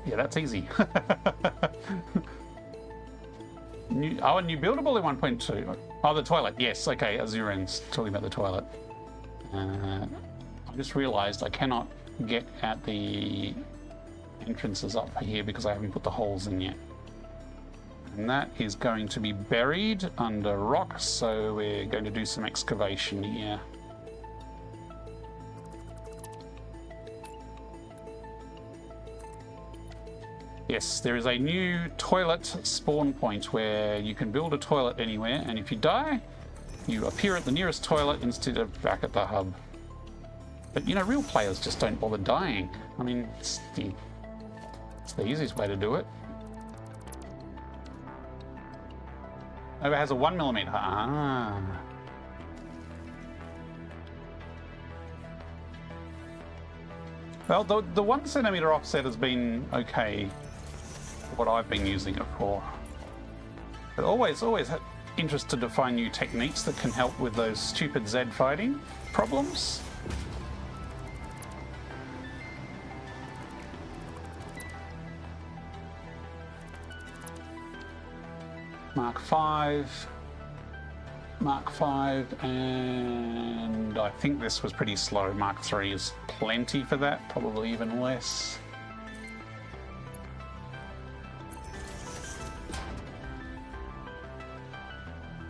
yeah, that's easy. A new buildable in 1.2. Oh, the toilet. Yes, okay, Azuran's talking about the toilet. I just realized I cannot get at the entrances up here because I haven't put the holes in yet. And that is going to be buried under rock, so we're going to do some excavation here. Yes, there is a new toilet spawn point where you can build a toilet anywhere, and if you die, you appear at the nearest toilet instead of back at the hub. But you know, real players just don't bother dying. I mean, it's the easiest way to do it. Nova has a 1mm. Ah. Well, the 1 centimeter offset has been okay for what I've been using it for. But always interested to find new techniques that can help with those stupid Z fighting problems. Mark 5, and I think this was pretty slow. Mark 3 is plenty for that, probably even less.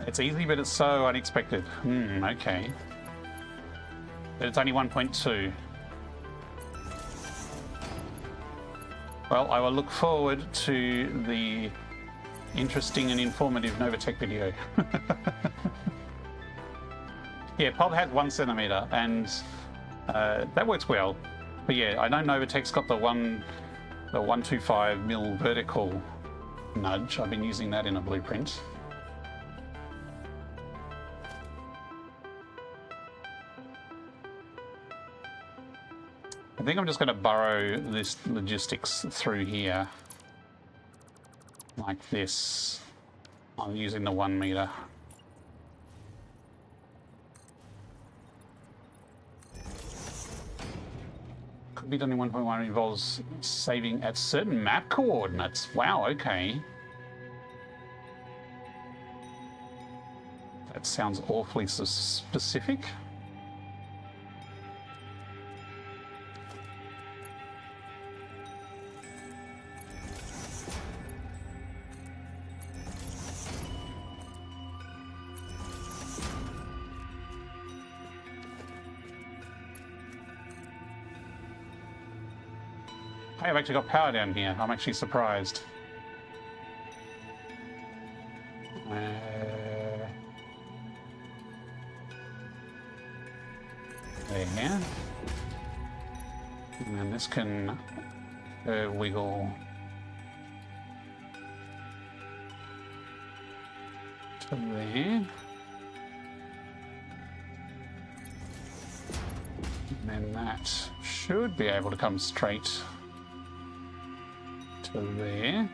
It's easy, but it's so unexpected. Okay. But it's only 1.2. Well, I will look forward to the interesting and informative Novatech video. Yeah, Pob has 1 centimeter, and that works well. But yeah, I know Novatech's got the 125 mil vertical nudge. I've been using that in a blueprint. I think I'm just going to burrow this logistics through here. Like this. I'm using the 1 meter. Could be done in 1.1. Involves saving at certain map coordinates. Wow, okay. That sounds awfully specific. Hey, I've actually got power down here. I'm actually surprised. There. And then this can wiggle to there. And then that should be able to come straight to there.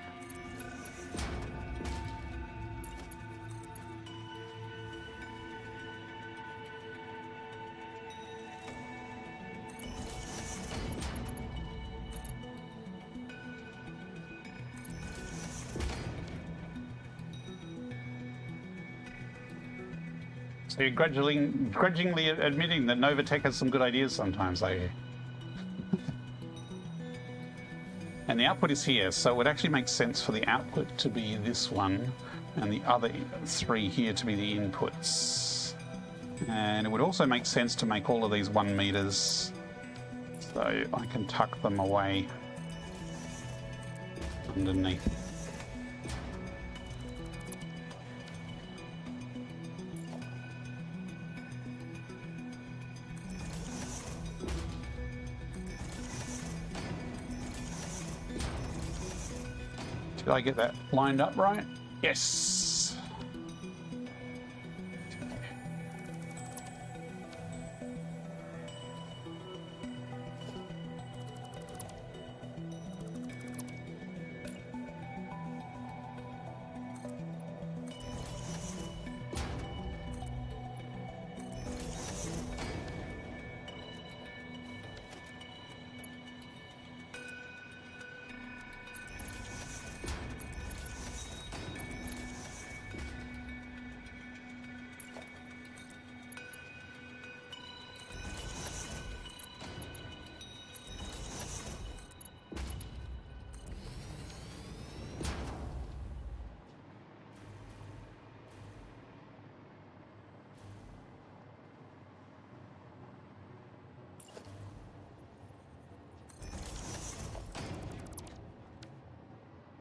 So you're grudgingly admitting that Novatech has some good ideas sometimes, are you? And the output is here, so it would actually make sense for the output to be this one and the other 3 here to be the inputs. And it would also make sense to make all of these 1 meters, so I can tuck them away underneath. Did I get that lined up right? Yes.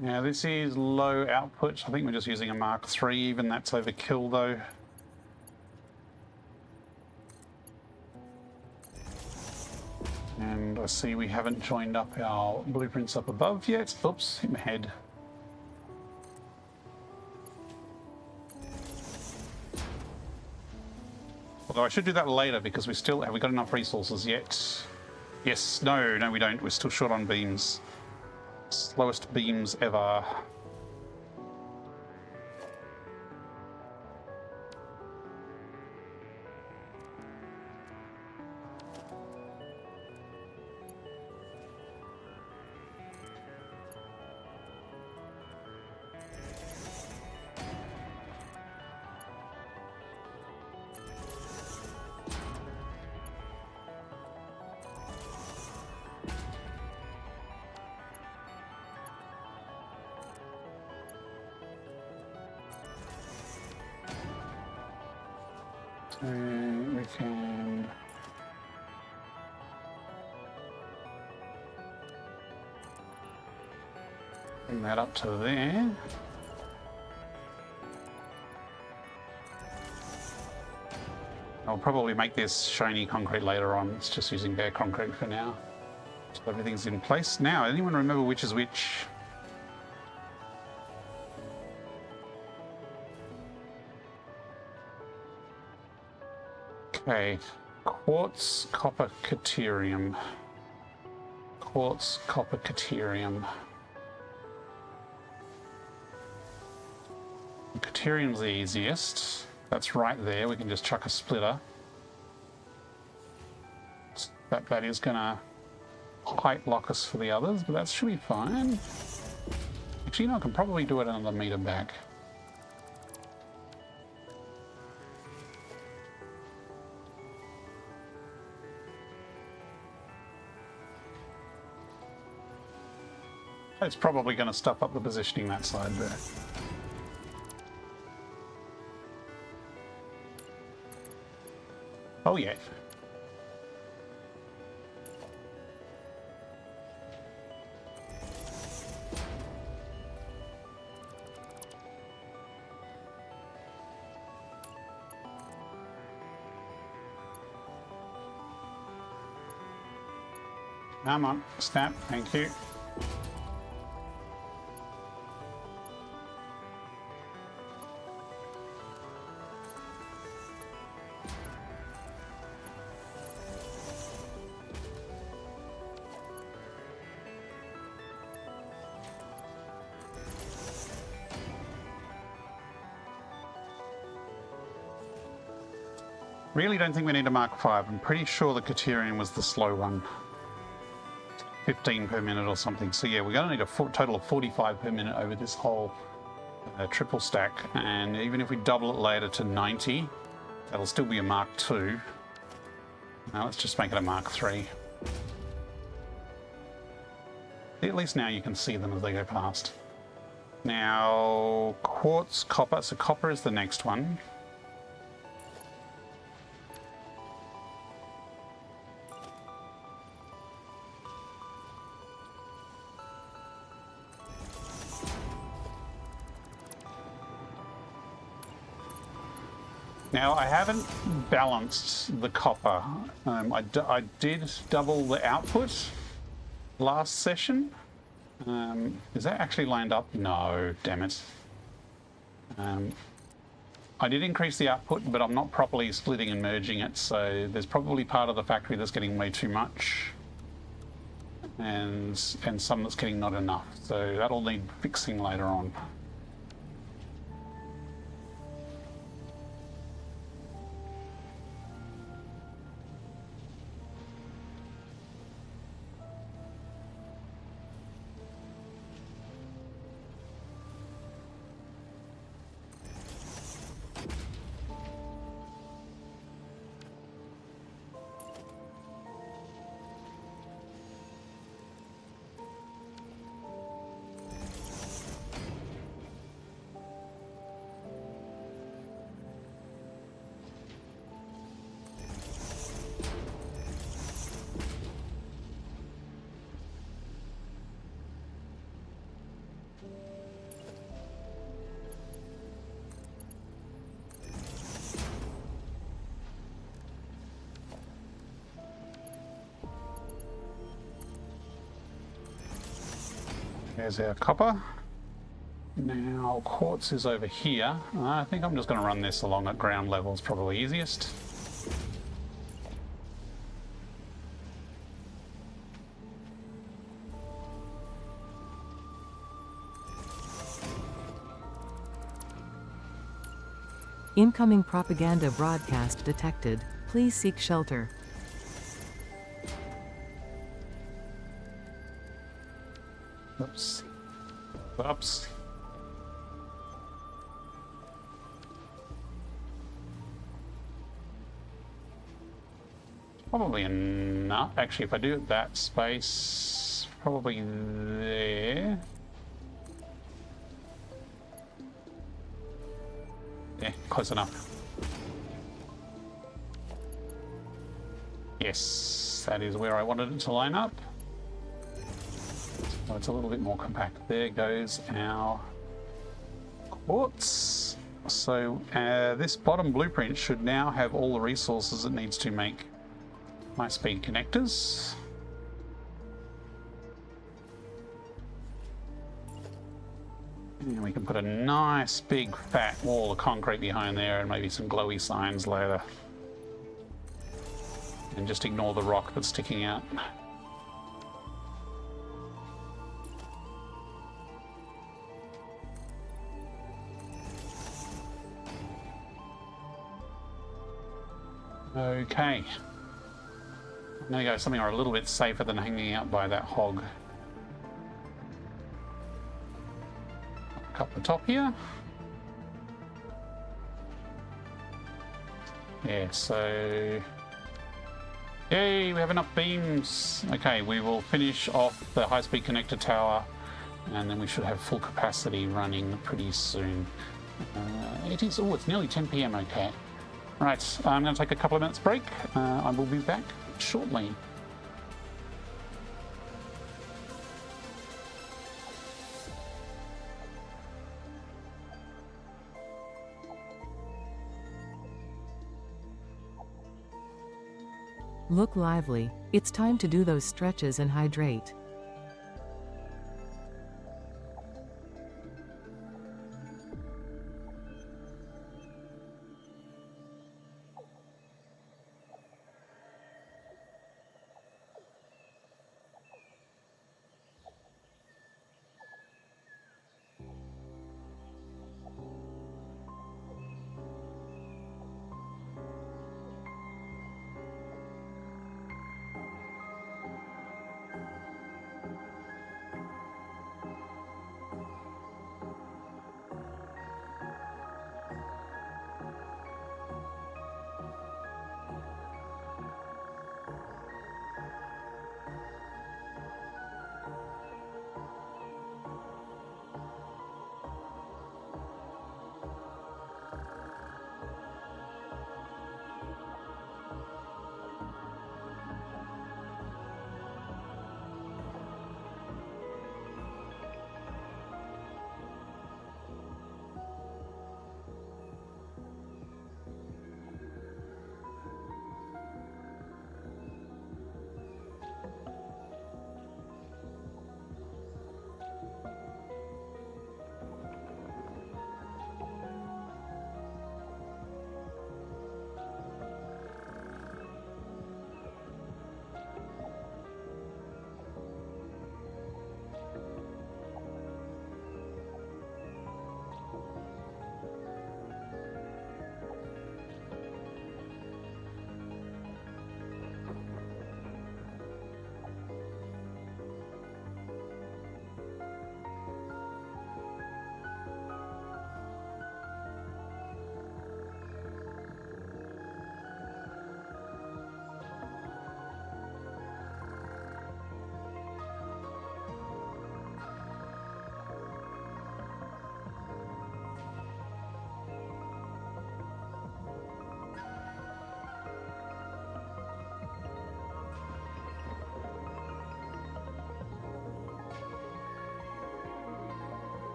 Now this is low output. I think we're just using a Mark III, even that's overkill though. And I see we haven't joined up our blueprints up above yet. Oops, hit my head. Although I should do that later because we still, have we got enough resources yet? Yes, no we don't. We're still short on beams. Slowest beams ever. So we can bring that up to there. I'll probably make this shiny concrete later on. It's just using bare concrete for now. So everything's in place. Now, anyone remember which is which? Okay, quartz, copper, caterium. Quartz, copper, caterium. Caterium's the easiest. That's right there. We can just chuck a splitter. That is going to height lock us for the others, but that should be fine. Actually, no, I can probably do it another meter back. It's probably going to stuff up the positioning that side there. Oh yeah. Come on, snap, thank you. Really don't think we need a Mark V. I'm pretty sure the Caterium was the slow one. 15 per minute or something. So yeah, we're going to need a total of 45 per minute over this whole triple stack. And even if we double it later to 90, that'll still be a Mark II. Now let's just make it a Mark III. At least now you can see them as they go past. Now, quartz, copper. So copper is the next one. Now, I haven't balanced the copper. I did double the output last session. Is that actually lined up? No, damn it. I did increase the output, but I'm not properly splitting and merging it, so there's probably part of the factory that's getting way too much, and some that's getting not enough. So that'll need fixing later on. There's our copper. Now quartz is over here. I think I'm just going to run this along at ground level, it's probably easiest. Incoming propaganda broadcast detected. Please seek shelter. Oops. Oops. Probably enough. Actually, if I do it that space, probably there. Yeah, close enough. Yes, that is where I wanted it to line up. So it's a little bit more compact. There goes our quartz. So this bottom blueprint should now have all the resources it needs to make high-speed connectors. And we can put a nice big fat wall of concrete behind there and maybe some glowy signs later. And just ignore the rock that's sticking out. Okay. I'm going to go something a little bit safer than hanging out by that hog. Up the top here. Yeah, so... Yay, we have enough beams. Okay, we will finish off the high-speed connector tower and then we should have full capacity running pretty soon. It is... Oh, it's nearly 10 p.m. Okay. Right, I'm going to take a couple of minutes break. I will be back shortly. Look lively. It's time to do those stretches and hydrate.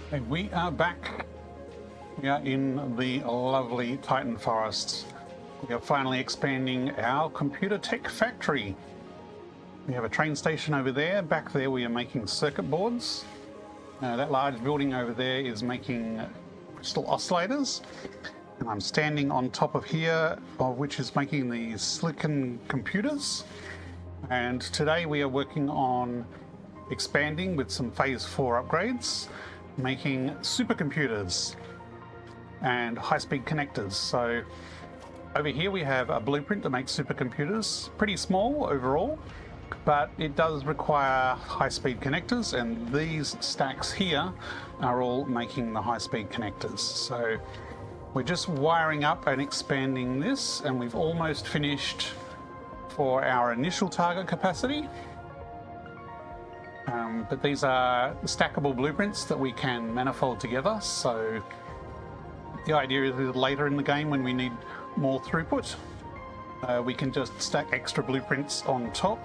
Okay, we are back. We are in the lovely Titan Forests. We are finally expanding our computer tech factory. We have a train station over there. Back there we are making circuit boards. That large building over there is making crystal oscillators. And I'm standing on top of here, which is making these silicon computers. And today we are working on expanding with some phase 4 upgrades, making supercomputers and high-speed connectors. So over here we have a blueprint to make supercomputers, pretty small overall, but it does require high-speed connectors, and these stacks here are all making the high-speed connectors. So we're just wiring up and expanding this, and we've almost finished for our initial target capacity. But these are stackable blueprints that we can manifold together, so the idea is that later in the game when we need more throughput, we can just stack extra blueprints on top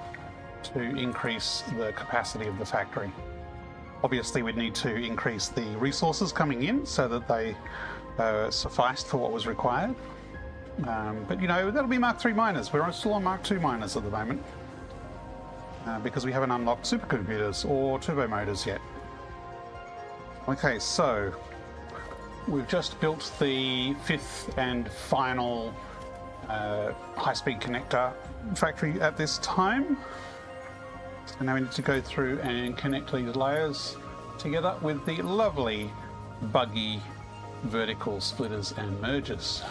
to increase the capacity of the factory. Obviously we'd need to increase the resources coming in so that they sufficed for what was required. But you know, that'll be Mark III miners. We're still on Mark II miners at the moment. Because we haven't unlocked supercomputers or turbo motors yet. Okay, so we've just built the 5th and final high-speed connector factory at this time. So now we need to go through and connect these layers together with the lovely buggy vertical splitters and mergers.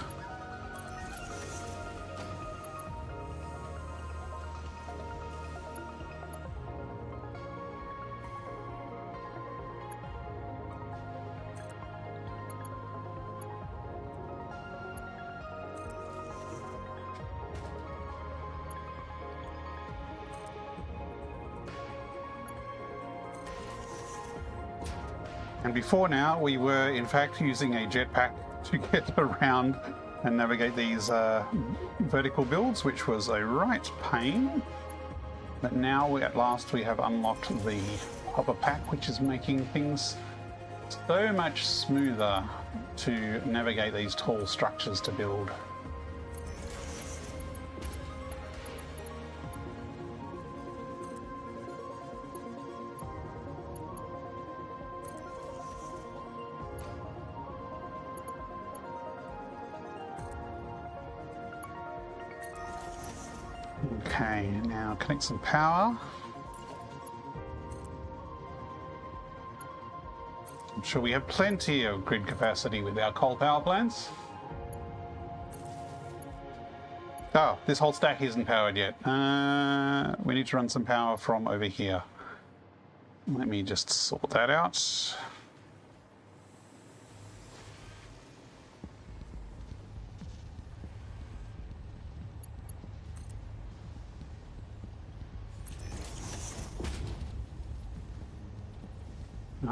And before now, we were in fact using a jetpack to get around and navigate these vertical builds, which was a right pain. But now at last we have unlocked the hopper pack, which is making things so much smoother to navigate these tall structures to build. Okay, now connect some power. I'm sure we have plenty of grid capacity with our coal power plants. Oh, this whole stack isn't powered yet. We need to run some power from over here. Let me just sort that out.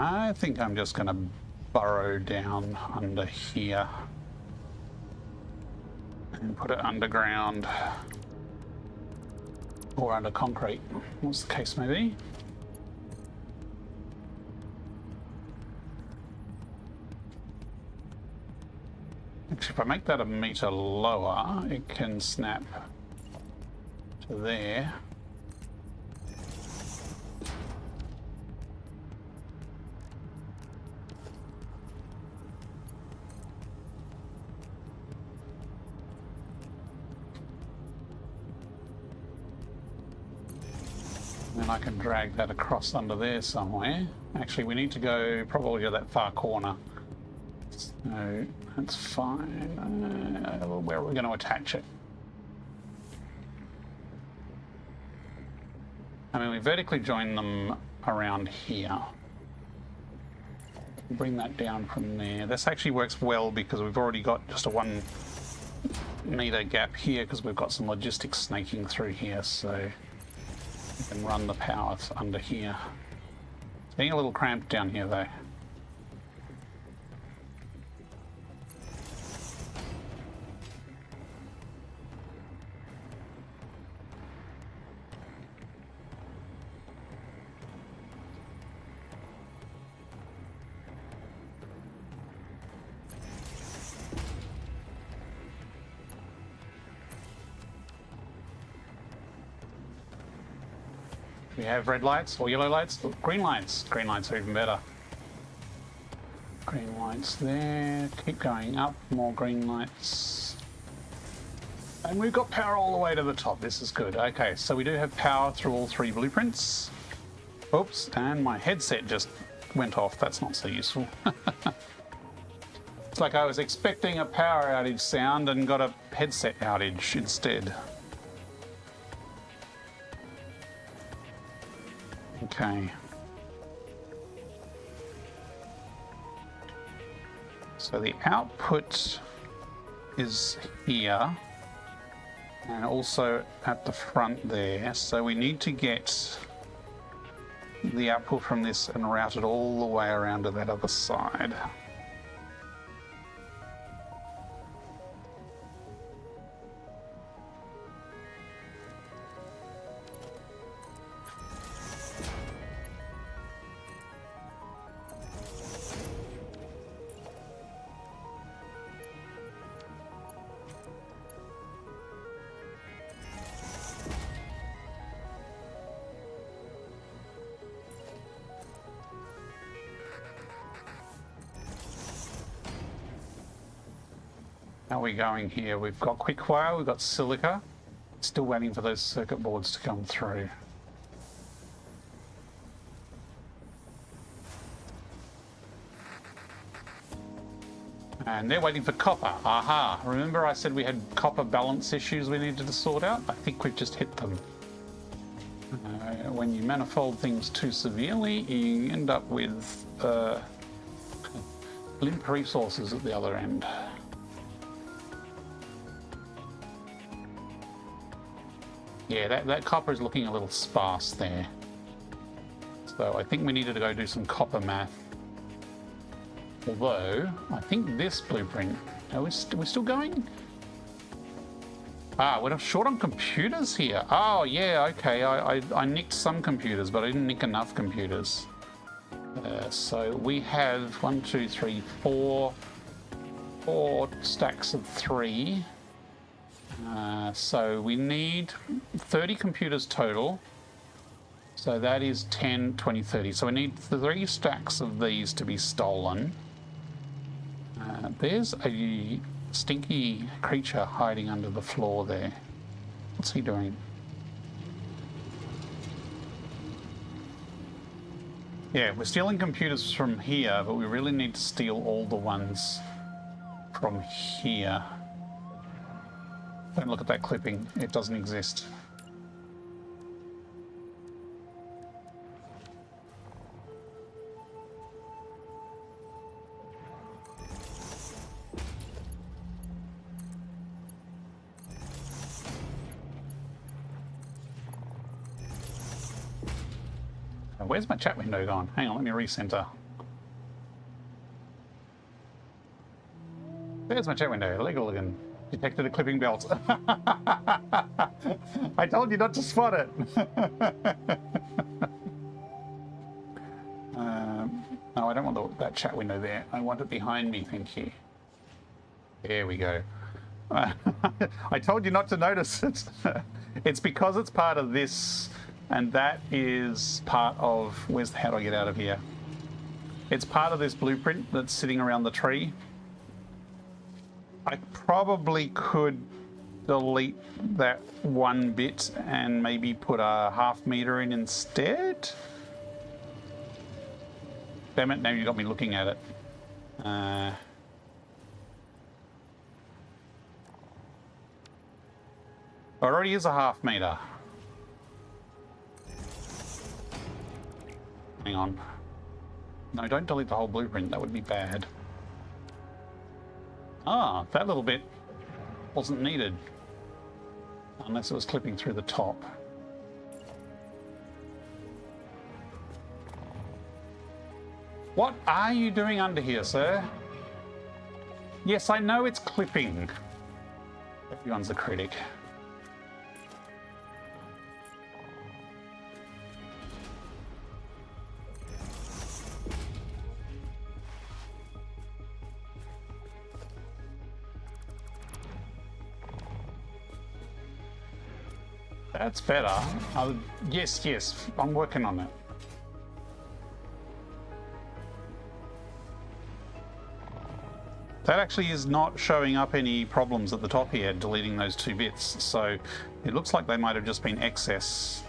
I think I'm just going to burrow down under here and put it underground or under concrete, what's the case may be. Actually, if I make that a meter lower, it can snap to there. And I can drag that across under there somewhere. Actually, we need to go probably to that far corner. So that's fine. Where are we going to attach it? I mean, we vertically join them around here. Bring that down from there. This actually works well because we've already got just a 1 meter gap here because we've got some logistics snaking through here, so we can run the power under here. It's getting a little cramped down here though. We have red lights or yellow lights? Oh, green lights. Green lights are even better. Green lights there. Keep going up. More green lights. And we've got power all the way to the top. This is good. Okay, so we do have power through all 3 blueprints. Oops, and my headset just went off. That's not so useful. It's like I was expecting a power outage sound and got a headset outage instead. Okay. So the output is here and also at the front there. So we need to get the output from this and route it all the way around to that other side. How are we going here? We've got quick-wire, we've got silica. Still waiting for those circuit boards to come through. And they're waiting for copper. Aha! Remember I said we had copper balance issues we needed to sort out? I think we've just hit them. When you manifold things too severely, you end up with limp resources at the other end. Yeah, that copper is looking a little sparse there. So I think we needed to go do some copper math. Although, I think this blueprint... Are we still going? Ah, we're short on computers here. Oh, yeah, okay. I nicked some computers, but I didn't nick enough computers. So we have 1, 2, 3, 4 stacks of 3. So we need 30 computers total. So that is 10, 20, 30. So we need 3 stacks of these to be stolen. There's a stinky creature hiding under the floor there. What's he doing? Yeah, we're stealing computers from here, but we really need to steal all the ones from here. Don't look at that clipping, it doesn't exist. Where's my chat window gone? Hang on, let me recenter. There's my chat window. Legaligan. Detected a clipping belt. I told you not to spot it. No, I don't want that chat window there. I want it behind me, thank you. There we go. I told you not to notice it. It's because it's part of this, and that is part of... How do I get out of here? It's part of this blueprint that's sitting around the tree. I probably could delete that one bit and maybe put a half meter in instead. Damn it, now you got me looking at it. Already is a half meter. Hang on. No, don't delete the whole blueprint, that would be bad. Ah, that little bit wasn't needed. Unless it was clipping through the top. What are you doing under here, sir? Yes, I know it's clipping. Everyone's a critic. That's better. Yes, yes, I'm working on it. That actually is not showing up any problems at the top here, deleting those 2 bits. So it looks like they might have just been excess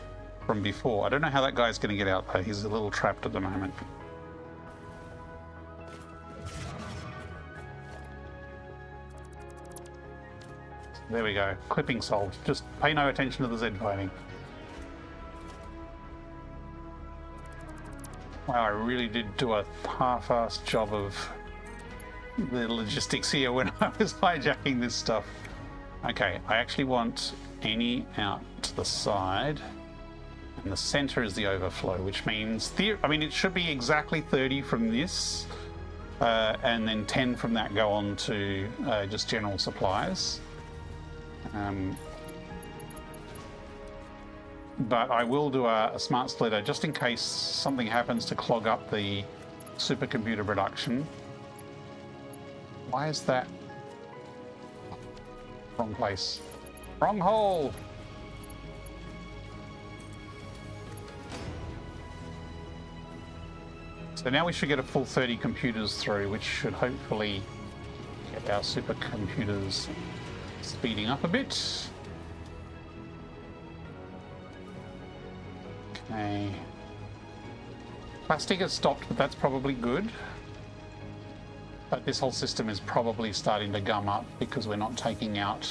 from before. I don't know how that guy's going to get out though. He's a little trapped at the moment. There we go. Clipping solved. Just pay no attention to the Z fighting. Wow, I really did do a half-assed job of the logistics here when I was hijacking this stuff. Okay, I actually want any out to the side. And the center is the overflow, which means... I mean, it should be exactly 30 from this. And then 10 from that go on to just general supplies. But I will do a smart splitter just in case something happens to clog up the supercomputer production. Why is that? Wrong place. Wrong hole! So now we should get a full 30 computers through, which should hopefully get our supercomputers speeding up a bit. Okay. Plastic has stopped, but that's probably good. But this whole system is probably starting to gum up because we're not taking out...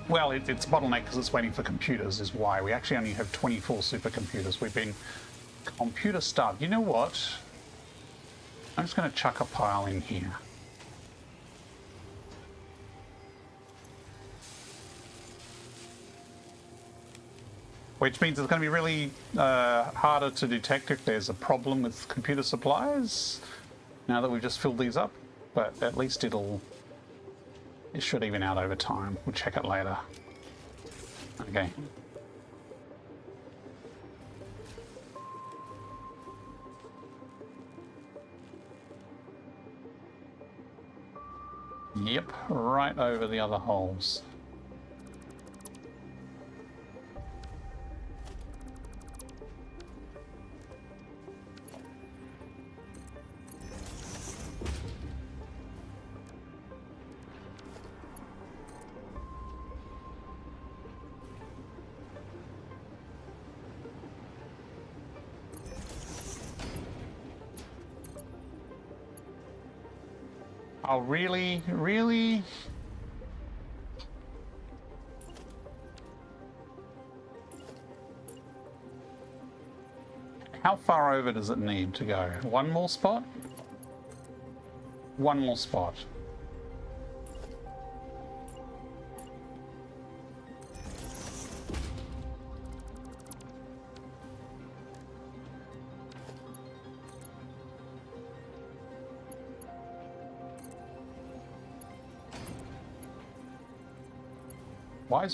Well, it's bottleneck because it's waiting for computers is why. We actually only have 24 supercomputers. We've been computer starved. You know what? I'm just going to chuck a pile in here. Which means it's going to be really harder to detect if there's a problem with computer supplies now that we've just filled these up, but at least it should even out over time. We'll check it later. Okay. Yep, right over the other holes. Oh, really? Really? How far over does it need to go? One more spot? One more spot.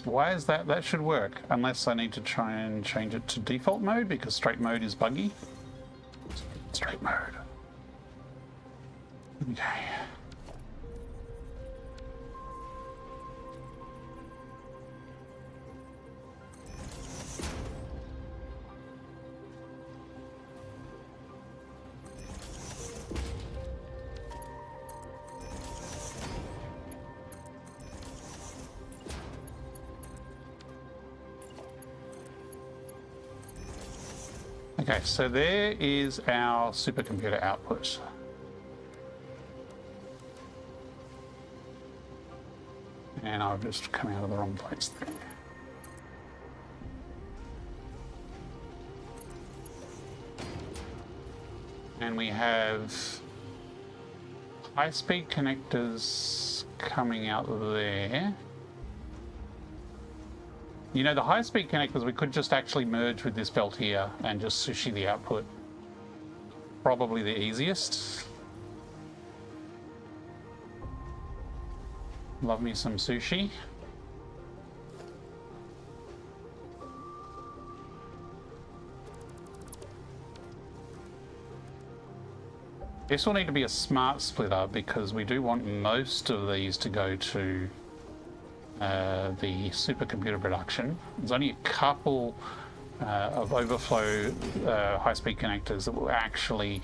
Why is that? That should work, unless I need to try and change it to default mode because straight mode is buggy. Straight mode. Okay. Okay, so there is our supercomputer output. And I've just come out of the wrong place there. And we have high-speed connectors coming out there. You know, the high-speed connectors, we could just actually merge with this belt here and just sushi the output. Probably the easiest. Love me some sushi. This will need to be a smart splitter because we do want most of these to go to the supercomputer production. There's only a couple of overflow high-speed connectors that will actually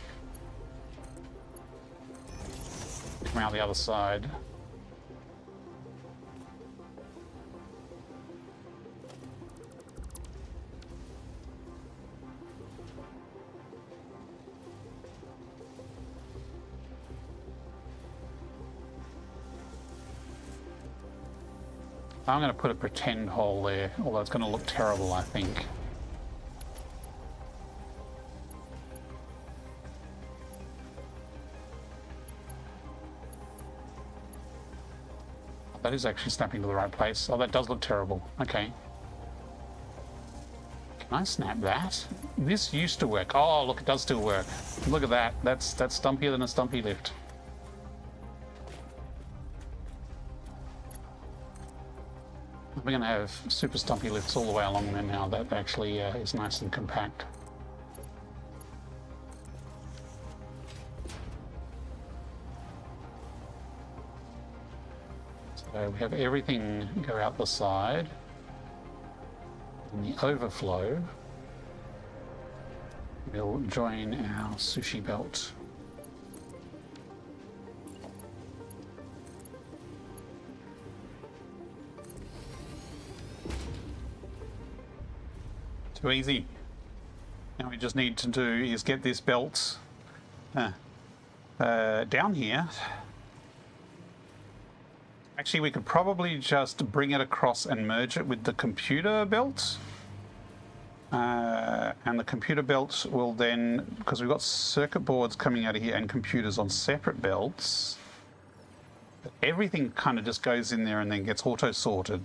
come out the other side. I'm going to put a pretend hole there, although it's going to look terrible, I think. That is actually snapping to the right place. Oh, that does look terrible. Okay. Can I snap that? This used to work. Oh, look, it does still work. Look at that. That's stumpier than a stumpy lift. We're going to have super stumpy lifts all the way along there now. That actually is nice and compact. So we have everything go out the side. And the overflow will join our sushi belt. Too easy. Now we just need to do is get this belt down here. Actually, we could probably just bring it across and merge it with the computer belt. And the computer belt will then, because we've got circuit boards coming out of here and computers on separate belts, everything kind of just goes in there and then gets auto-sorted.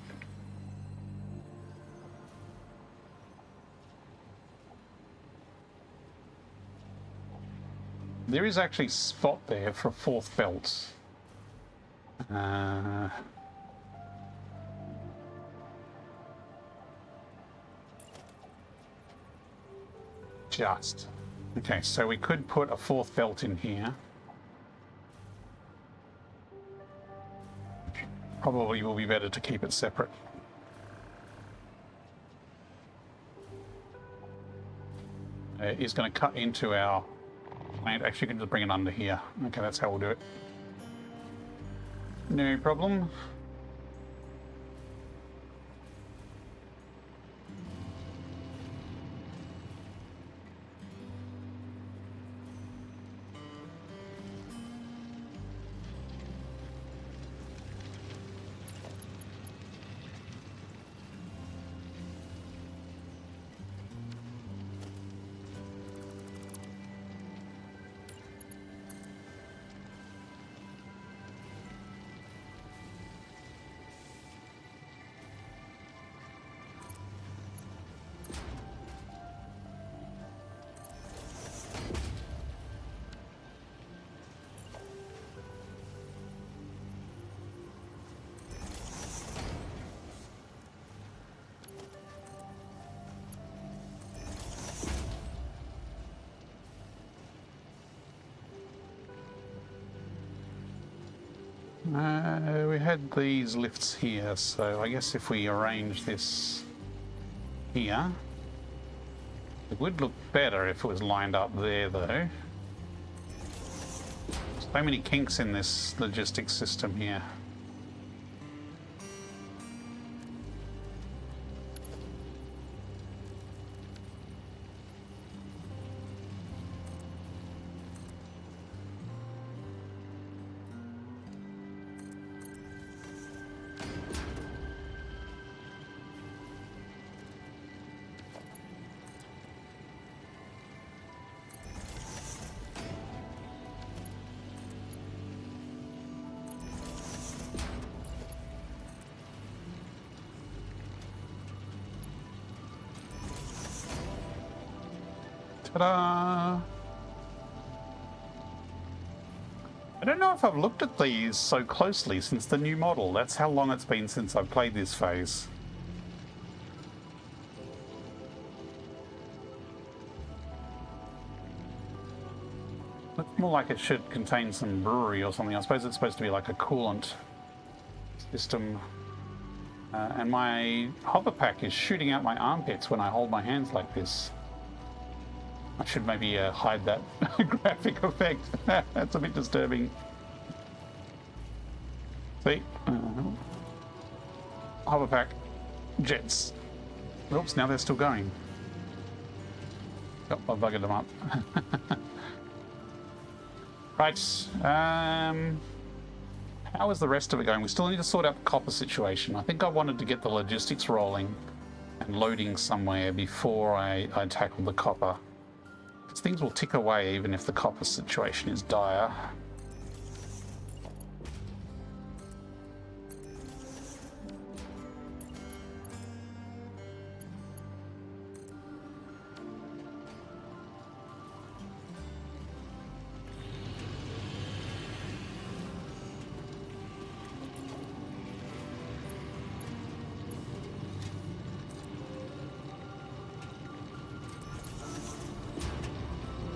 There is actually a spot there for a fourth belt. Just. Okay, so we could put a fourth belt in here. Probably will be better to keep it separate. Is going to cut into our plant. Actually, you can just bring it under here. Okay, that's how we'll do it. No problem. We had these lifts here, so I guess if we arrange this here, it would look better if it was lined up there, though. So many kinks in this logistics system here. Ta-da! I don't know if I've looked at these so closely since the new model. That's how long it's been since I've played this phase. Looks more like it should contain some brewery or something. I suppose it's supposed to be like a coolant system. And my hover pack is shooting out my armpits when I hold my hands like this. I should maybe hide that graphic effect. That's a bit disturbing. See? Hover pack. Jets. Oops, now they're still going. Oh, I buggered them up. Right. How is the rest of it going? We still need to sort out the copper situation. I think I wanted to get the logistics rolling and loading somewhere before I tackle the copper. Because things will tick away even if the copper situation is dire.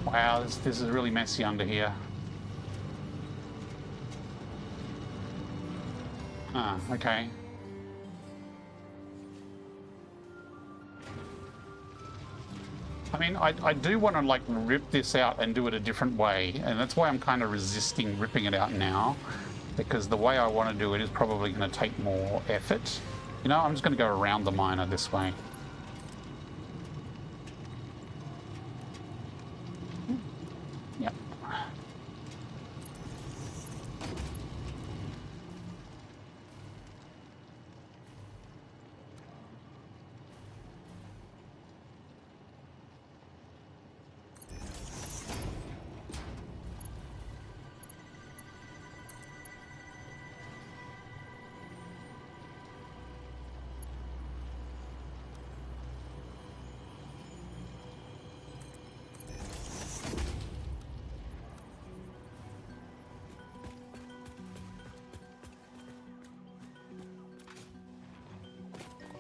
Wow, this is really messy under here. Ah, okay. I mean, I do want to, like, rip this out and do it a different way, and that's why I'm kind of resisting ripping it out now, because the way I want to do it is probably going to take more effort. You know, I'm just going to go around the miner this way. Yep.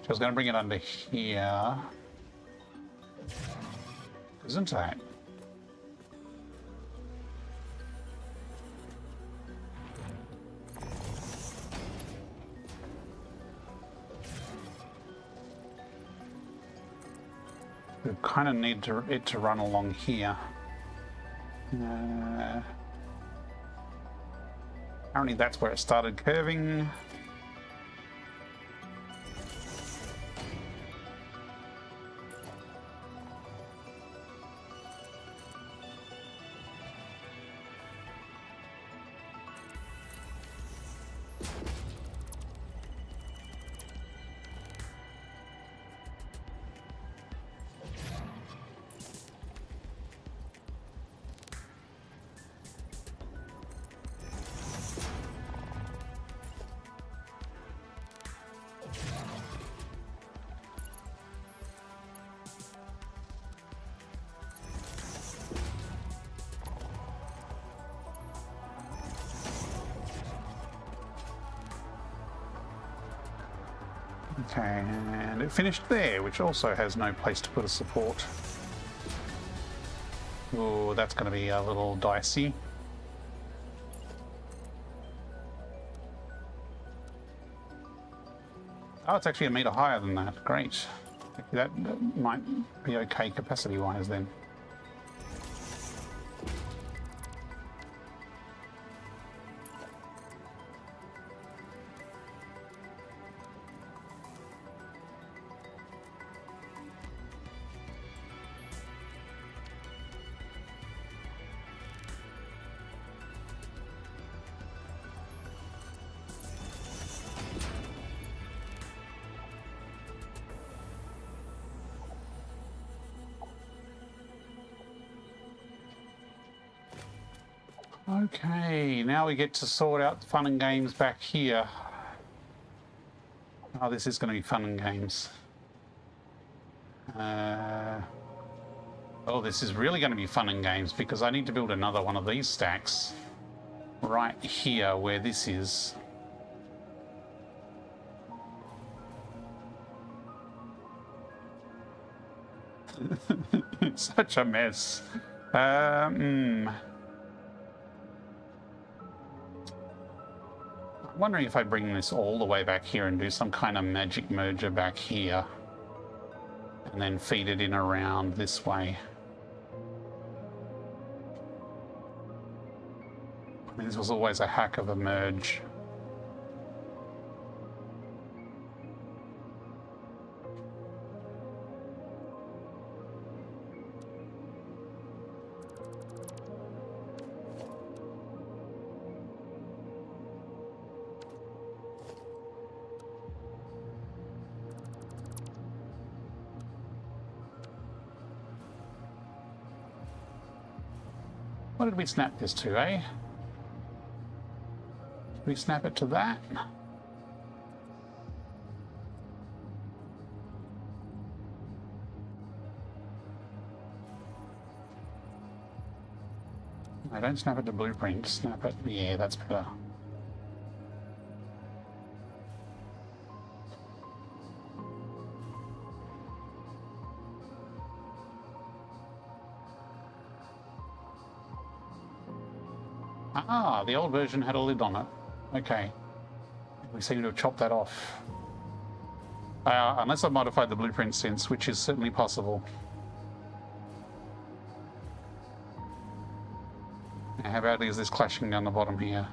I was going to bring it under here, isn't it? We kind of need it to run along here. Apparently that's where it started curving. Okay, and it finished there, which also has no place to put a support. Oh, that's going to be a little dicey. Oh, it's actually a meter higher than that. Great. That might be okay capacity-wise then. Okay, now we get to sort out the fun and games back here. Oh, this is going to be fun and games. Oh, this is really going to be fun and games because I need to build another one of these stacks right here where this is. It's such a mess. I'm wondering if I bring this all the way back here and do some kind of magic merger back here and then feed it in around this way. I mean, this was always a hack of a merge. What did we snap this to, eh? Did we snap it to that? I don't snap it to blueprint, snap it, yeah, that's better. Ah, the old version had a lid on it. Okay. We seem to have chopped that off. Unless I've modified the blueprint since, which is certainly possible. How badly is this clashing down the bottom here?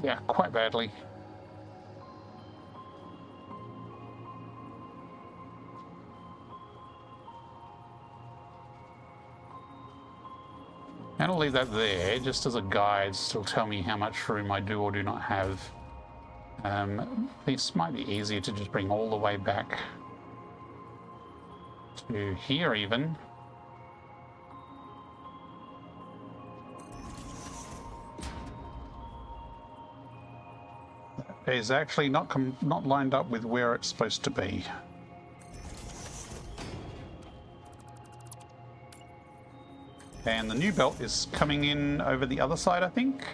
Yeah, quite badly. And I'll leave that there, just as a guide, to tell me how much room I do or do not have. This might be easier to just bring all the way back to here even. That is actually not lined up with where it's supposed to be. And the new belt is coming in over the other side, I think.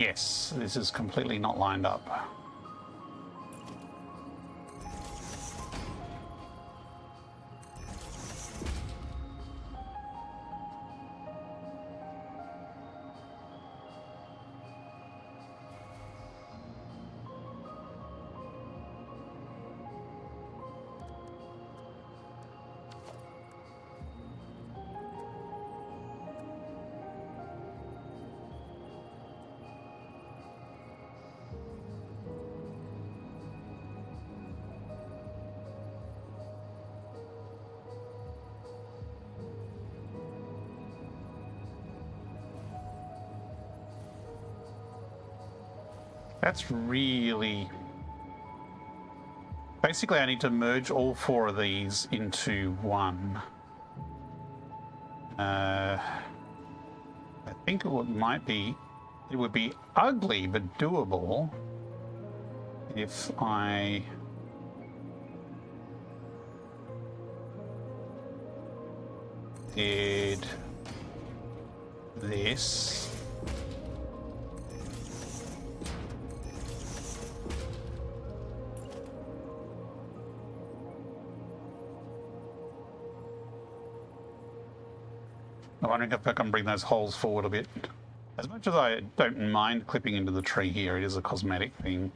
Yes, this is completely not lined up. That's really... Basically, I need to merge all four of these into one. I think it would be ugly but doable if I did this. I'm wondering if I can bring those holes forward a bit. As much as I don't mind clipping into the tree here, it is a cosmetic thing.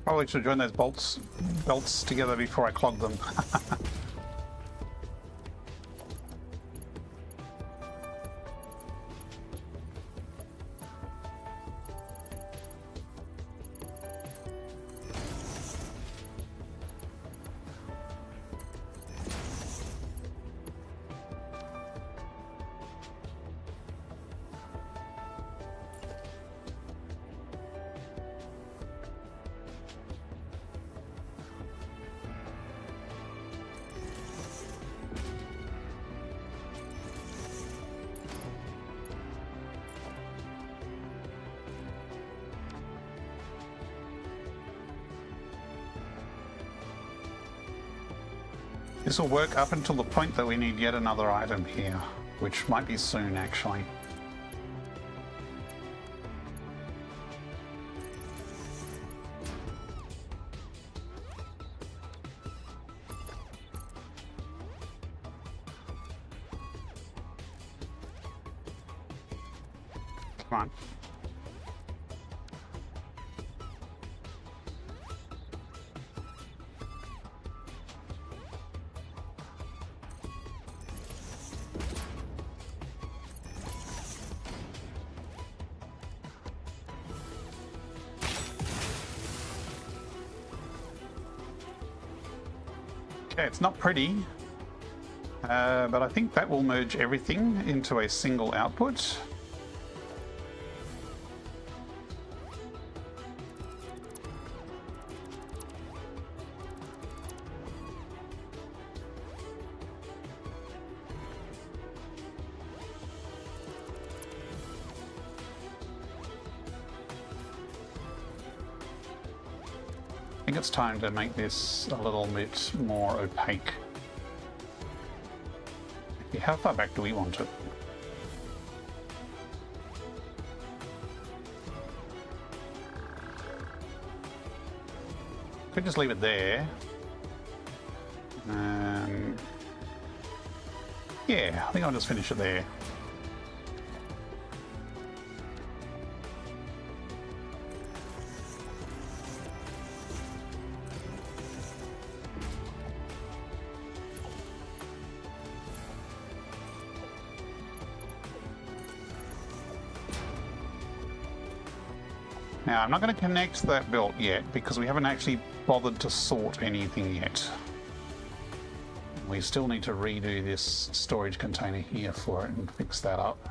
Probably should join those belts together before I clog them. This will work up until the point that we need yet another item here, which might be soon actually. Come on. Okay, it's not pretty, but I think that will merge everything into a single output. I think it's time to make this a little bit more opaque. How far back do we want it? Could just leave it there. Yeah, I think I'll just finish it there. Now, I'm not going to connect that belt yet because we haven't actually bothered to sort anything yet. We still need to redo this storage container here for it and fix that up.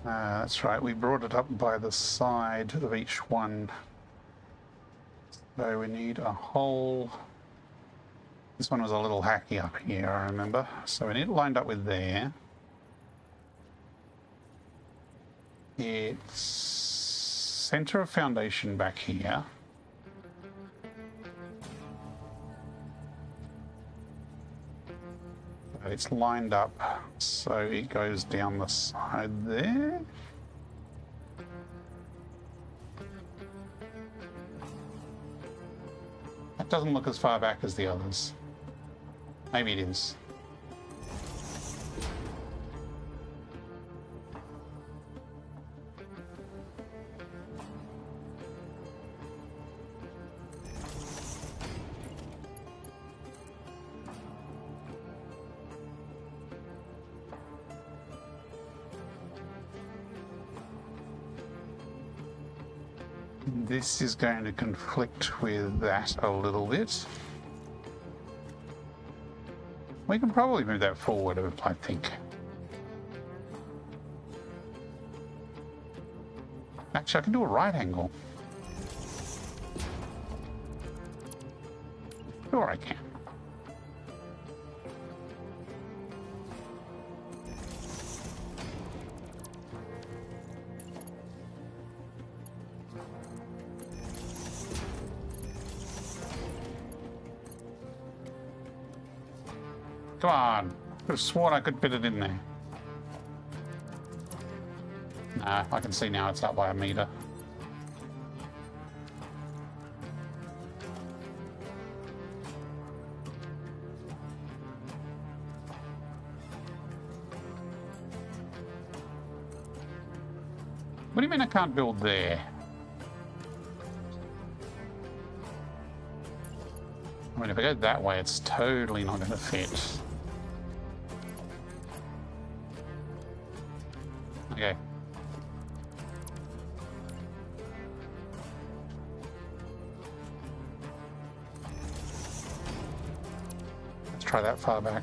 That's right, we brought it up by the side of each one. So we need a hole. This one was a little hacky up here, I remember. So we need it lined up with there. It's center of foundation back here. It's lined up so it goes down the side there. That doesn't look as far back as the others. Maybe it is. This is going to conflict with that a little bit. We can probably move that forward, I think. Actually, I can do a right angle. Sure, I can. Come on. I could have sworn I could fit it in there. Nah, I can see now it's up by a meter. What do you mean I can't build there? I mean, if I go that way, it's totally not going to fit. Okay. Let's try that far back.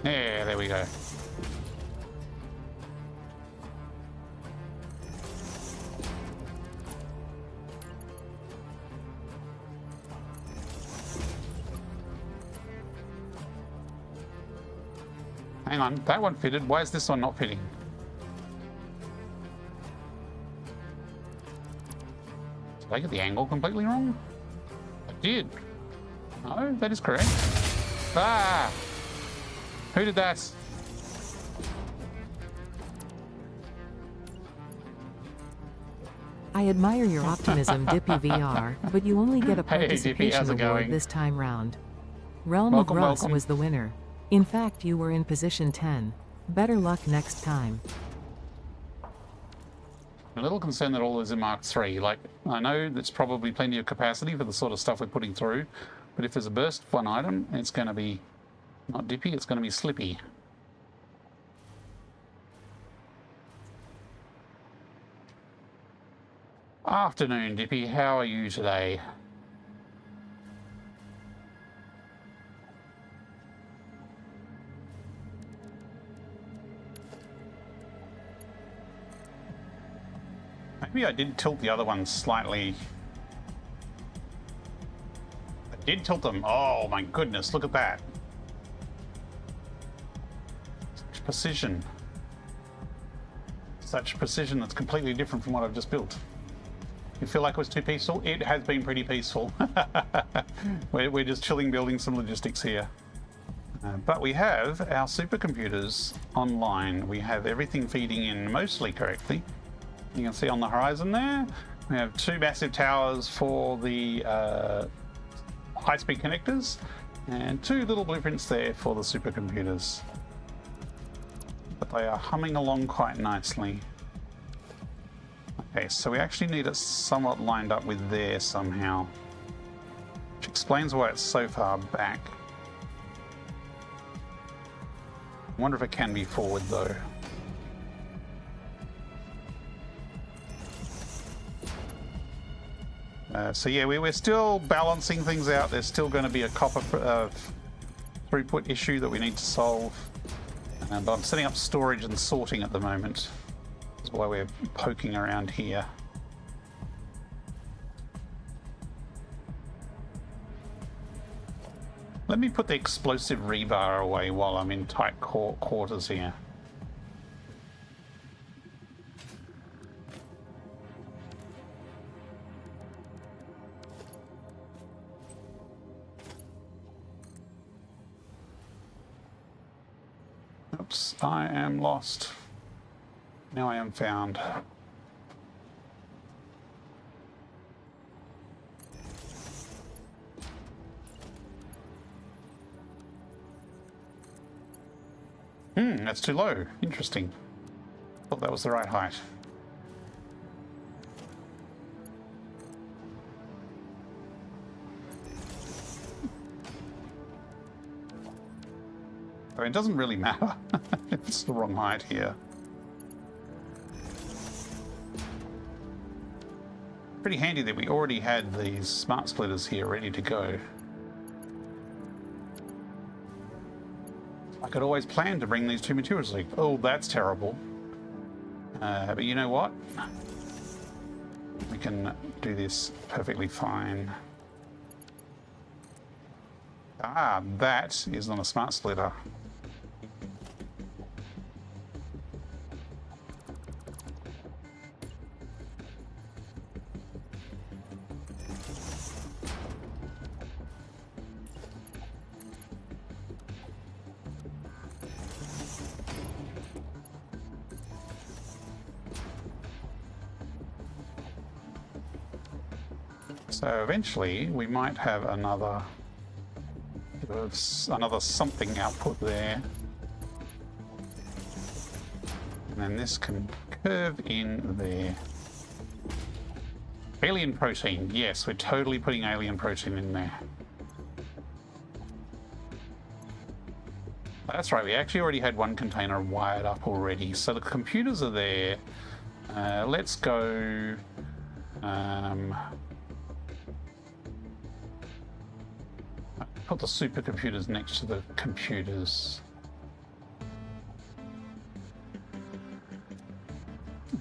Yeah, there we go. Hang on, that one fitted. Why is this one not fitting? Did I get the angle completely wrong? I did. No, that is correct. Ah! Who did that? I admire your optimism, Dippy VR, but you only get a Hey, Dippy, participation how's it award going? this time round. Realm Welcome, of Russ welcome. was the winner. In fact, you were in position 10. Better luck next time. I'm a little concerned that all is in Mark III. Like, I know there's probably plenty of capacity for the sort of stuff we're putting through, but if there's a burst of one item, it's going to be not Dippy, it's going to be Slippy. Afternoon, Dippy. How are you today? Maybe I did tilt the other ones slightly. I did tilt them. Oh my goodness, look at that. Such precision. Such precision that's completely different from what I've just built. You feel like it was too peaceful? It has been pretty peaceful. We're just chilling building some logistics here. But we have our supercomputers online. We have everything feeding in mostly correctly. You can see on the horizon there, we have two massive towers for the high-speed connectors and two little blueprints there for the supercomputers. But they are humming along quite nicely. Okay, so we actually need it somewhat lined up with there somehow, which explains why it's so far back. I wonder if it can be forward though. So yeah, we're still balancing things out. There's still going to be a copper throughput issue that we need to solve. But I'm setting up storage and sorting at the moment. That's why we're poking around here. Let me put the explosive rebar away while I'm in tight quarters here. Oops, I am lost. Now I am found. That's too low. Interesting. Thought that was the right height. I mean, it doesn't really matter if it's the wrong height here. Pretty handy that we already had these smart splitters here ready to go. I could always plan to bring these two materials. Like, oh, that's terrible. But you know what? We can do this perfectly fine. Ah, that is not a smart splitter. So eventually we might have another something output there. And then this can curve in there. Alien protein. Yes, we're totally putting alien protein in there. That's right, we actually already had one container wired up already, so the computers are there. Let's go... put the supercomputers next to the computers.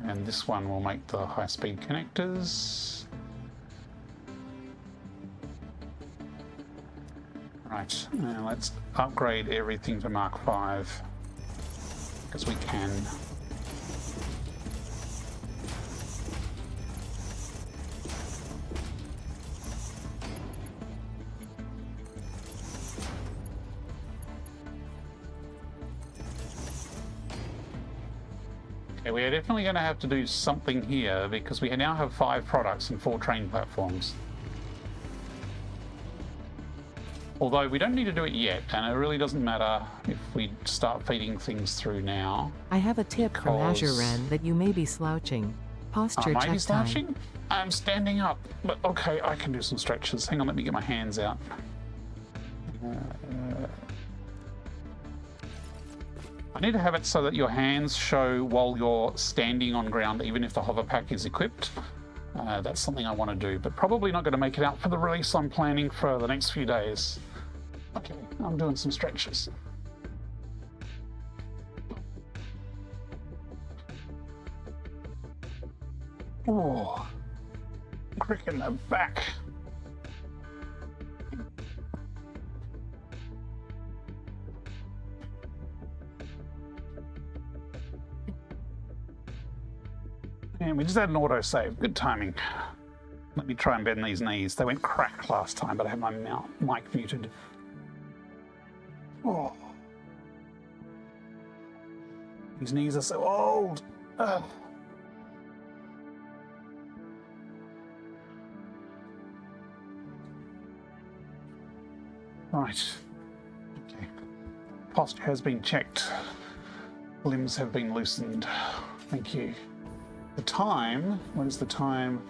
And this one will make the high-speed connectors. Right, now let's upgrade everything to Mark V, because we can. Okay, we are definitely going to have to do something here, because we now have 5 products and 4 train platforms. Although we don't need to do it yet, and it really doesn't matter if we start feeding things through now. I have a tip from Azure Ren that you may be slouching. Posture check slouching? time. I'm standing up, but okay, I can do some stretches. Hang on, let me get my hands out. I need to have it so that your hands show while you're standing on ground, even if the hover pack is equipped. That's something I want to do, but probably not going to make it out for the release I'm planning for the next few days. Okay, I'm doing some stretches. Oh, crick in the back. And we just had an autosave. Good timing. Let me try and bend these knees. They went crack last time, but I had my mic muted. Oh. These knees are so old. Ugh. Right. Okay. Posture has been checked. Limbs have been loosened. Thank you. The time, what is the time?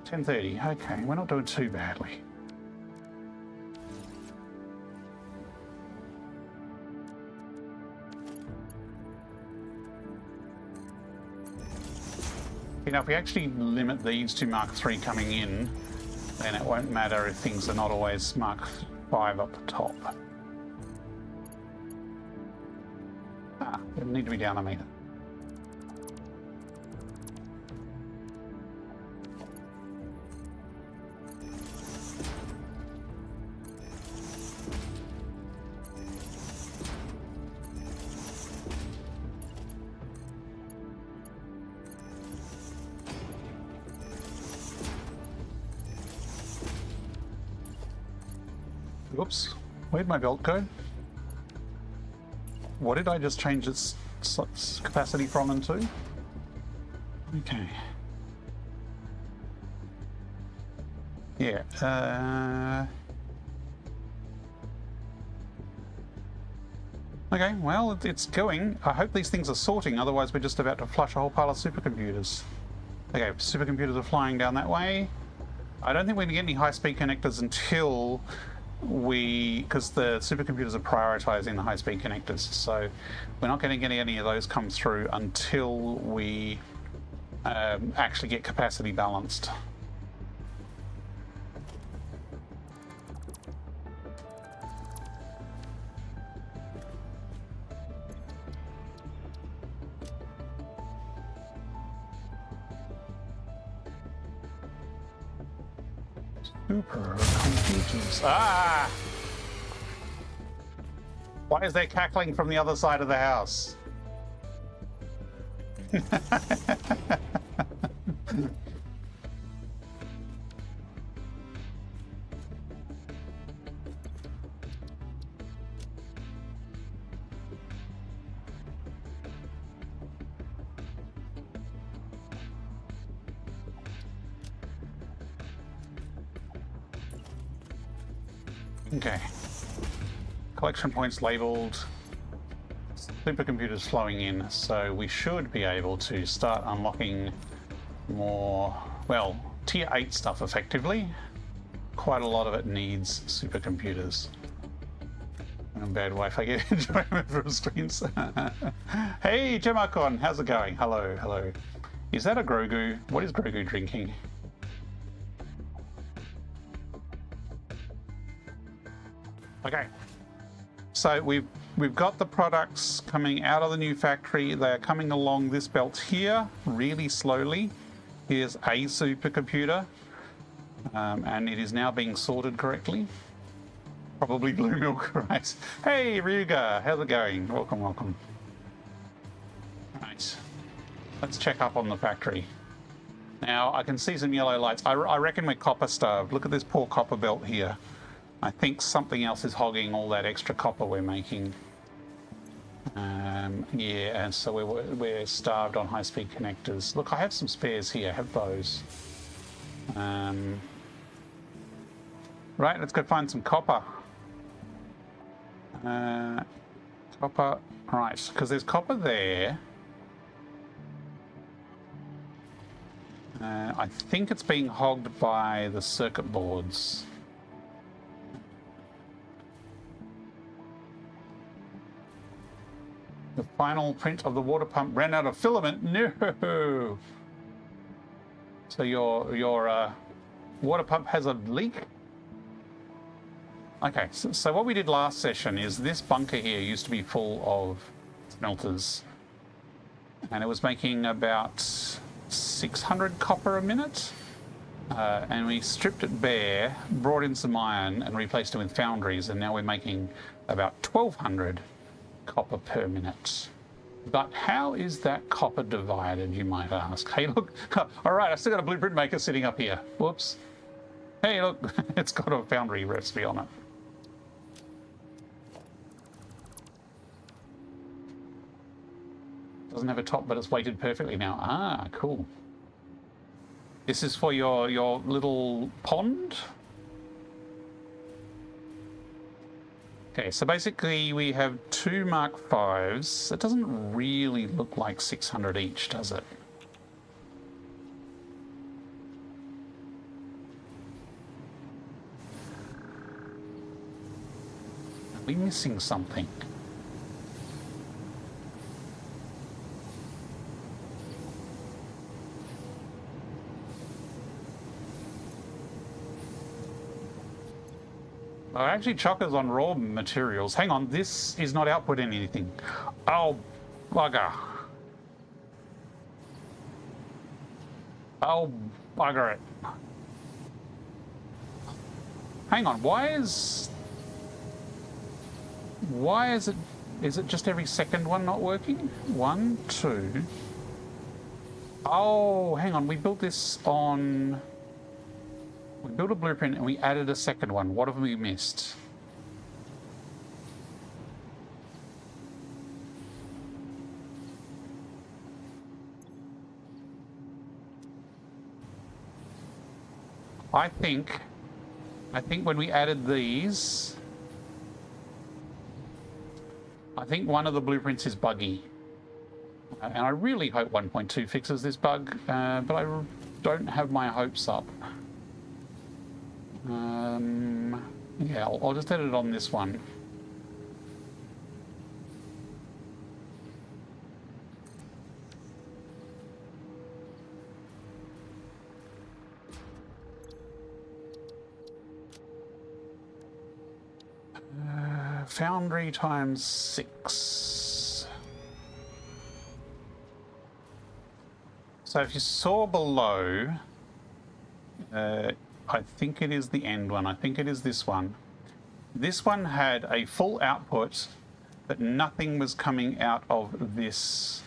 10:30. Okay, we're not doing too badly. You know, if we actually limit these to Mark III coming in, then it won't matter if things are not always Mark V up the top. It'll need to be down a meter. Whoops, where'd my belt go? What did I just change its capacity from and to? Okay. Yeah, okay, well, it's going. I hope these things are sorting, otherwise we're just about to flush a whole pile of supercomputers. Okay, supercomputers are flying down that way. I don't think we're going to get any high-speed connectors until because the supercomputers are prioritizing the high-speed connectors, so we're not going to get any of those come through until we actually get capacity balanced. Supercomputers. Ah! Why is there cackling from the other side of the house? Okay. Collection points labeled. Supercomputers flowing in, so we should be able to start unlocking more, well, tier 8 stuff effectively. Quite a lot of it needs supercomputers. In a bad way if I get enjoyment from screens. Hey, Gemarcon, how's it going? Hello, hello. Is that a Grogu? What is Grogu drinking? Okay. So we've got the products coming out of the new factory. They are coming along this belt here really slowly. Here's a supercomputer, and it is now being sorted correctly. Probably blue milk, right? Hey, Ryuga, how's it going? Welcome, welcome. Right, let's check up on the factory. Now, I can see some yellow lights. I reckon we're copper starved. Look at this poor copper belt here. I think something else is hogging all that extra copper we're making. Yeah, and so we're starved on high-speed connectors. Look, I have some spares here. Have those. Right, let's go find some copper. Copper, right, because there's copper there. I think it's being hogged by the circuit boards. The final print of the water pump ran out of filament. No. So your water pump has a leak. Okay, so what we did last session is this bunker here used to be full of smelters, and it was making about 600 copper a minute. And we stripped it bare, brought in some iron, and replaced it with foundries, and now we're making about 1,200 copper per minute. But how is that copper divided, you might ask? Hey, look. All right, I still got a blueprint maker sitting up here. Whoops. Hey, look. It's got a foundry recipe on it. Doesn't have a top, but it's weighted perfectly now. Ah, cool. This is for your little pond? Okay, so basically we have 2 Mark Vs. It doesn't really look like 600 each, does it? Are we missing something? Oh, actually, Chocker's on raw materials. Hang on, this is not outputting anything. Oh, bugger. Oh, bugger it. Hang on, why is it... Is it just every second one not working? 1, 2... Oh, hang on, we built this on... We built a blueprint and we added a second one. What have we missed? I think when we added these, I think one of the blueprints is buggy. And I really hope 1.2 fixes this bug, but I don't have my hopes up. Yeah, I'll just edit it on this one. Foundry times 6. So if you saw below, I think it is the end one. I think it is this one. This one had a full output, but nothing was coming out of this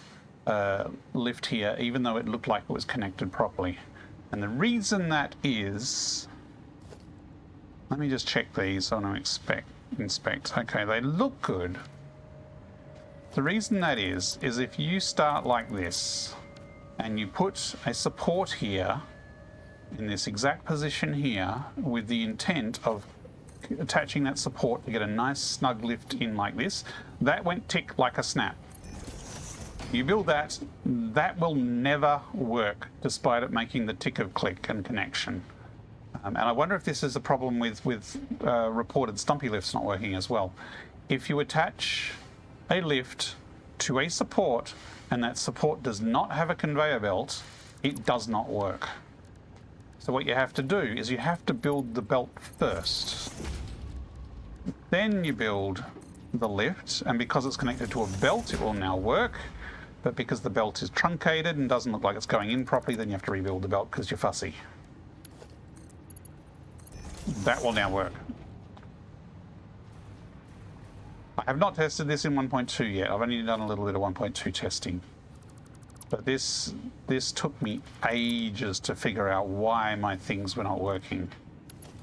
lift here, even though it looked like it was connected properly. And the reason that is... Let me just check these. I want to inspect. Okay, they look good. The reason that is if you start like this, and you put a support here, in this exact position here, with the intent of attaching that support to get a nice snug lift in like this, that went tick like a snap. You build that, that will never work, despite it making the tick of click and connection. And I wonder if this is a problem with reported stumpy lifts not working as well. If you attach a lift to a support and that support does not have a conveyor belt, it does not work. So what you have to do is you have to build the belt first. Then you build the lift, and because it's connected to a belt, it will now work. But because the belt is truncated and doesn't look like it's going in properly, then you have to rebuild the belt because you're fussy. That will now work. I have not tested this in 1.2 yet. I've only done a little bit of 1.2 testing. But this took me ages to figure out why my things were not working.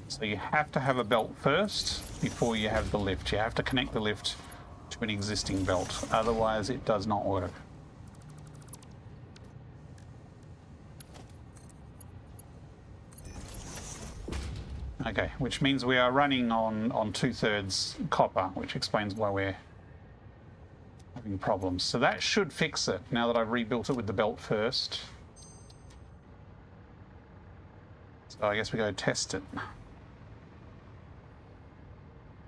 So you have to have a belt first before you have the lift. You have to connect the lift to an existing belt. Otherwise, it does not work. Okay, which means we are running on 2/3 copper, which explains why we're having problems. So that should fix it, now that I've rebuilt it with the belt first. So I guess we go test it.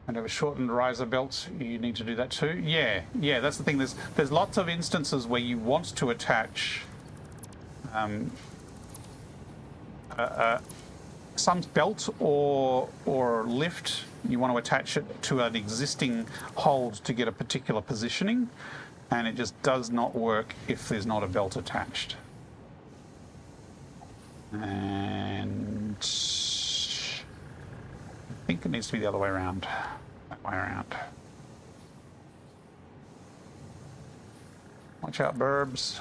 And have a shortened riser belt, you need to do that too? Yeah, that's the thing. There's lots of instances where you want to attach some belt or lift. You want to attach it to an existing hold to get a particular positioning, and it just does not work if there's not a belt attached. And I think it needs to be the other way around. That way around. Watch out, burbs.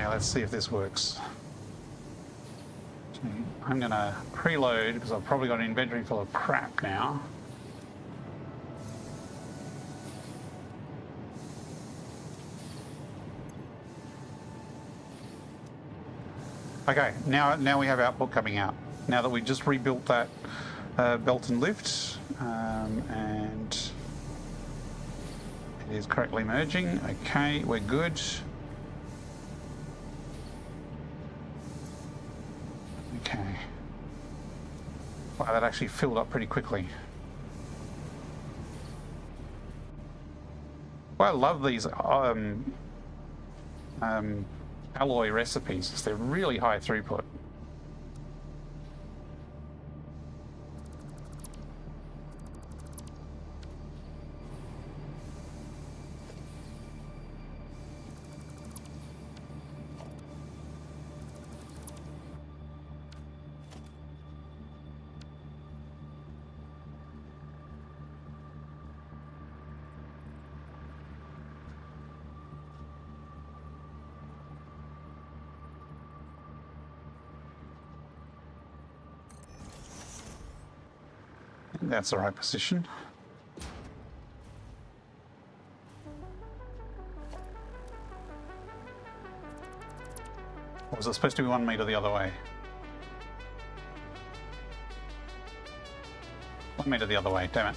Let's see if this works. I'm going to preload because I've probably got an inventory full of crap now. Okay, now we have output coming out. Now that we just rebuilt that belt and lift, and it is correctly merging. Okay, we're good. Okay. Wow, that actually filled up pretty quickly. Well, I love these alloy recipes. They're really high throughput. That's the right position. Or was it supposed to be 1 meter the other way? 1 meter the other way, damn it.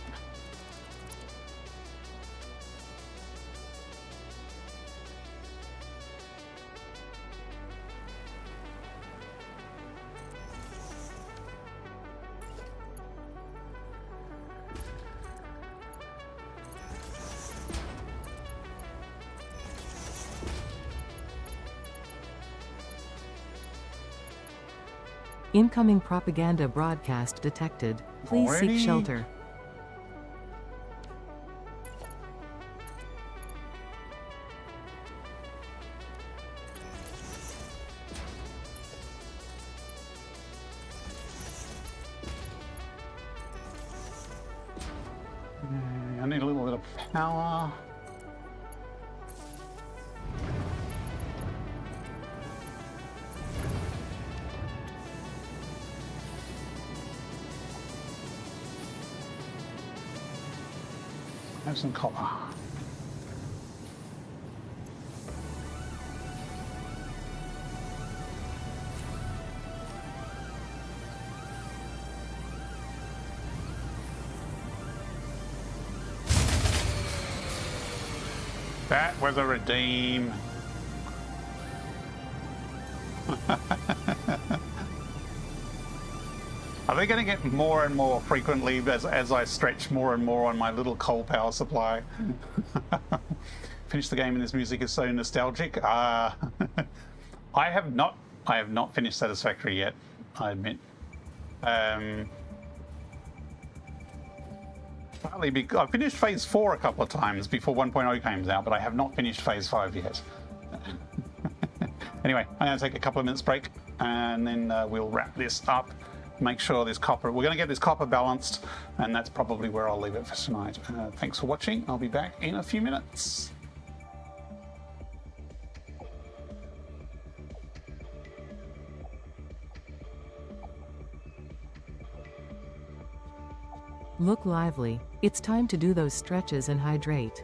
Incoming propaganda broadcast detected. Please Already? seek shelter. I need a little bit of power. Have some copper. That was a redeem. Are they going to get more and more frequently as I stretch more and more on my little coal power supply? Finish the game and this music is so nostalgic. I have not finished Satisfactory yet, I admit. Partly because I finished Phase 4 a couple of times before 1.0 came out, but I have not finished Phase 5 yet. Anyway, I'm going to take a couple of minutes break and then we'll wrap this up. Make sure this copper, we're going to get this copper balanced, and that's probably where I'll leave it for tonight. Thanks for watching. I'll be back in a few minutes. Look lively. It's time to do those stretches and hydrate.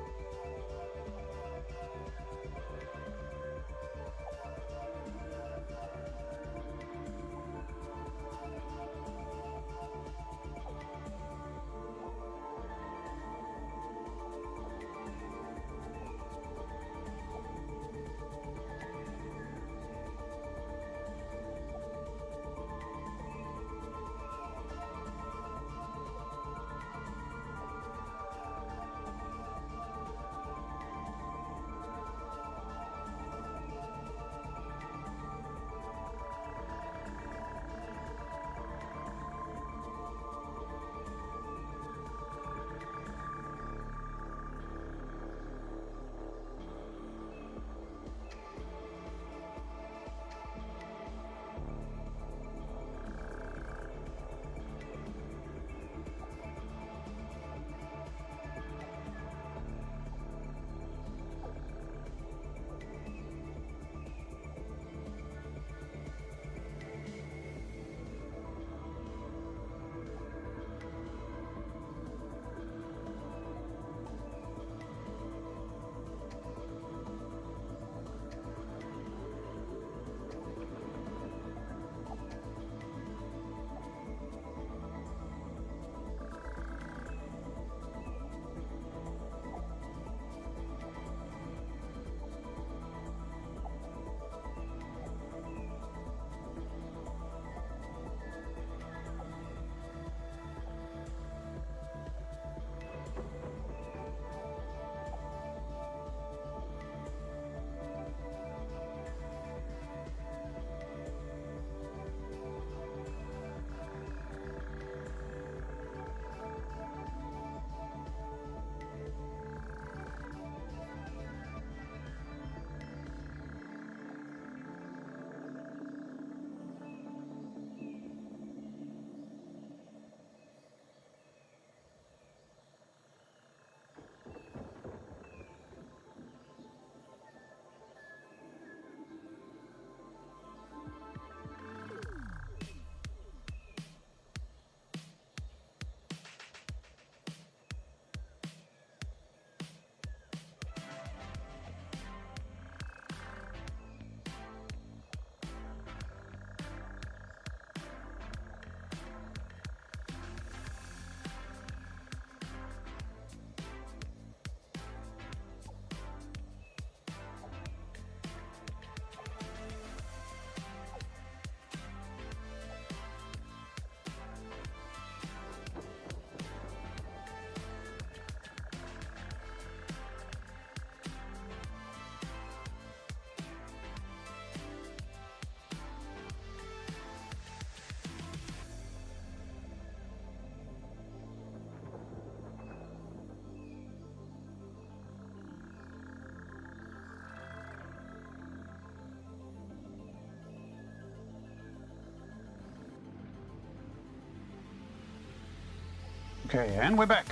Okay, and we're back.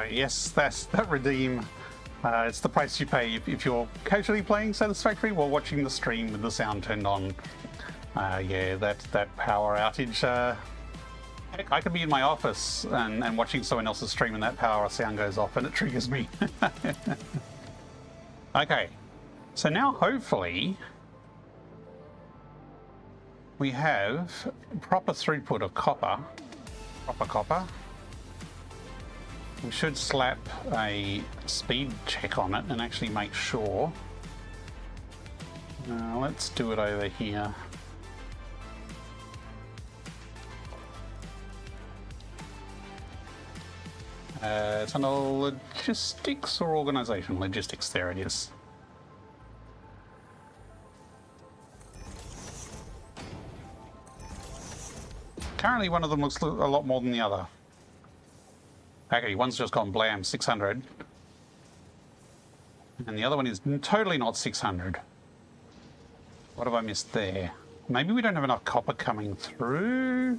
Yes, that redeem. It's the price you pay if you're casually playing Satisfactory while watching the stream with the sound turned on. Yeah, that power outage Heck, I could be in my office and watching someone else's stream and that power sound goes off and it triggers me. Okay, so now hopefully we have proper throughput of copper. Proper copper. We should slap a speed check on it and actually make sure. Let's do it over here. It's under logistics or organization? Logistics, there it is. Currently one of them looks a lot more than the other. Okay, one's just gone blam, 600. And the other one is totally not 600. What have I missed there? Maybe we don't have enough copper coming through.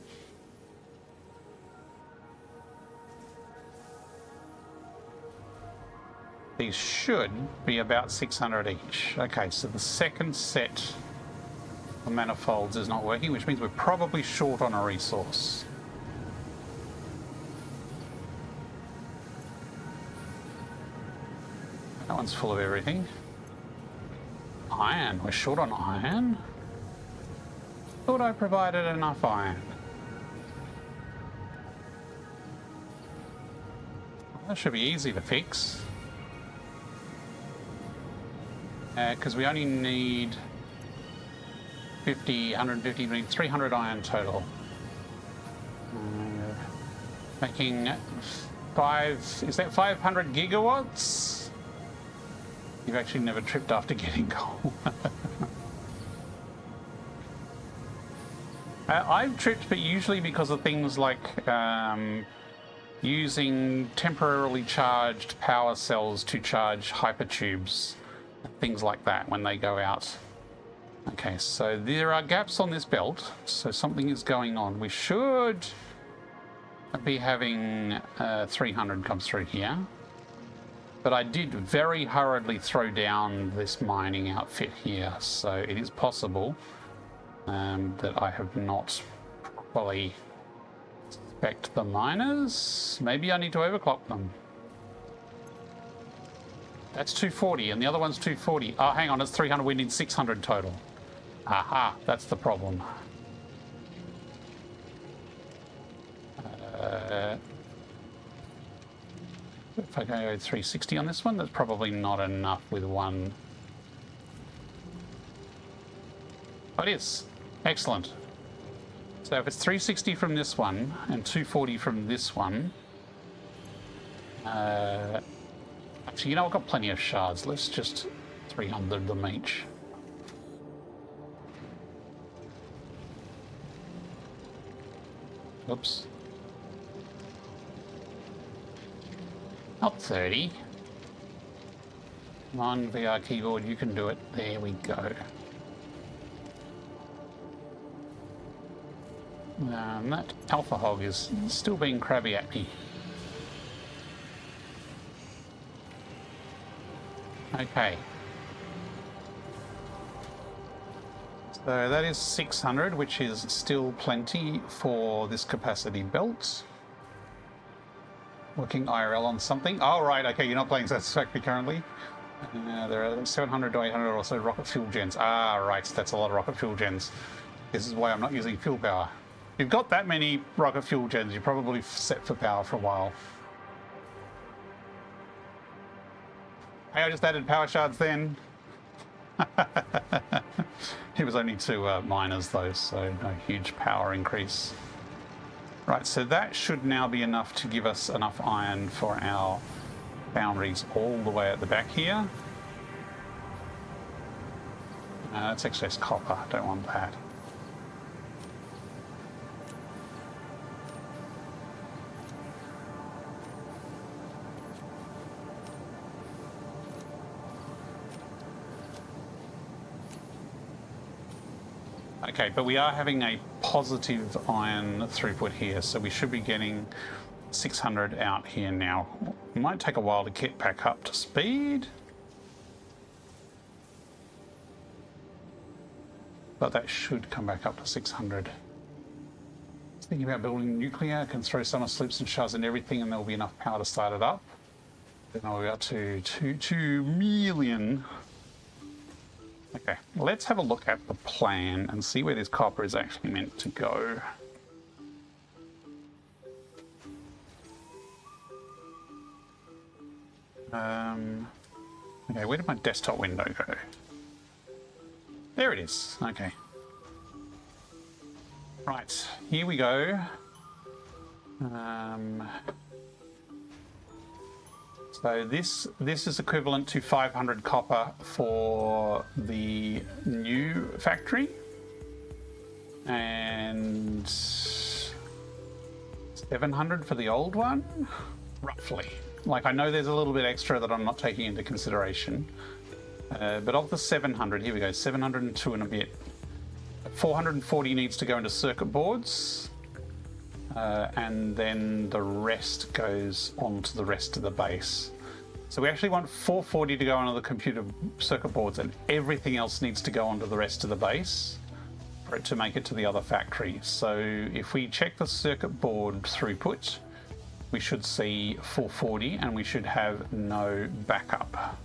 These should be about 600 each. Okay, so the second set of manifolds is not working, which means we're probably short on a resource. That one's full of everything. Iron. We're short on iron. Thought I provided enough iron. That should be easy to fix. Because we only need 50, 150, we need 300 iron total. Making 500 gigawatts? You've actually never tripped after getting coal. I've tripped, but usually because of things like using temporarily charged power cells to charge hypertubes. Things like that when they go out. Okay, so there are gaps on this belt, so something is going on. We should be having 300 comes through here. But I did very hurriedly throw down this mining outfit here, so it is possible that I have not properly spec'd the miners. Maybe I need to overclock them. That's 240, and the other one's 240. Oh, hang on, it's 300. We need 600 total. Aha, that's the problem. If I go 360 on this one, that's probably not enough with one. Oh, it is. Excellent. So if it's 360 from this one and 240 from this one, actually, you know, I've got plenty of shards. Let's just 300 them each. Oops. Not 30. Come on, VR keyboard, you can do it. There we go. That alpha hog is still being crabby at me. Okay. So that is 600, which is still plenty for this capacity belt. Working IRL on something. Oh, right, okay, you're not playing Satisfactory currently. There are 700 to 800 or so rocket fuel gens. Ah, right, that's a lot of rocket fuel gens. This is why I'm not using fuel power. If you've got that many rocket fuel gens, you're probably set for power for a while. Hey, I just added power shards then. It was only 2 miners though, so no huge power increase. Right, so that should now be enough to give us enough iron for our foundries all the way at the back here. That's excess copper, don't want that. Okay, but we are having a positive iron throughput here, so we should be getting 600 out here now. It might take a while to get back up to speed, but that should come back up to 600. Thinking about building nuclear, can throw summer sloops and shards and everything, and there'll be enough power to start it up. Then I'll be up to 2 million. Okay, let's have a look at the plan and see where this copper is actually meant to go. Okay, where did my desktop window go? There it is. Okay. Right, here we go. So this is equivalent to 500 copper for the new factory, and 700 for the old one, roughly. Like, I know there's a little bit extra that I'm not taking into consideration, but of the 700, here we go, 702 and a bit. 440 needs to go into circuit boards, and then the rest goes onto the rest of the base. So we actually want 440 to go onto the computer circuit boards, and everything else needs to go onto the rest of the base for it to make it to the other factory. So if we check the circuit board throughput, we should see 440 and we should have no backup.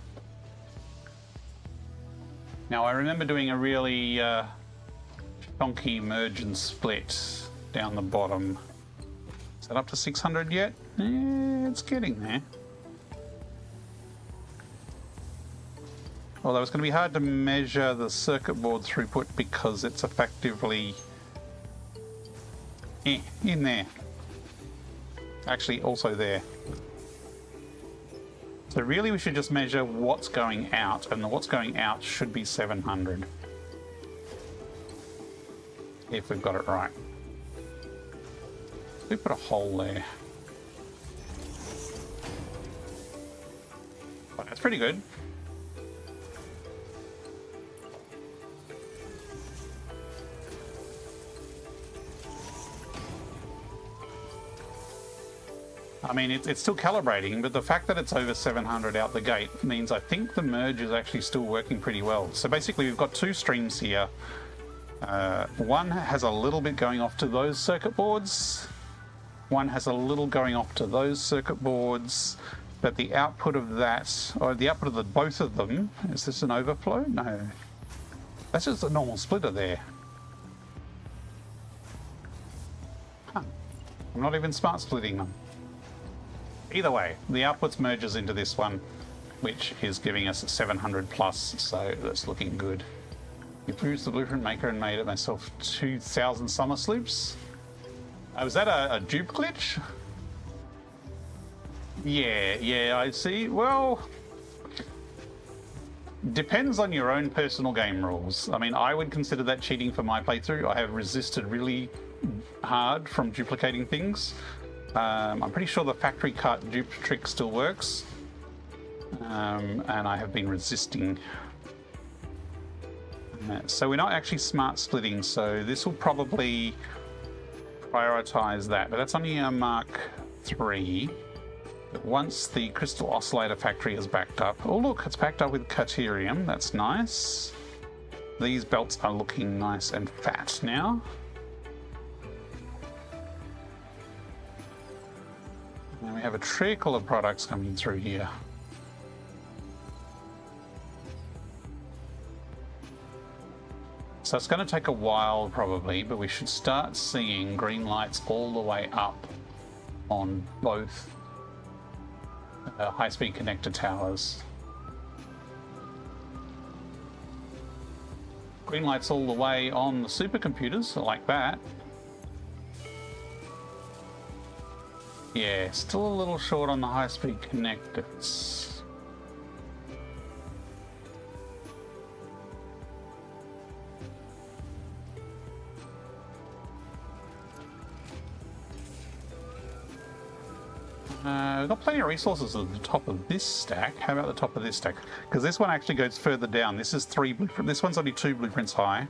Now I remember doing a really chunky merge and split down the bottom. Is that up to 600 yet? Yeah, it's getting there. Although it's going to be hard to measure the circuit board throughput because it's effectively in there. Actually, also there. So really we should just measure what's going out, and what's going out should be 700. If we've got it right. We put a hole there. Well, that's pretty good. I mean, it's still calibrating, but the fact that it's over 700 out the gate means I think the merge is actually still working pretty well. So basically we've got two streams here. One has a little bit going off to those circuit boards. One has a little going off to those circuit boards. But the output of that, or the output of both of them, is this an overflow? No. That's just a normal splitter there. Huh. I'm not even smart splitting them. Either way, the outputs merges into this one, which is giving us 700 plus, so that's looking good. Improved the blueprint maker and made it myself 2,000 summer sloops. Was that a dupe glitch? Yeah, I see. Well, depends on your own personal game rules. I mean, I would consider that cheating for my playthrough. I have resisted really hard from duplicating things. I'm pretty sure the factory cut dupe trick still works, and I have been resisting. So we're not actually smart splitting, so this will probably prioritize that, but that's only a Mark III. But once the crystal oscillator factory is backed up, oh look, it's backed up with Caterium, that's nice. These belts are looking nice and fat now. And we have a trickle of products coming through here. So it's going to take a while probably, but we should start seeing green lights all the way up on both high-speed connector towers. Green lights all the way on the supercomputers, like that. Yeah, still a little short on the high-speed connectors. We've got plenty of resources at the top of this stack. How about the top of this stack? Because this one actually goes further down. This is 3 blueprints. This one's only 2 blueprints high.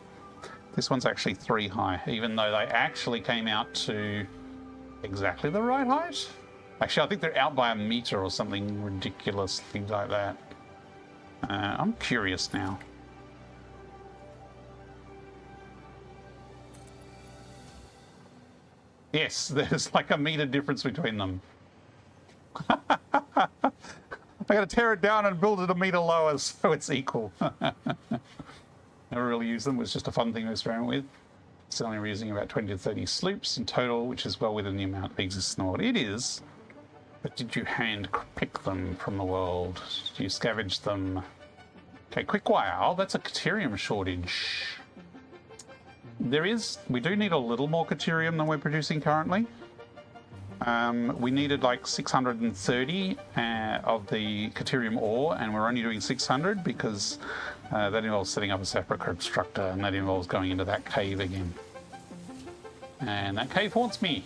This one's actually 3 high, even though they actually came out to exactly the right height. Actually, I think they're out by a meter or something ridiculous, things like that. I'm curious now. Yes, there's like a meter difference between them. I gotta tear it down and build it a meter lower so it's equal. Never really used them, it was just a fun thing to experiment with. Still only using about 20 to 30 sloops in total, which is well within the amount that exists in the world. It is. But did you hand pick them from the world? Did you scavenge them? Okay, quick wire. Oh, that's a Caterium shortage. We do need a little more Caterium than we're producing currently. We needed like 630 of the Caterium ore, and we're only doing 600 because that involves setting up a separate constructor, and that involves going into that cave again. And that cave haunts me.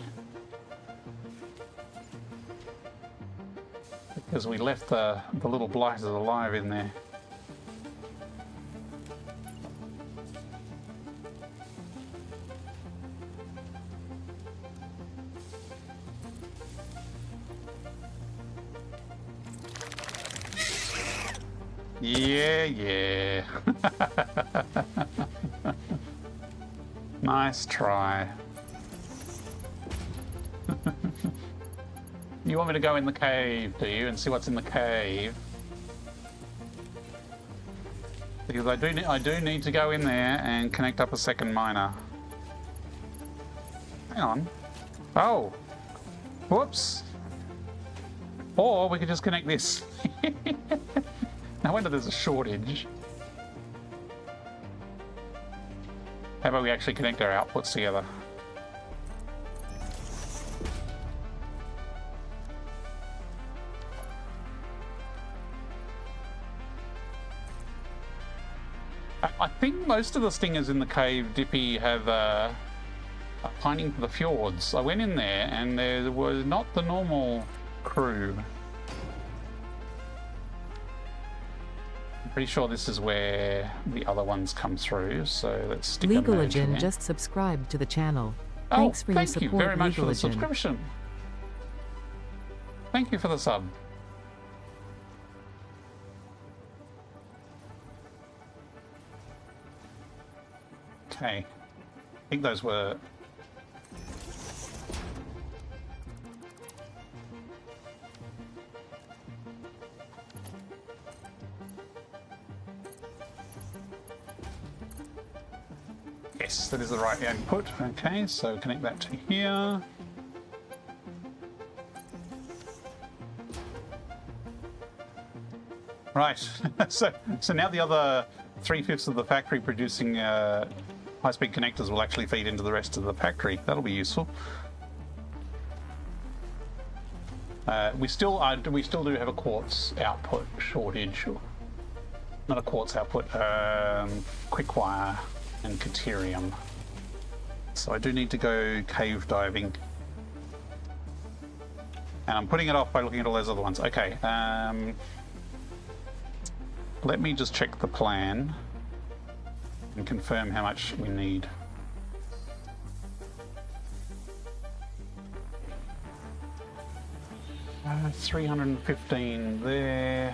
Because we left the little blighters alive in there. Yeah. Nice try. You want me to go in the cave, do you, and see what's in the cave? Because I do need to go in there and connect up a second miner. Hang on. Oh. Whoops. Or we could just connect this. No wonder there's a shortage. How about we actually connect our outputs together? I think most of the stingers in the cave, Dippy, have are pining for the fjords. I went in there and there was not the normal crew. I'm pretty sure this is where the other ones come through, so let's stick a merge in there. Just subscribed to the channel. Oh, Thanks for your support, thank you very much for the Legaligen. subscription. Thank you for the sub. Okay. I think those were... Yes, that is the right input. Okay, so connect that to here. Right, so now the other 3/5 of the factory producing high-speed connectors will actually feed into the rest of the factory. That'll be useful. We still do have a quartz output shortage. Not a quartz output, quick wire and Caterium. So I do need to go cave diving. And I'm putting it off by looking at all those other ones. Okay, let me just check the plan and confirm how much we need. Uh, 315 there.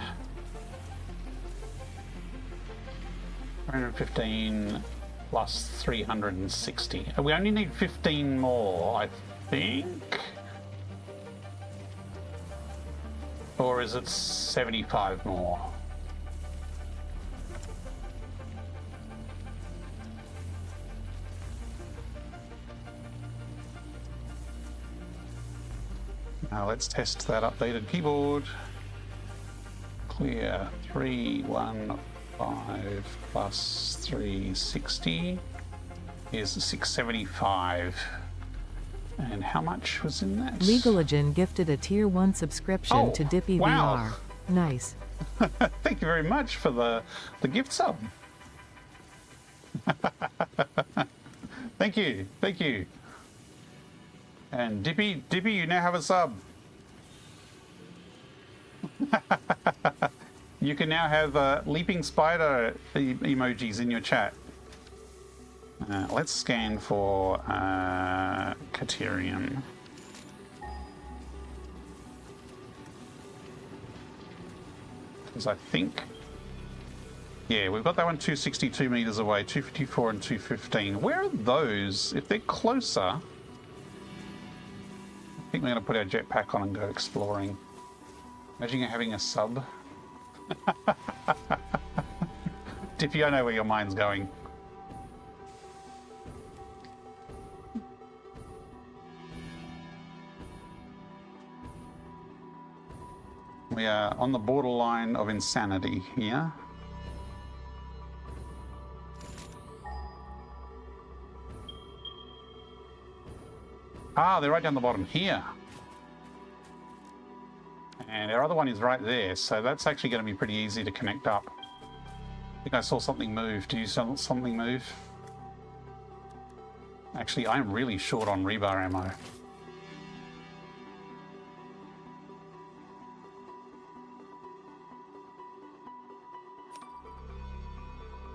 315 plus 360. We only need 15 more, I think. Or is it 75 more? Now let's test that updated keyboard. Clear 315 plus 360 is 675. And how much was in that? Legaligen gifted a tier 1 subscription to Dippy wow. VR. Nice. Thank you very much for the gift sub. Thank you. And Dippy, you now have a sub. You can now have leaping spider emojis in your chat. Let's scan for Caterium. Because I think... Yeah, we've got that one 262 meters away, 254 and 215. Where are those? If they're closer... think we're going to put our jetpack on and go exploring. Imagine you're having a sub. Dippy, I know where your mind's going. We are on the borderline of insanity here. Ah, they're right down the bottom here. And our other one is right there, so that's actually going to be pretty easy to connect up. I think I saw something move. Did you see something move? Actually, I'm really short on rebar ammo.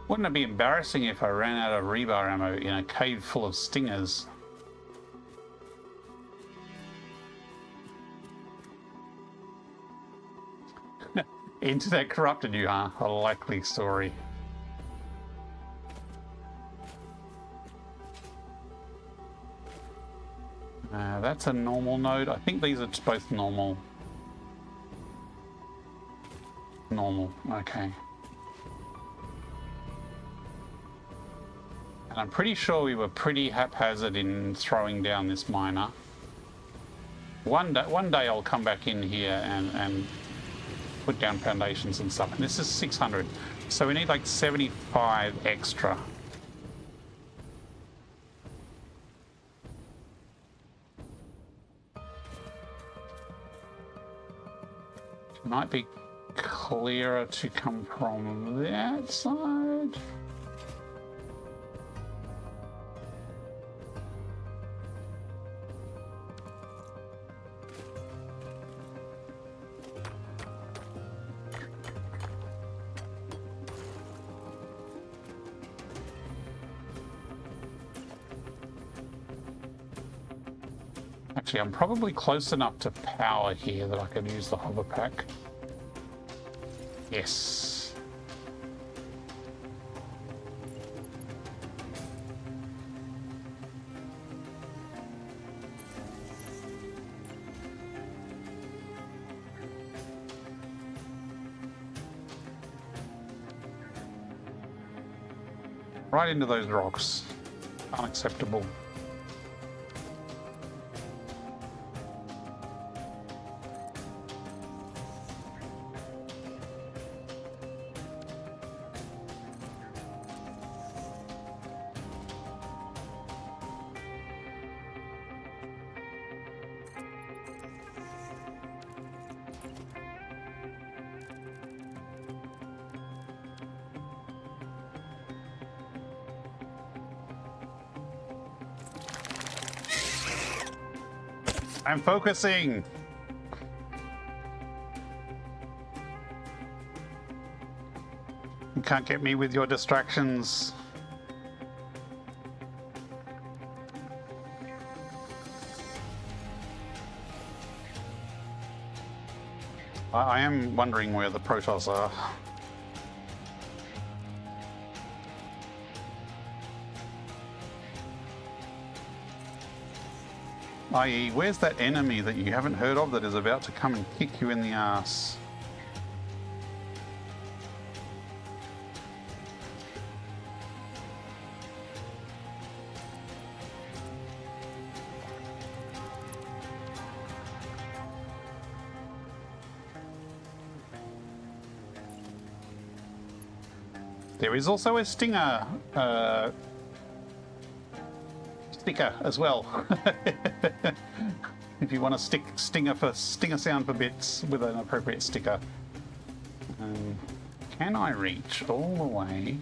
Wouldn't it be embarrassing if I ran out of rebar ammo in a cave full of stingers? Internet corrupted you, huh? A likely story. That's a normal node. I think these are both normal. Normal, okay. And I'm pretty sure we were pretty haphazard in throwing down this miner. One day I'll come back in here and put down foundations and stuff. And this is 600, so we need like 75 extra. It might be clearer to come from that side. Actually, I'm probably close enough to power here that I can use the hover pack. Yes. Right into those rocks. Unacceptable. I'm focusing. You can't get me with your distractions. I am wondering where the Protoss are. I.e., where's that enemy that you haven't heard of that is about to come and kick you in the ass? There is also a stinger sticker as well. If you want to stinger sound for bits with an appropriate sticker. Can I reach all the way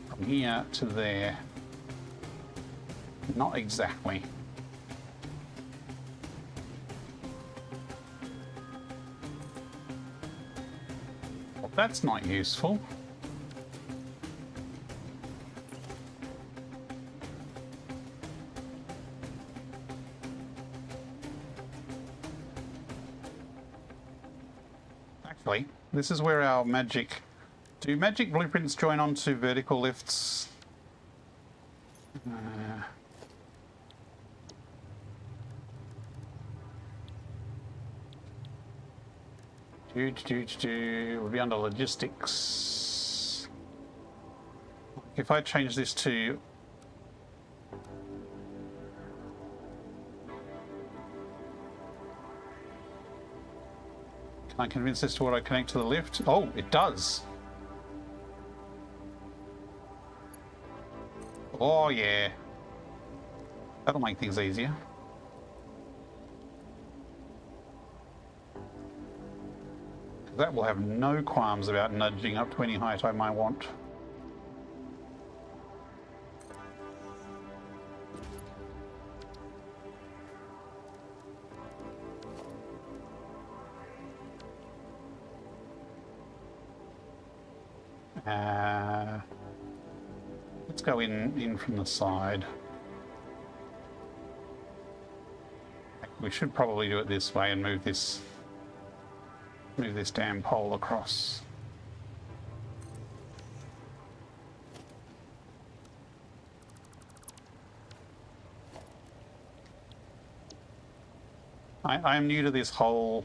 from here to there? Not exactly. Well, that's not useful. This is where our magic... Do magic blueprints join onto vertical lifts? We'll be under logistics. If I change this to... Can I convince this to auto connect to the lift? Oh, it does. Oh yeah. That'll make things easier. That will have no qualms about nudging up to any height I might want. Let's go in from the side. We should probably do it this way and move this damn pole across. I'm new to this whole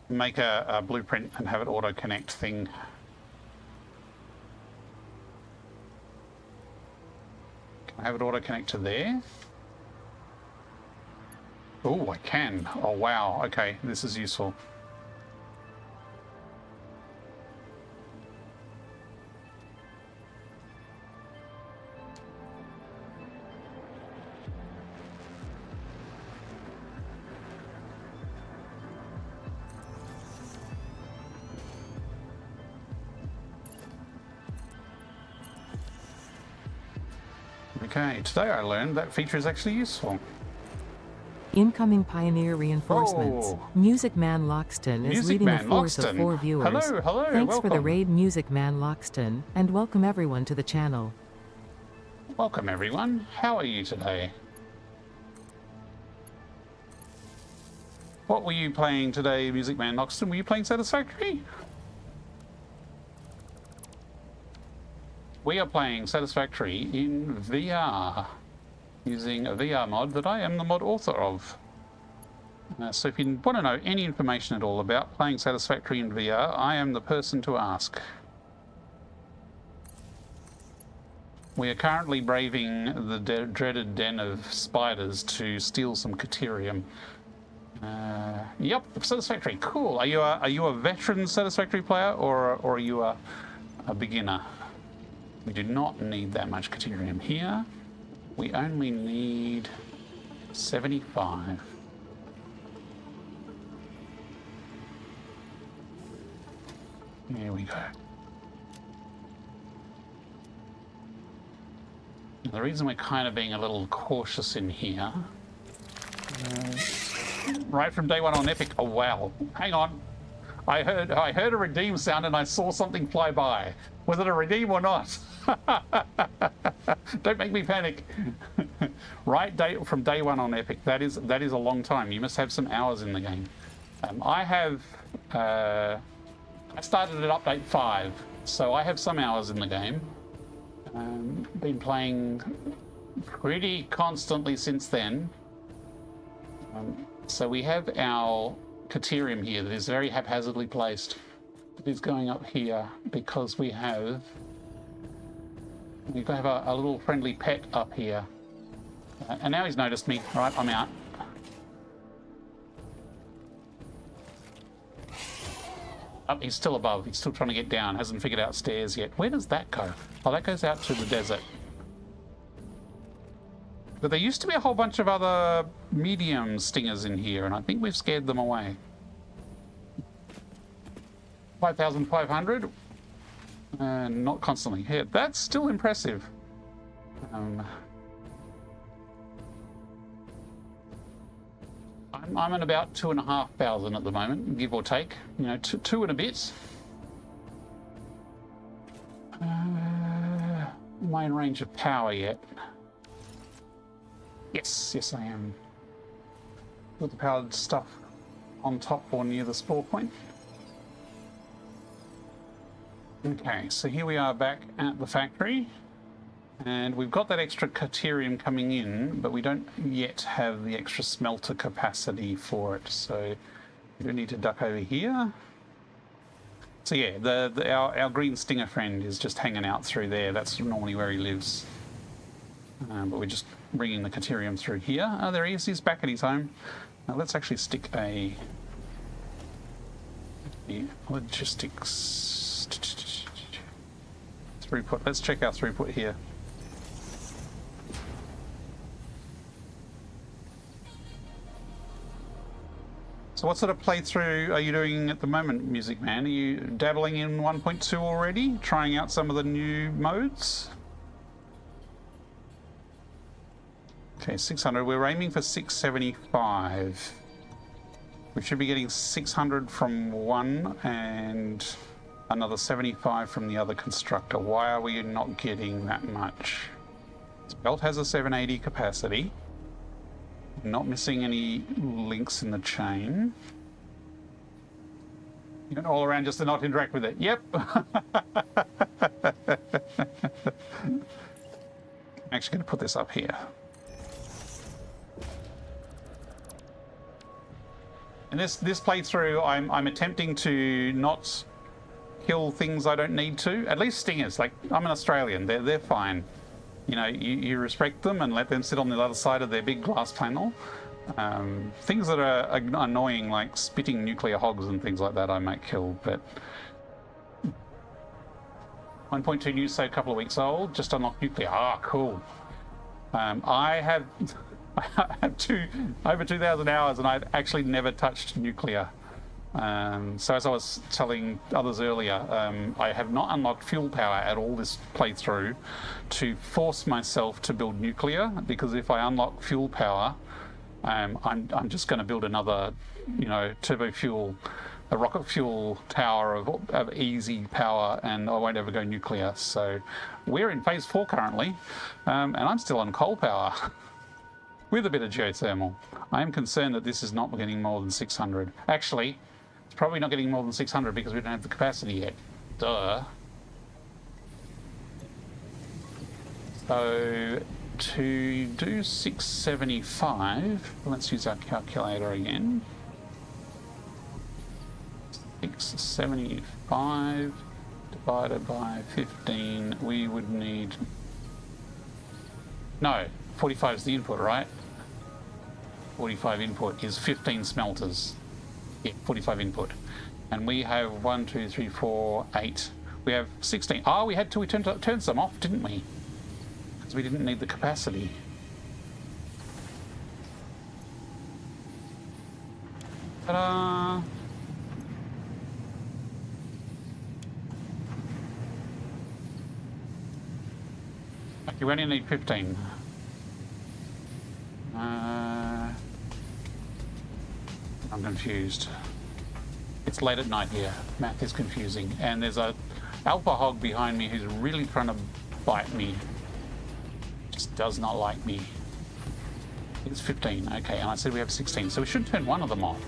make a blueprint and have it auto connect thing. Can I have it auto connect to there? Oh, I can. Oh wow, okay, this is useful. Okay, today I learned that feature is actually useful. Incoming Pioneer reinforcements. Oh. Music Man Loxton is leading a force of 4 viewers. Hello, hello, Thanks welcome. for the raid, Music Man Loxton, and welcome everyone to the channel. Welcome everyone. How are you today? What were you playing today, Music Man Loxton? Were you playing Satisfactory? We are playing Satisfactory in VR, using a VR mod that I am the mod author of. So if you want to know any information at all about playing Satisfactory in VR, I am the person to ask. We are currently braving the dreaded den of spiders to steal some Caterium. Yep, Satisfactory, cool. Are you a veteran Satisfactory player or are you a beginner? We do not need that much Caterium here. We only need 75. There we go. The reason we're kind of being a little cautious in here, right from day one on Epic. Oh wow! Hang on, I heard a redeem sound and I saw something fly by. Was it a redeem or not? Don't make me panic. From day one on Epic. That is a long time. You must have some hours in the game. I started at update 5, so I have some hours in the game. Been playing pretty constantly since then. So we have our Caterium here that is very haphazardly placed. It is going up here because we have a little friendly pet up here. And now he's noticed me. Right, I'm out. Oh, he's still above. He's still trying to get down. Hasn't figured out stairs yet. Where does that go? Oh, that goes out to the desert. But there used to be a whole bunch of other medium stingers in here, and I think we've scared them away. 5,500? Not constantly hit. That's still impressive. I'm at about 2,500 at the moment, give or take. You know, two and a bit. Am I in range of power yet? Yes, I am. Got the powered stuff on top or near the spore point. Okay, so here we are back at the factory. And we've got that extra Caterium coming in, but we don't yet have the extra smelter capacity for it. So we do need to duck over here. So yeah, our green stinger friend is just hanging out through there. That's normally where he lives. But we're just bringing the Caterium through here. Oh, there he is. He's back at his home. Now let's actually stick the logistics throughput. Let's check our throughput here. So what sort of playthrough are you doing at the moment, Music Man? Are you dabbling in 1.2 already? Trying out some of the new modes? Okay, 600. We're aiming for 675. We should be getting 600 from one and another 75 from the other constructor. Why are we not getting that much? This belt has a 780 capacity. Not missing any links in the chain. You can all around just to not interact with it. Yep. I'm actually going to put this up here. And this playthrough, I'm attempting to not kill things I don't need to. At least stingers. Like, I'm an Australian. They're fine. You know, you respect them and let them sit on the other side of their big glass panel. Things that are annoying, like spitting nuclear hogs and things like that, I might kill, but 1.2 news, say a couple of weeks old, just unlocked nuclear. Ah, cool. I have over 2,000 hours and I've actually never touched nuclear. So as I was telling others earlier, I have not unlocked fuel power at all this playthrough to force myself to build nuclear, because if I unlock fuel power, I'm just going to build another, you know, turbo fuel, a rocket fuel tower of easy power, and I won't ever go nuclear. So we're in phase 4 currently, and I'm still on coal power with a bit of geothermal. I am concerned that this is not getting more than 600. Actually, it's probably not getting more than 600 because we don't have the capacity yet. Duh. So to do 675, let's use our calculator again. 675 divided by 15, we would need... No, 45 is the input, right? 45 input is 15 smelters. Yeah, 45 input. And we have 1, 2, 3, 4, 8. We have 16. Oh, we had to, we turned some off, didn't we? Because we didn't need the capacity. Ta-da! Okay, we only need 15. I'm confused. It's late at night here. Math is confusing. And there's a alpha hog behind me who's really trying to bite me. Just does not like me. I think it's 15. Okay, and I said we have 16. So we should turn one of them off.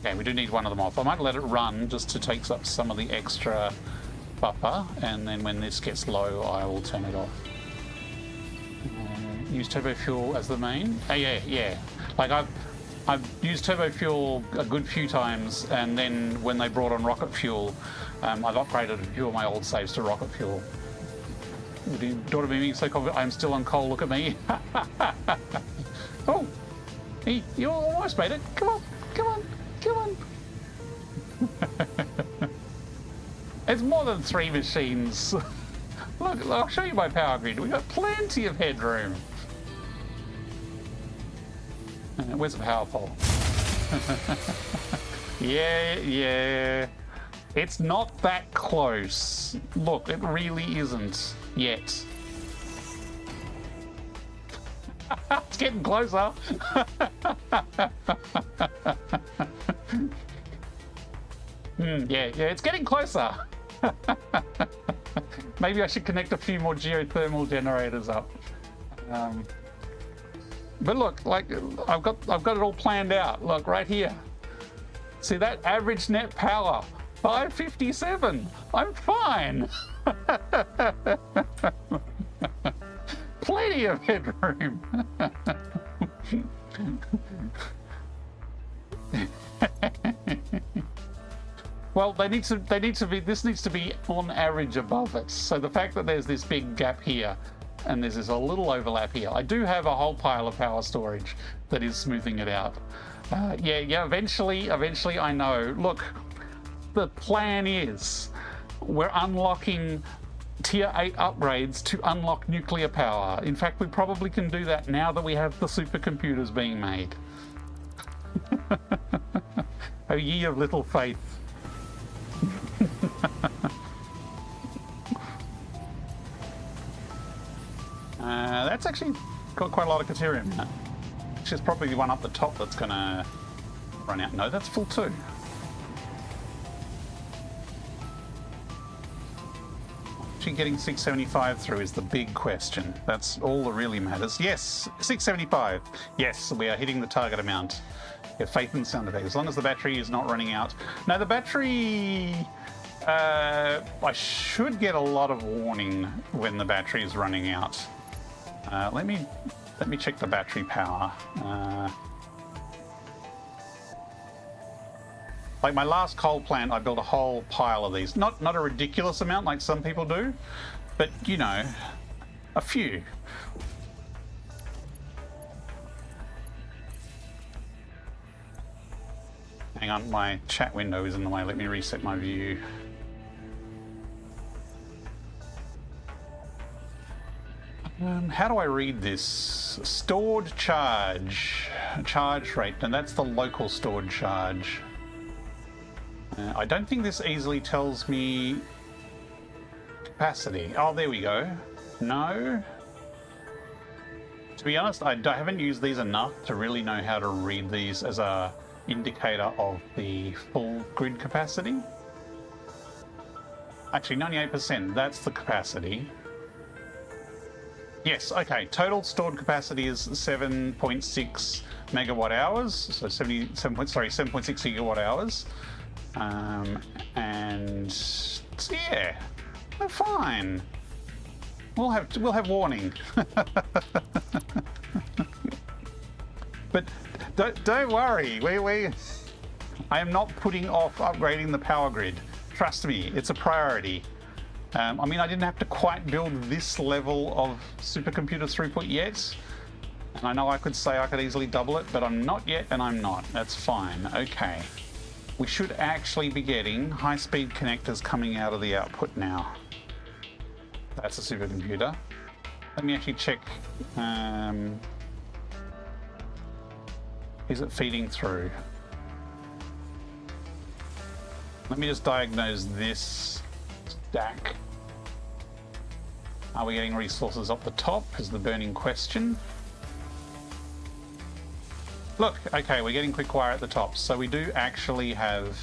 Okay, we do need one of them off. I might let it run just to take up some of the extra buffer. And then when this gets low, I will turn it off. Use turbo fuel as the main. Oh yeah. Like I've used turbo fuel a good few times, and then when they brought on rocket fuel, I've upgraded a few of my old saves to rocket fuel. You daughter be so confident I'm still on coal. Look at me. Oh, hey, you almost made it. Come on. It's more than 3 machines. Look, I'll show you my power grid. We've got plenty of headroom. Where's the power pole? Yeah. It's not that close. Look, it really isn't yet. It's getting closer. Yeah, it's getting closer. Maybe I should connect a few more geothermal generators up. But look, like I've got it all planned out. Look right here. See that average net power, 557. I'm fine. Plenty of headroom. Well, this needs to be on average above it. So the fact that there's this big gap here and there's this a little overlap here, I do have a whole pile of power storage that is smoothing it out. Yeah, eventually I know. Look, the plan is we're unlocking tier 8 upgrades to unlock nuclear power. In fact, we probably can do that now that we have the supercomputers being made. Oh, ye of little faith. That's actually got quite a lot of Caterium in it. Which is probably the one up the top that's going to run out. No, that's full too. Actually getting 675 through is the big question. That's all that really matters. Yes, 675. Yes, we are hitting the target amount. Have faith in the sound effect. As long as the battery is not running out. Now the battery... I should get a lot of warning when the battery is running out. Let me check the battery power. Like my last coal plant, I built a whole pile of these. Not a ridiculous amount like some people do, but you know, a few. Hang on, my chat window is in the way. Let me reset my view. How do I read this? Stored charge rate, and that's the local stored charge. I don't think this easily tells me capacity. Oh, there we go. No. To be honest, I haven't used these enough to really know how to read these as a indicator of the full grid capacity. Actually, 98%, that's the capacity. Yes, okay, total stored capacity is 7.6 megawatt hours, so 7.6 gigawatt hours. And yeah, we're fine. We'll have warning. But don't worry, I am not putting off upgrading the power grid. Trust me, it's a priority. I mean, I didn't have to quite build this level of supercomputer throughput yet. And I know I could say I could easily double it, but I'm not yet, and I'm not. That's fine. Okay. We should actually be getting high-speed connectors coming out of the output now. That's a supercomputer. Let me actually check. Is it feeding through? Let me just diagnose this stack. Are we getting resources up the top is the burning question. Look, okay, we're getting quick wire at the top, so we do actually have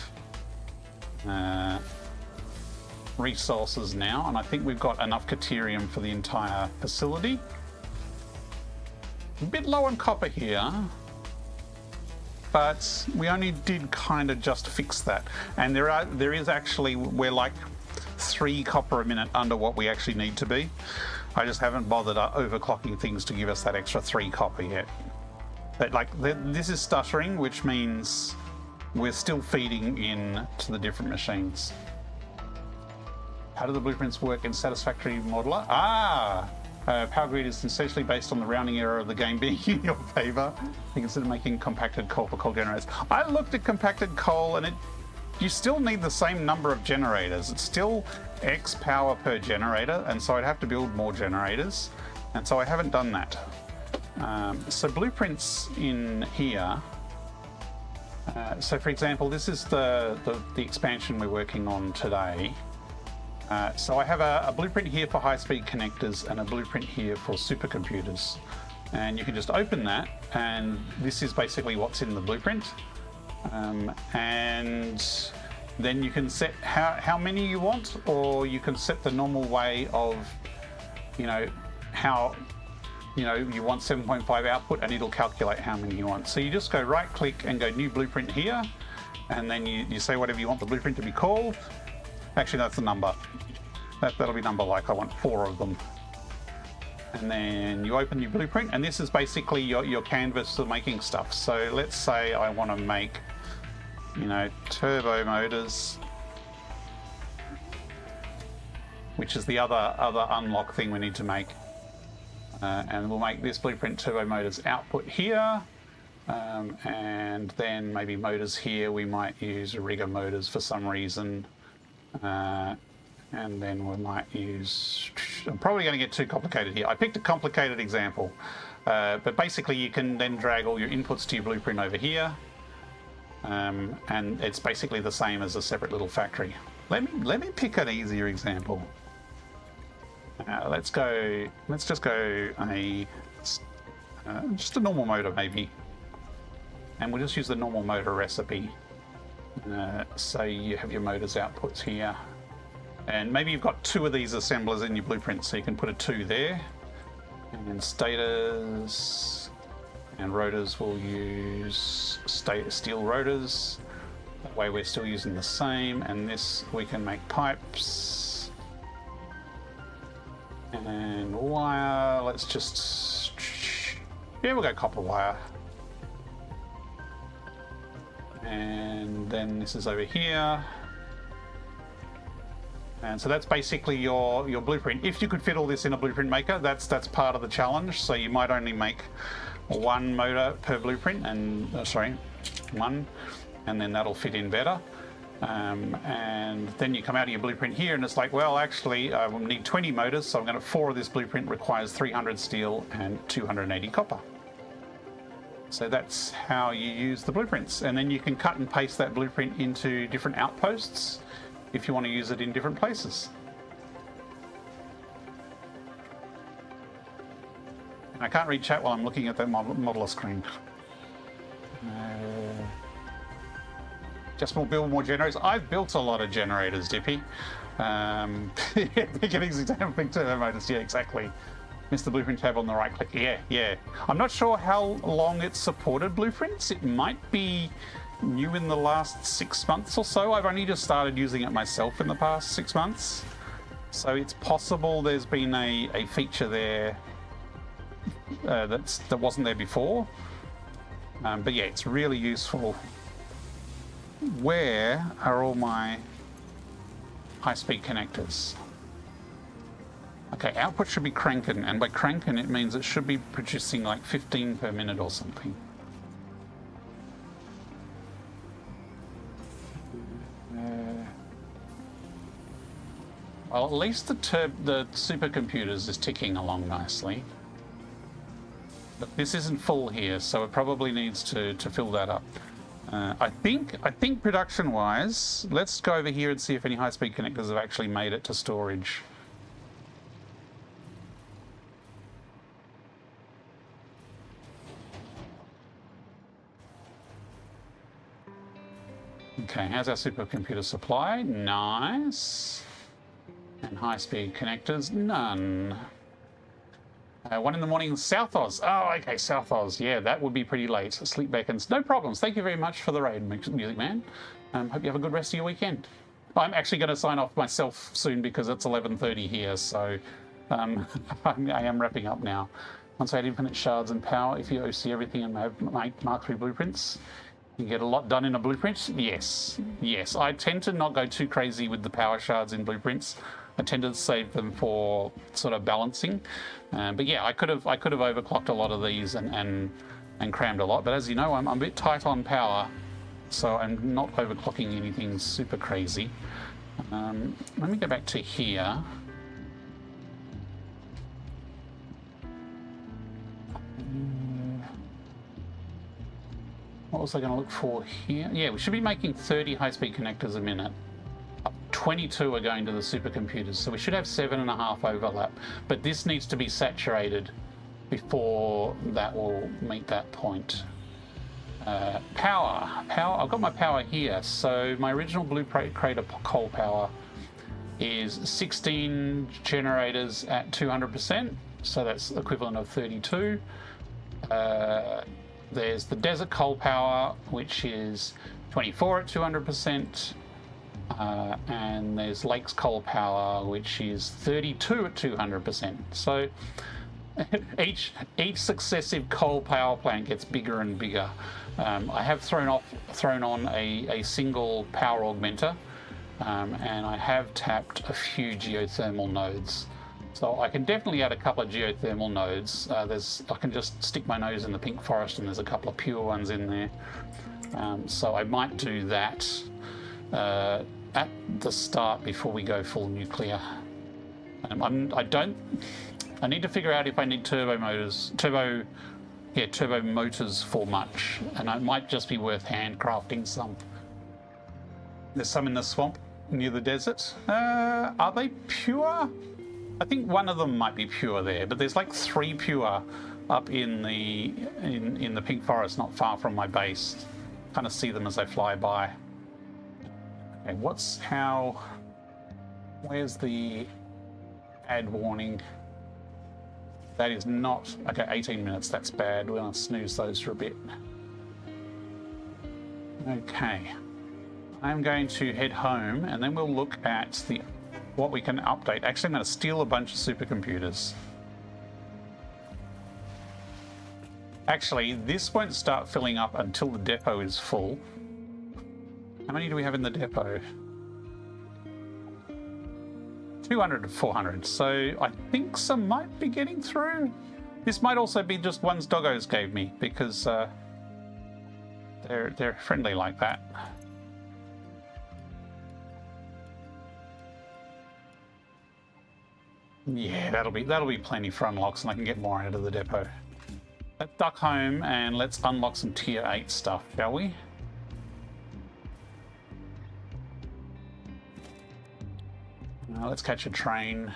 resources now, and I think we've got enough Caterium for the entire facility. A bit low on copper here, but we only did kind of just fix that, and there is actually, we're like 3 copper a minute under what we actually need to be. I just haven't bothered overclocking things to give us that extra 3 copper yet. But like this is stuttering, which means we're still feeding in to the different machines. How do the blueprints work in Satisfactory modeler? Power grid is essentially based on the rounding error of the game being in your favor. You consider making compacted coal for coal generators. I looked at compacted coal, and you still need the same number of generators. It's still X power per generator, and so I'd have to build more generators, and so I haven't done that. So blueprints in here. So for example, this is the expansion we're working on today. So I have a blueprint here for high-speed connectors and a blueprint here for supercomputers. And you can just open that, and this is basically what's in the blueprint. And then you can set how many you want, or you can set the normal way of, how you want 7.5 output, and it'll calculate how many you want. So you just go right click and go new blueprint here, and then you say whatever you want the blueprint to be called. Actually, that's the number. That'll be number, like I want 4 of them. And then you open your blueprint, and this is basically your canvas for making stuff. So let's say I want to make, turbo motors which is the other unlock thing we need to make. And we'll make this blueprint turbo motors output here. And then maybe motors here, we might use rigger motors for some reason. And then we might use... I'm probably going to get too complicated here. I picked a complicated example. But basically you can then drag all your inputs to your blueprint over here. And it's basically the same as a separate little factory. Let me pick an easier example. Let's just go just a normal motor maybe. And we'll just use the normal motor recipe. So you have your motors outputs here. And maybe you've got 2 of these assemblers in your blueprint, so you can put a 2 there. And then stators and rotors will use steel rotors. That way we're still using the same. And this we can make pipes. And wire, let's just... Yeah, we'll go copper wire. And then this is over here. And so that's basically your blueprint. If you could fit all this in a blueprint maker, that's part of the challenge. So you might only make 1 motor per blueprint, and one, and then that'll fit in better. And then you come out of your blueprint here, and it's like, well, actually, I will need 20 motors, so I'm going to 4 of this blueprint requires 300 steel and 280 copper. So that's how you use the blueprints, and then you can cut and paste that blueprint into different outposts if you want to use it in different places. And I can't read chat while I'm looking at that modeler screen. Just more build more generators. I've built a lot of generators, Dippy. Pick an example, big turbo motors. Yeah, exactly. Miss the blueprint tab on the right click. Yeah. I'm not sure how long it's supported blueprints. It might be new in the last 6 months or so. I've only just started using it myself in the past 6 months. So it's possible there's been a feature there that wasn't there before. But yeah, it's really useful. Where are all my high-speed connectors? Okay, output should be cranking, and by cranking it means it should be producing like 15 per minute or something. Well, at least the supercomputers is ticking along nicely. But this isn't full here, so it probably needs to fill that up. I think production-wise, let's go over here and see if any high-speed connectors have actually made it to storage. Okay, how's our supercomputer supply? Nice. And high-speed connectors, none. 1 in the morning, South Oz. Oh, okay, South Oz. Yeah, that would be pretty late. Sleep beckons. No problems. Thank you very much for the raid, Music Man. Hope you have a good rest of your weekend. I'm actually going to sign off myself soon because it's 11:30 here, so I am wrapping up now. Once I had infinite shards and power, if you OC everything and make Mark III blueprints, you get a lot done in a blueprint. Yes. I tend to not go too crazy with the power shards in blueprints. I tend to save them for sort of balancing. But yeah, I could have overclocked a lot of these and crammed a lot. But as you know, I'm a bit tight on power, so I'm not overclocking anything super crazy. Let me go back to here. What was I going to look for here? Yeah, we should be making 30 high-speed connectors a minute. 22 are going to the supercomputers, so we should have 7.5 overlap. But this needs to be saturated before that will meet that point. Power. I've got my power here. So my original Blue Crater coal power is 16 generators at 200%. So that's equivalent of 32. There's the desert coal power, which is 24 at 200%. And there's Lakes coal power, which is 32 at 200%. So each successive coal power plant gets bigger and bigger. I have thrown on a single power augmenter and I have tapped a few geothermal nodes. So I can definitely add a couple of geothermal nodes. I can just stick my nose in the pink forest and there's a couple of pure ones in there. So I might do that at the start before we go full nuclear. I need to figure out if I need turbo motors for much, and it might just be worth handcrafting some. There's some in the swamp near the desert. Are they pure? I think one of them might be pure there, but there's like 3 pure up in the pink forest not far from my base. Kind of see them as they fly by. Okay, where's the ad warning? That is not, okay, 18 minutes, that's bad. We're gonna snooze those for a bit. Okay, I'm going to head home and then we'll look at what we can update. Actually, I'm gonna steal a bunch of supercomputers. Actually, this won't start filling up until the depot is full. How many do we have in the depot? 200 to 400, so I think some might be getting through. This might also be just ones doggos gave me, because they're friendly like that. Yeah, that'll be plenty for unlocks, and I can get more out of the depot. Let's duck home and let's unlock some tier 8 stuff, shall we? Now let's catch a train.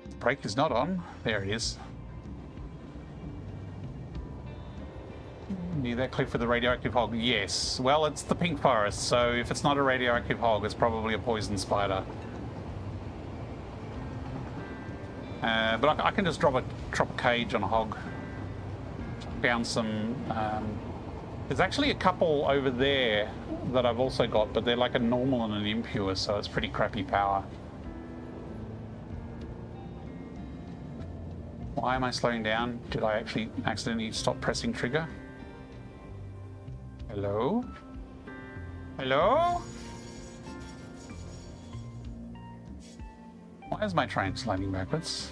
The brake is not on. There it is. Near that cliff with the radioactive hog. Yes. Well, it's the pink forest, so if it's not a radioactive hog, it's probably a poison spider. But I can just drop a cage on a hog. Found some. There's actually a couple over there that I've also got, but they're like a normal and an impure, so it's pretty crappy power. Why am I slowing down? Did I actually accidentally stop pressing trigger? Hello? Hello? Why is my train sliding backwards?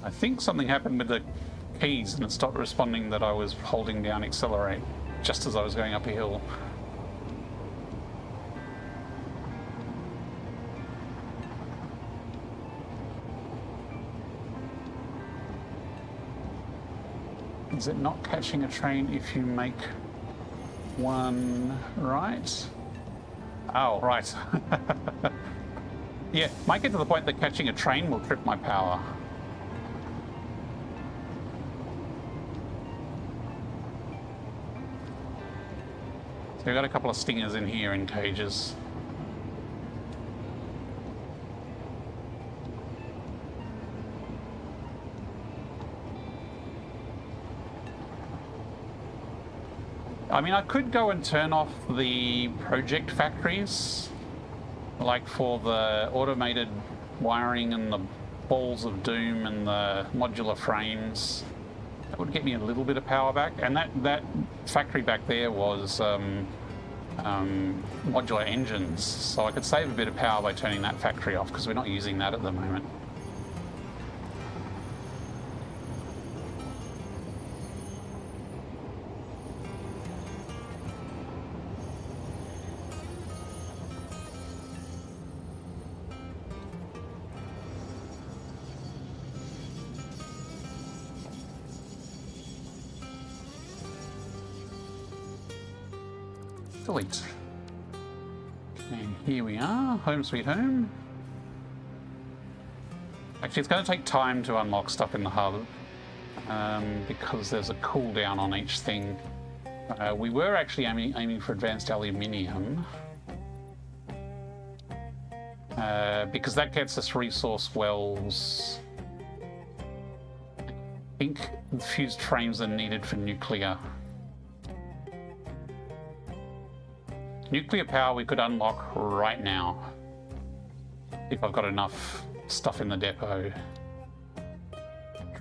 I think something happened with the keys and it stopped responding that I was holding down accelerate just as I was going up a hill. Is it not catching a train if you make one right? Oh, right. Yeah, might get to the point that catching a train will trip my power. So we've got a couple of stingers in here in cages. I mean, I could go and turn off the project factories, like for the automated wiring and the balls of doom and the modular frames. That would get me a little bit of power back. And that factory back there was modular engines, so I could save a bit of power by turning that factory off because we're not using that at the moment. Delete. And here we are, home sweet home. Actually, it's going to take time to unlock stuff in the hub because there's a cooldown on each thing. We were actually aiming for advanced aluminium because that gets us resource wells. I think fused frames are needed for nuclear. Nuclear power we could unlock right now. If I've got enough stuff in the depot.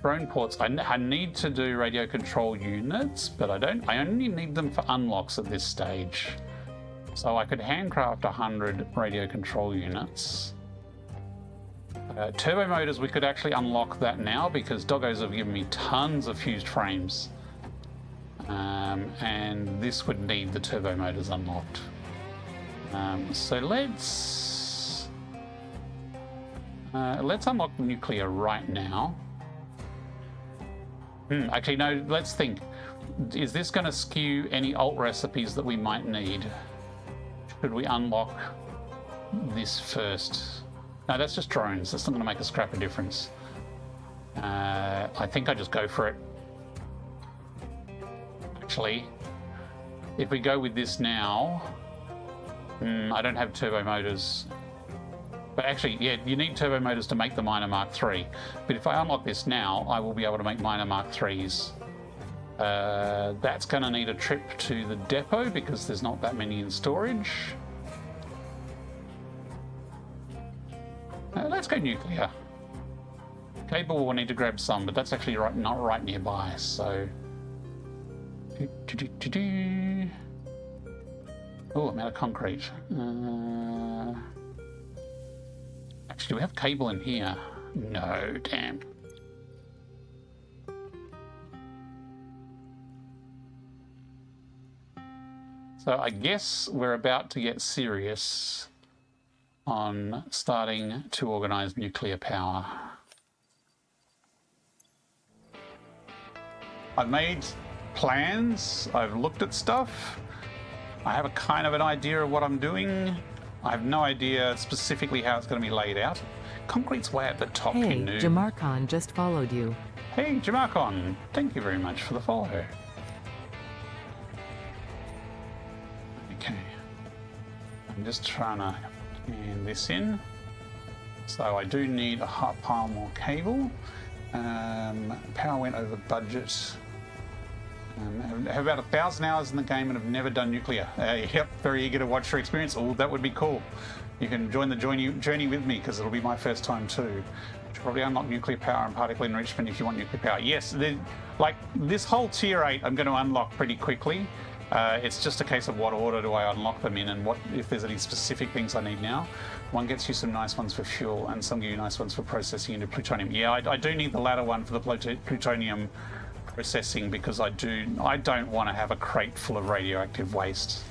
Drone ports. I need to do radio control units, but I don't. I only need them for unlocks at this stage. So I could handcraft 100 radio control units. Turbo motors, we could actually unlock that now because doggos have given me tons of fused frames. And this would need the turbo motors unlocked. So let's unlock nuclear right now. Actually, no, let's think. Is this going to skew any alt recipes that we might need? Should we unlock this first? No, that's just drones. That's not going to make a scrap of difference. I think I just go for it. Actually, if we go with this now, I don't have turbo motors. But actually, yeah, you need turbo motors to make the Miner Mark III. But if I unlock this now, I will be able to make Miner Mark IIIs. That's going to need a trip to the depot because there's not that many in storage. Let's go nuclear. Cable will need to grab some, but that's actually not right nearby, so... Oh, I'm out of concrete. Actually, do we have cable in here? No, damn. So I guess we're about to get serious on starting to organize nuclear power. I've made plans, I've looked at stuff, I have a kind of an idea of what I'm doing. I have no idea specifically how it's going to be laid out. Concrete's way at the top, Hey, you know. Jamarcon just followed you. Hey, Jamarcon, thank you very much for the follow. Okay. I'm just trying to hand this in. So I do need a half pile more cable. Power went over budget. I have about 1,000 hours in the game and have never done nuclear. Yep, very eager to watch your experience. Oh, that would be cool. You can join the journey with me because it'll be my first time too. Should probably unlock nuclear power and particle enrichment if you want nuclear power. Yes, like this whole tier 8 I'm going to unlock pretty quickly. It's just a case of what order do I unlock them in and what if there's any specific things I need now. One gets you some nice ones for fuel and some give you nice ones for processing into plutonium. Yeah, I do need the latter one for the plutonium processing because I don't want to have a crate full of radioactive waste.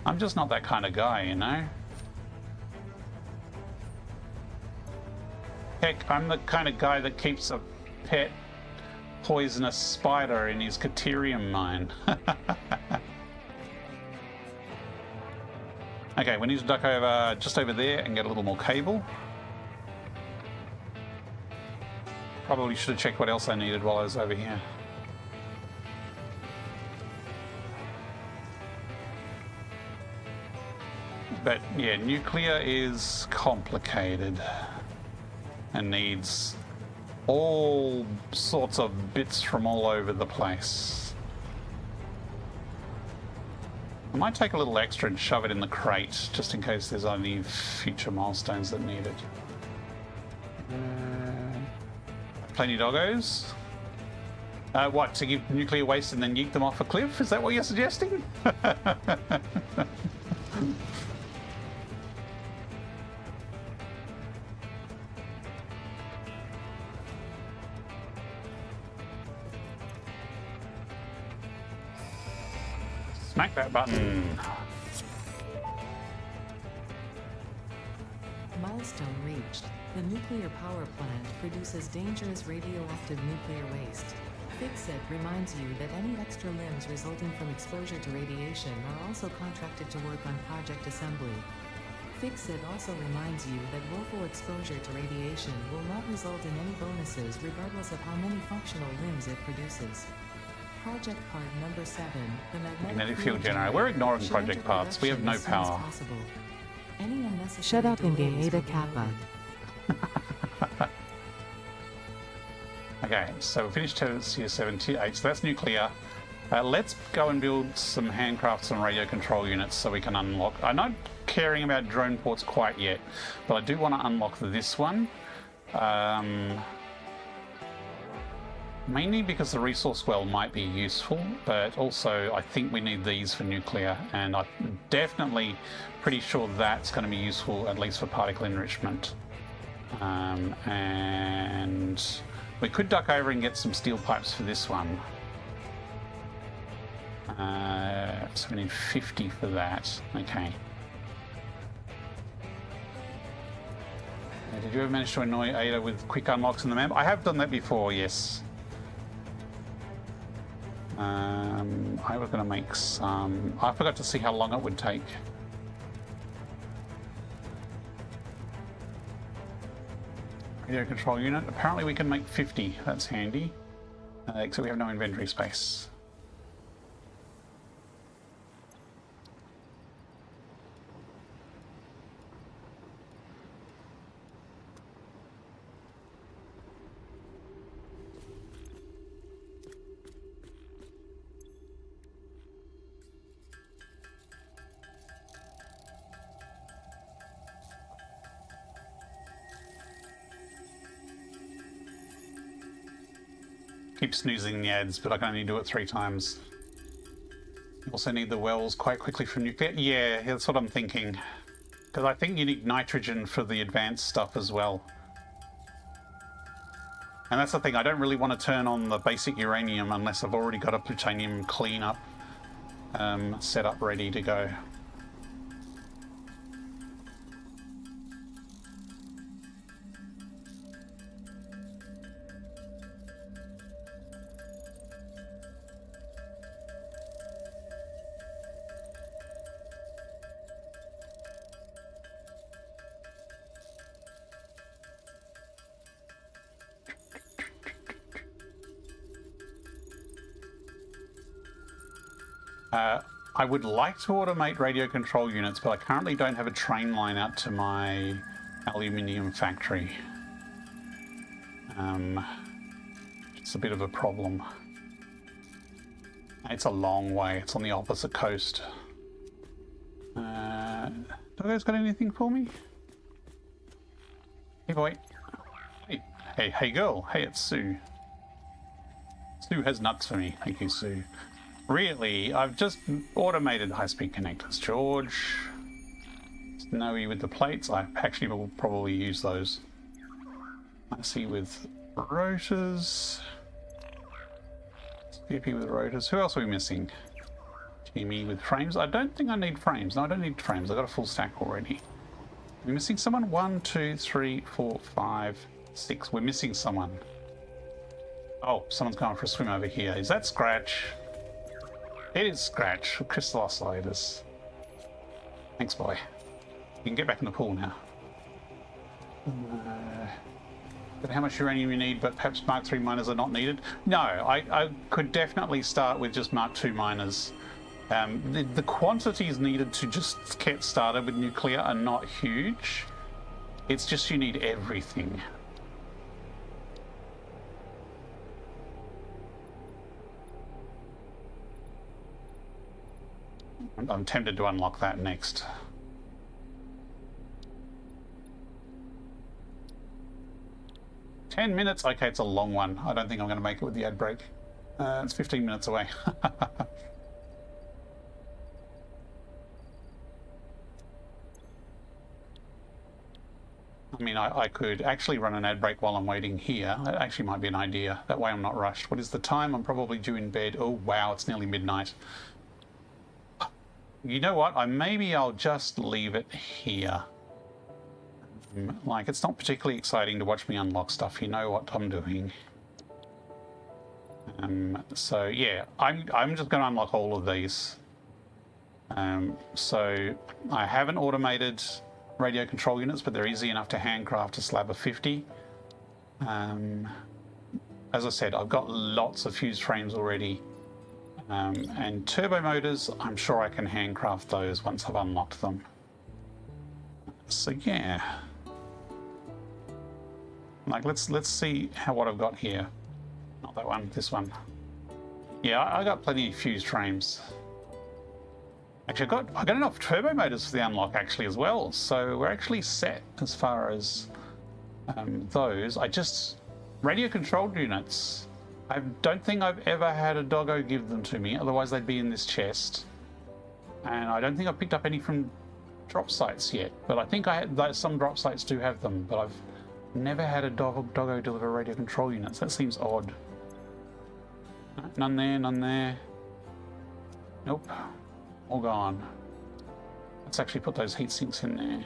I'm just not that kind of guy, you know? Heck, I'm the kind of guy that keeps a pet poisonous spider in his Caterium mine. Okay, we need to duck over just over there and get a little more cable. Probably should have checked what else I needed while I was over here. But yeah, nuclear is complicated and needs all sorts of bits from all over the place. I might take a little extra and shove it in the crate just in case there's any future milestones that need it. Plenty doggos. What, to give nuclear waste and then yeet them off a cliff? Is that what you're suggesting? Smack that button. Milestone reached. The nuclear power plant produces dangerous radioactive nuclear waste. Fixit reminds you that any extra limbs resulting from exposure to radiation are also contracted to work on project assembly. Fixit also reminds you that willful exposure to radiation will not result in any bonuses regardless of how many functional limbs it produces. Project part number 7, the magnetic field generator. We're ignoring project parts. We have no power. Shut up in game Ada Kappa. Okay, so we finished tier 7, tier 8, so that's nuclear. Let's go and build some handcrafts and radio control units so we can unlock. I'm not caring about drone ports quite yet, but I do want to unlock this one. Mainly because the resource well might be useful, but also I think we need these for nuclear, and I'm definitely pretty sure that's going to be useful, at least for particle enrichment. And we could duck over and get some steel pipes for this one. So we need 50 for that. Okay. Did you ever manage to annoy Ada with quick unlocks in the map? I have done that before, yes. I was going to make some... I forgot to see how long it would take. Radio control unit. Apparently we can make 50. That's handy. Except we have no inventory space. Keep snoozing the ads, but I can only do it 3 times. You also need the wells quite quickly from nuclear. Yeah, that's what I'm thinking. Because I think you need nitrogen for the advanced stuff as well. And that's the thing, I don't really want to turn on the basic uranium unless I've already got a plutonium cleanup set up ready to go. I would like to automate radio control units, but I currently don't have a train line out to my aluminium factory. It's a bit of a problem. It's a long way. It's on the opposite coast. Do you guys got anything for me? Hey boy. Hey girl. Hey, it's Sue. Sue has nuts for me. Thank you, Sue. Really, I've just automated high-speed connectors, George. Snowy with the plates. I actually will probably use those. I see with rotors. Skippy with rotors. Who else are we missing? Jimmy with frames. I don't think I need frames. No, I don't need frames. I've got a full stack already. We're missing someone. 1, 2, 3, 4, 5, 6. We're missing someone. Oh, someone's going for a swim over here. Is that Scratch? It is Scratch. Crystal oscillators. Thanks, boy. You can get back in the pool now. How much uranium you need, but perhaps Mark III miners are not needed? No, I could definitely start with just Mark II miners. The quantities needed to just get started with nuclear are not huge. It's just you need everything. I'm tempted to unlock that next. $10 minutes? Okay, it's a long one. I don't think I'm going to make it with the ad break. It's 15 minutes away. I mean, I could actually run an ad break while I'm waiting here. That actually might be an idea. That way I'm not rushed. What is the time? I'm probably due in bed. Oh, wow, it's nearly midnight. You know what? Maybe I'll just leave it here. Like, it's not particularly exciting to watch me unlock stuff. You know what I'm doing. So, yeah, I'm just going to unlock all of these. So, I haven't automated radio control units, but they're easy enough to handcraft a slab of 50. As I said, I've got lots of fuse frames already. And turbo motors, I'm sure I can handcraft those once I've unlocked them. So yeah, like let's see what I've got here. Not that one, this one. Yeah, I got plenty of fused frames. Actually, I got enough turbo motors for the unlock actually as well, so we're actually set as far as those. Radio controlled units. I don't think I've ever had a doggo give them to me, otherwise they'd be in this chest. And I don't think I've picked up any from drop sites yet, but I think some drop sites do have them, but I've never had a doggo deliver radio control units. That seems odd. None there, none there. Nope. All gone. Let's actually put those heat sinks in there.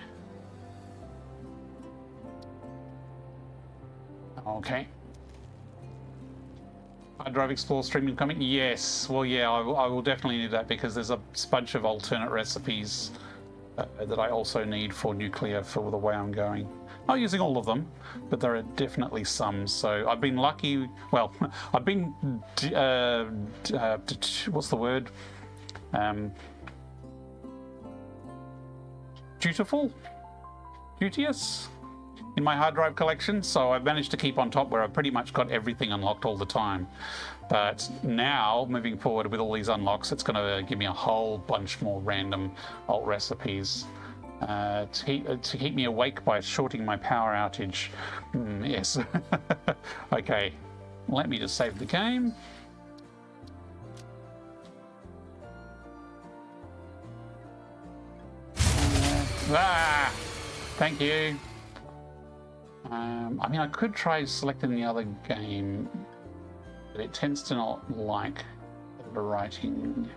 Okay. Hard drive explore streaming coming? Yes. Well, yeah, I will definitely need that because there's a bunch of alternate recipes that I also need for nuclear for the way I'm going. Not using all of them, but there are definitely some. So I've been lucky. Well, I've been what's the word? Duteous in my hard drive collection. So I've managed to keep on top where I've pretty much got everything unlocked all the time. But now, moving forward with all these unlocks, it's going to give me a whole bunch more random alt recipes. To keep me awake by shorting my power outage. Yes. Okay, let me just save the game. Thank you. I mean, I could try selecting the other game, but it tends to not like the writing.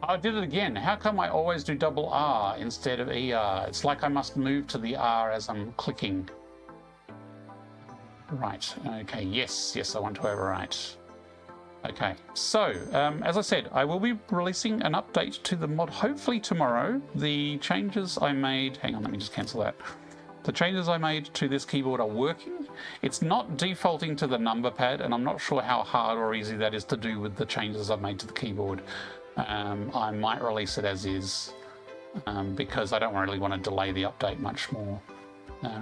I did it again. How come I always do double R instead of ER? It's like I must move to the R as I'm clicking. Right, okay, yes, I want to overwrite. Okay, so, as I said, I will be releasing an update to the mod hopefully tomorrow. The changes I made, hang on, let me just cancel that. The changes I made to this keyboard are working. It's not defaulting to the number pad, and I'm not sure how hard or easy that is to do with the changes I've made to the keyboard. I might release it as is, because I don't really want to delay the update much more,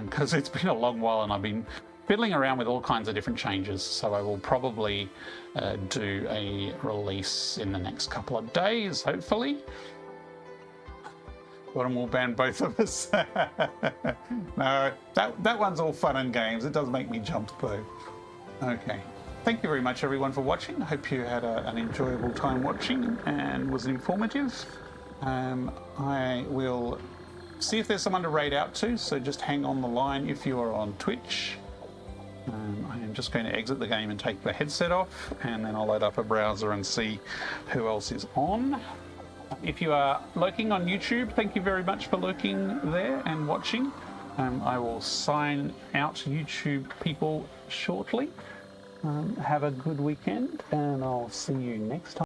because it's been a long while and I've been fiddling around with all kinds of different changes, so I will probably do a release in the next couple of days, hopefully. Gordon will ban both of us. No, that one's all fun and games. It does make me jump though. Okay. Thank you very much everyone for watching. I hope you had an enjoyable time watching and was informative. I will see if there's someone to raid out to, so just hang on the line if you are on Twitch. I am just going to exit the game and take the headset off, and then I'll load up a browser and see who else is on. If you are lurking on YouTube, thank you very much for lurking there and watching. I will sign out YouTube people shortly. Have a good weekend, and I'll see you next time.